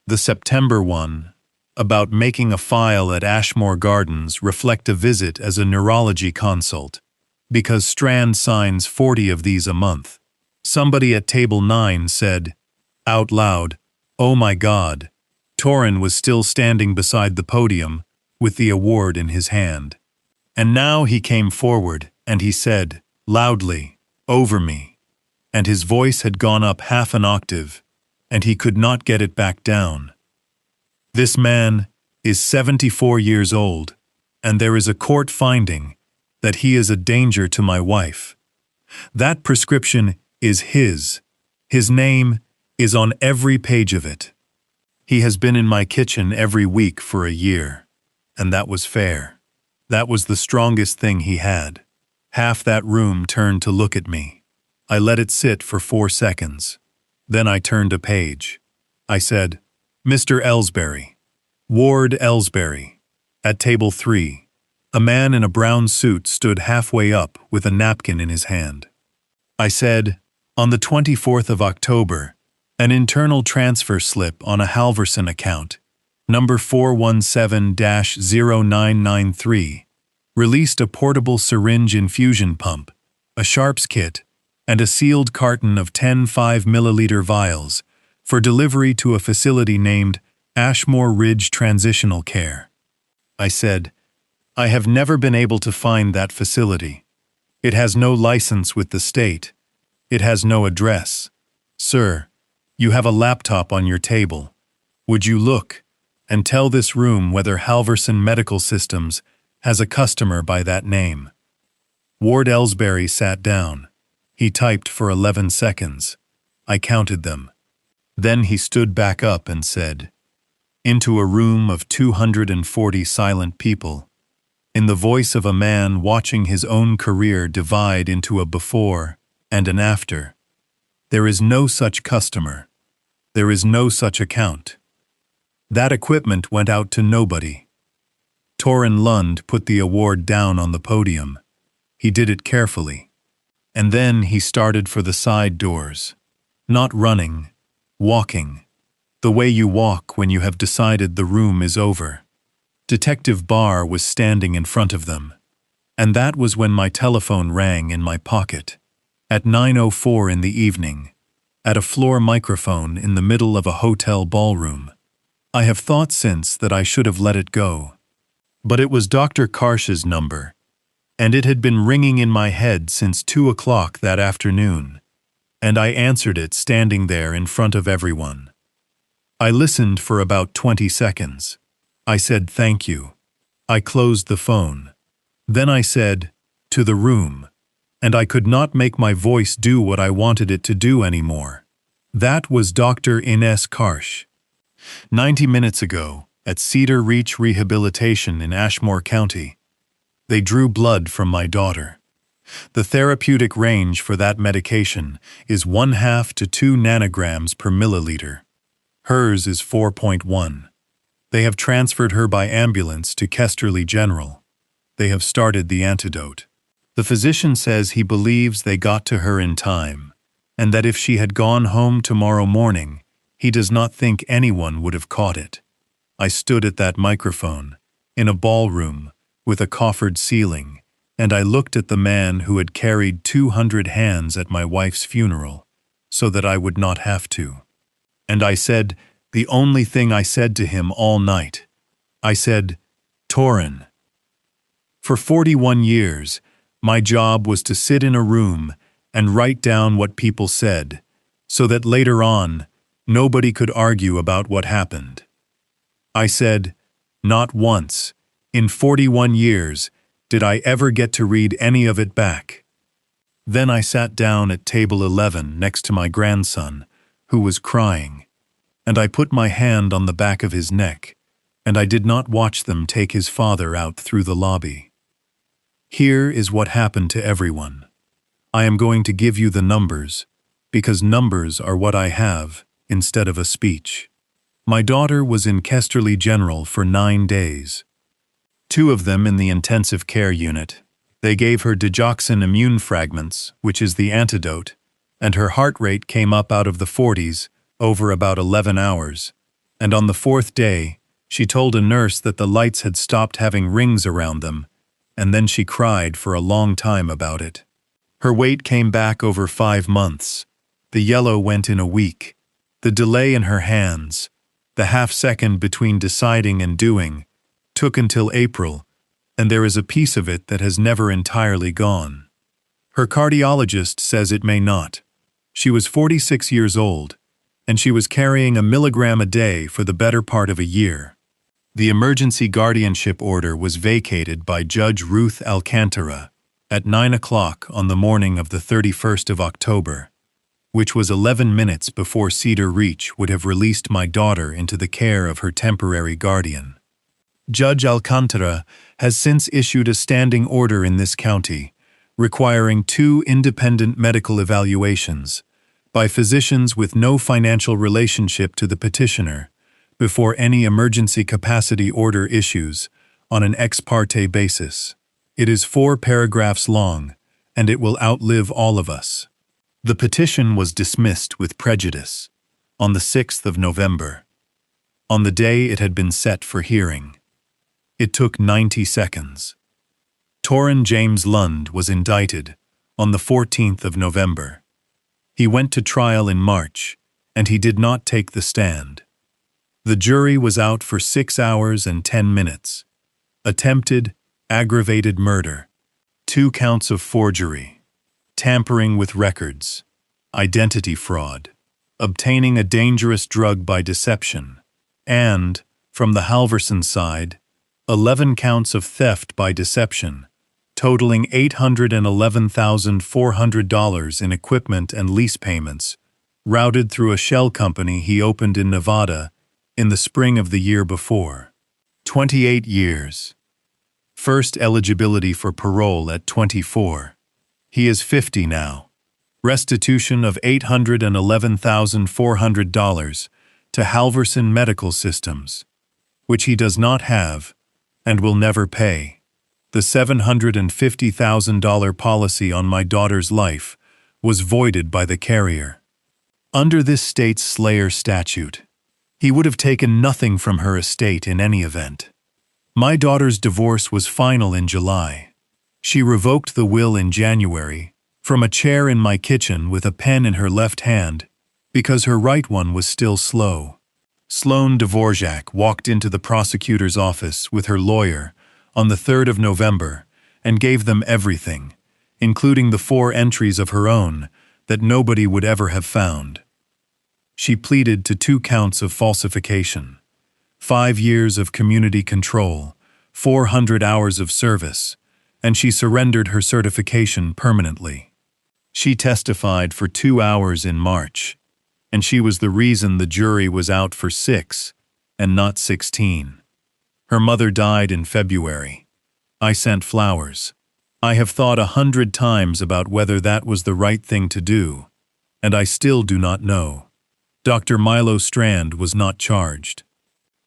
Speaker 1: The September one, about making a file at Ashmore Gardens reflect a visit as a neurology consult because Strand signs 40 of these a month. Somebody at table 9 said, out loud, oh my God. Torrin was still standing beside the podium with the award in his hand. And now he came forward and he said, loudly, over me. And his voice had gone up half an octave, and he could not get it back down. This man is 74 years old, and there is a court finding that he is a danger to my wife. That prescription is his. His name is on every page of it. He has been in my kitchen every week for a year, and that was fair. That was the strongest thing he had. Half that room turned to look at me. I let it sit for 4 seconds. Then I turned a page. I said, Mr. Ellsbury, Ward Ellsbury. At table 3, a man in a brown suit stood halfway up with a napkin in his hand. I said, on the 24th of October, an internal transfer slip on a Halverson account, number 417-0993, released a portable syringe infusion pump, a Sharps kit, and a sealed carton of 10 5-milliliter vials for delivery to a facility named Ashmore Ridge Transitional Care. I said, I have never been able to find that facility. It has no license with the state. It has no address. Sir, you have a laptop on your table. Would you look and tell this room whether Halverson Medical Systems has a customer by that name? Ward Ellsbury sat down. He typed for 11 seconds. I counted them. Then he stood back up and said, into a room of 240 silent people, in the voice of a man watching his own career divide into a before and an after, there is no such customer. There is no such account. That equipment went out to nobody. Torrin Lund put the award down on the podium. He did it carefully. And then he started for the side doors. Not running, walking. The way you walk when you have decided the room is over. Detective Barr was standing in front of them. And that was when my telephone rang in my pocket. At 9:04 in the evening. At a floor microphone in the middle of a hotel ballroom. I have thought since that I should have let it go. But it was Dr. Karsh's number. And it had been ringing in my head since 2 o'clock that afternoon, and I answered it standing there in front of everyone. I listened for about 20 seconds. I said thank you. I closed the phone. Then I said, to the room, and I could not make my voice do what I wanted it to do anymore. That was Dr. Ines Karsh. 90 minutes ago, at Cedar Reach Rehabilitation in Ashmore County, they drew blood from my daughter. The therapeutic range for that medication is 1/2 to 2 nanograms per milliliter. Hers is 4.1. They have transferred her by ambulance to Kesterly General. They have started the antidote. The physician says he believes they got to her in time, and that if she had gone home tomorrow morning, He does not think anyone would have caught it. I stood at that microphone, in a ballroom, with a coffered ceiling, and I looked at the man who had carried 200 hands at my wife's funeral, so that I would not have to. And I said, the only thing I said to him all night. I said, Torin. For 41 years, my job was to sit in a room and write down what people said, so that later on, nobody could argue about what happened. I said, not once, in 41 years, did I ever get to read any of it back. Then I sat down at table 11 next to my grandson, who was crying, and I put my hand on the back of his neck, and I did not watch them take his father out through the lobby. Here is what happened to everyone. I am going to give you the numbers, because numbers are what I have instead of a speech. My daughter was in Kesterly General for 9 days. 2 of them in the intensive care unit. They gave her digoxin immune fragments, which is the antidote, and her heart rate came up out of the 40s over about 11 hours. And on the 4th day, she told a nurse that the lights had stopped having rings around them, and then she cried for a long time about it. Her weight came back over 5 months. The yellow went in a week. The delay in her hands, the half-second between deciding and doing, took until April, and there is a piece of it that has never entirely gone. Her cardiologist says it may not. She was 46 years old, and she was carrying 1 milligram a day for the better part of a year. The emergency guardianship order was vacated by Judge Ruth Alcantara at 9 o'clock on the morning of the 31st of October, which was 11 minutes before Cedar Reach would have released my daughter into the care of her temporary guardian. Judge Alcantara has since issued a standing order in this county requiring 2 independent medical evaluations by physicians with no financial relationship to the petitioner before any emergency capacity order issues on an ex parte basis. It is 4 paragraphs long, and it will outlive all of us. The petition was dismissed with prejudice on the 6th of November, on the day it had been set for hearing. It took 90 seconds. Torin James Lund was indicted on the 14th of November. He went to trial in March, and he did not take the stand. The jury was out for 6 hours and 10 minutes. Attempted, aggravated murder, 2 counts of forgery, tampering with records, identity fraud, obtaining a dangerous drug by deception, and, from the Halverson side, 11 counts of theft by deception, totaling $811,400 in equipment and lease payments, routed through a shell company he opened in Nevada in the spring of the year before. 28 years. First eligibility for parole at 24. He is 50 now. Restitution of $811,400 to Halverson Medical Systems, which he does not have and will never pay. The $750,000 policy on my daughter's life was voided by the carrier. Under this state's slayer statute, he would have taken nothing from her estate in any event. My daughter's divorce was final in July. She revoked the will in January from a chair in my kitchen with a pen in her left hand because her right one was still slow. Sloane Dvorak walked into the prosecutor's office with her lawyer on the 3rd of November and gave them everything, including the 4 entries of her own that nobody would ever have found. She pleaded to 2 counts of falsification, 5 years of community control, 400 hours of service, and she surrendered her certification permanently. She testified for 2 hours in March, and she was the reason the jury was out for 6 and not 16. Her mother died in February. I sent flowers. I have thought 100 times about whether that was the right thing to do, and I still do not know. Dr. Milo Strand was not charged.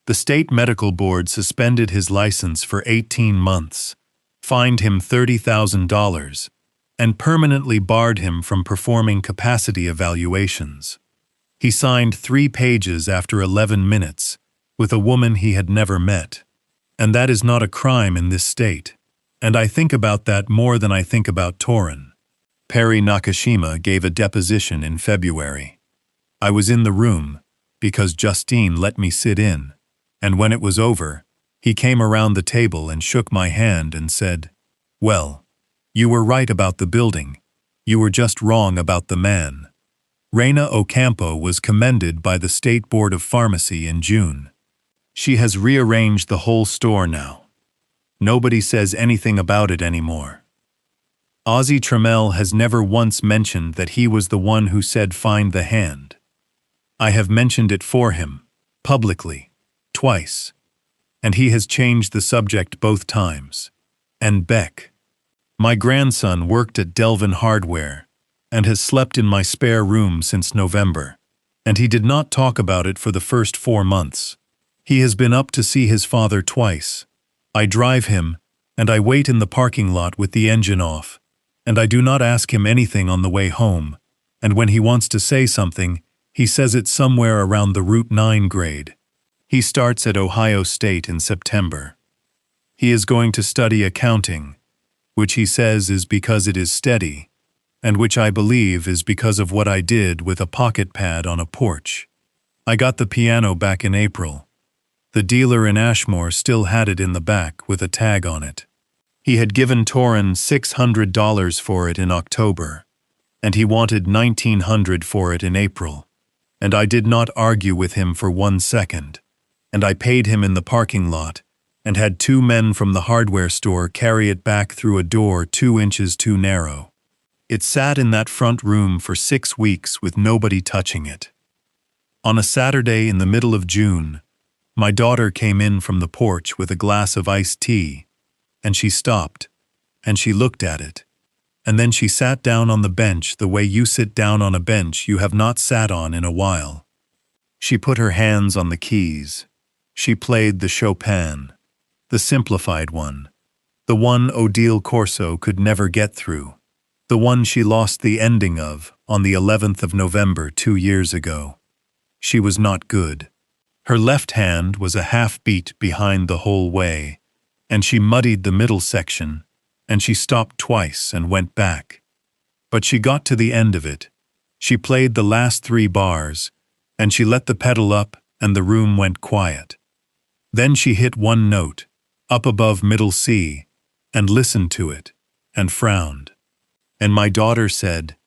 Speaker 1: The state medical board suspended his license for 18 months, fined him $30,000, and permanently barred him from performing capacity evaluations. He signed 3 pages after 11 minutes, with a woman he had never met. And that is not a crime in this state. And I think about that more than I think about Torin. Perry Nakashima gave a deposition in February. I was in the room, because Justine let me sit in, and when it was over, he came around the table and shook my hand and said, "Well, you were right about the building. You were just wrong about the man." Reina Ocampo was commended by the State Board of Pharmacy in June. She has rearranged the whole store now. Nobody says anything about it anymore. Ozzy Trammell has never once mentioned that he was the one who said find the hand. I have mentioned it for him, publicly, twice, and he has changed the subject both times. And Beck. My grandson worked at Delvin Hardware and has slept in my spare room since November, and he did not talk about it for the first 4 months. He has been up to see his father twice. I drive him, and I wait in the parking lot with the engine off, and I do not ask him anything on the way home, and when he wants to say something, he says it somewhere around the Route 9 grade. He starts at Ohio State in September. He is going to study accounting, which he says is because it is steady, and which I believe is because of what I did with a pocket pad on a porch. I got the piano back in April. The dealer in Ashmore still had it in the back with a tag on it. He had given Torin $600 for it in October, and he wanted $1,900 for it in April, and I did not argue with him for 1 second, and I paid him in the parking lot and had 2 men from the hardware store carry it back through a door 2 inches too narrow. It sat in that front room for 6 weeks with nobody touching it. On a Saturday in the middle of June, my daughter came in from the porch with a glass of iced tea, and she stopped, and she looked at it, and then she sat down on the bench the way you sit down on a bench you have not sat on in a while. She put her hands on the keys. She played the Chopin, the simplified one, the one Odile Corso could never get through, the one she lost the ending of on the 11th of November 2 years ago. She was not good. Her left hand was a half beat behind the whole way, and she muddied the middle section, and she stopped twice and went back. But she got to the end of it. She played the last 3 bars, and she let the pedal up, and the room went quiet. Then she hit 1 note, up above middle C, and listened to it, and frowned. And my daughter said,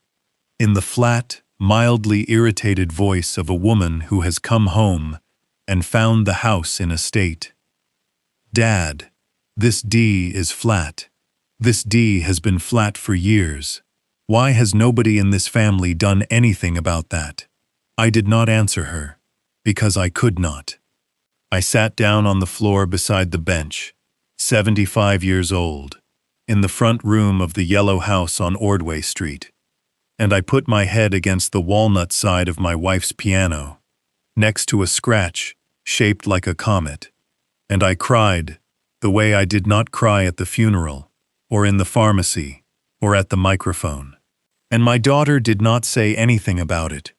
Speaker 1: in the flat, mildly irritated voice of a woman who has come home and found the house in a state, "Dad, this D is flat. This D has been flat for years. Why has nobody in this family done anything about that?" I did not answer her, because I could not. I sat down on the floor beside the bench, 75 years old, in the front room of the yellow house on Ordway Street, and I put my head against the walnut side of my wife's piano, next to a scratch shaped like a comet, and I cried the way I did not cry at the funeral, or in the pharmacy, or at the microphone. And my daughter did not say anything about it.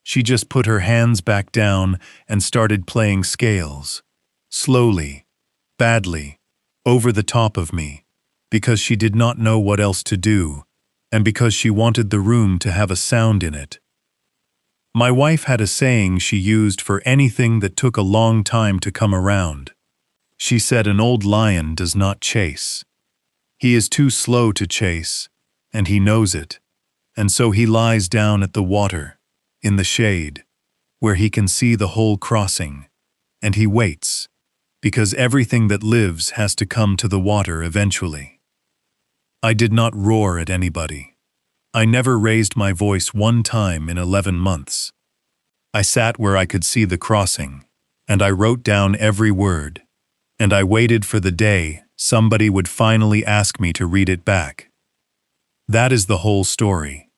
Speaker 1: She just put her hands back down and started playing scales, slowly, badly, over the top of me, because she did not know what else to do, and because she wanted the room to have a sound in it. My wife had a saying she used for anything that took a long time to come around. She said an old lion does not chase. He is too slow to chase, and he knows it, and so he lies down at the water, in the shade, where he can see the whole crossing, and he waits, because everything that lives has to come to the water eventually. I did not roar at anybody. I never raised my voice 1 time in 11 months. I sat where I could see the crossing, and I wrote down every word, and I waited for the day somebody would finally ask me to read it back. That is the whole story.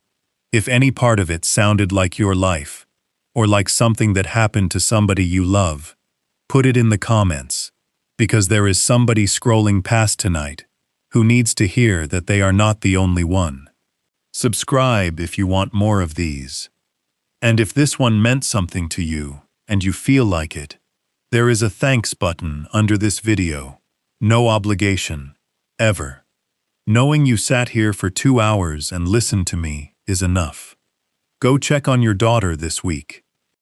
Speaker 1: If any part of it sounded like your life, or like something that happened to somebody you love, put it in the comments, because there is somebody scrolling past tonight who needs to hear that they are not the only one. Subscribe if you want more of these. And if this one meant something to you, and you feel like it, there is a thanks button under this video. No obligation. Ever. Knowing you sat here for 2 hours and listened to me is enough. Go check on your daughter this week.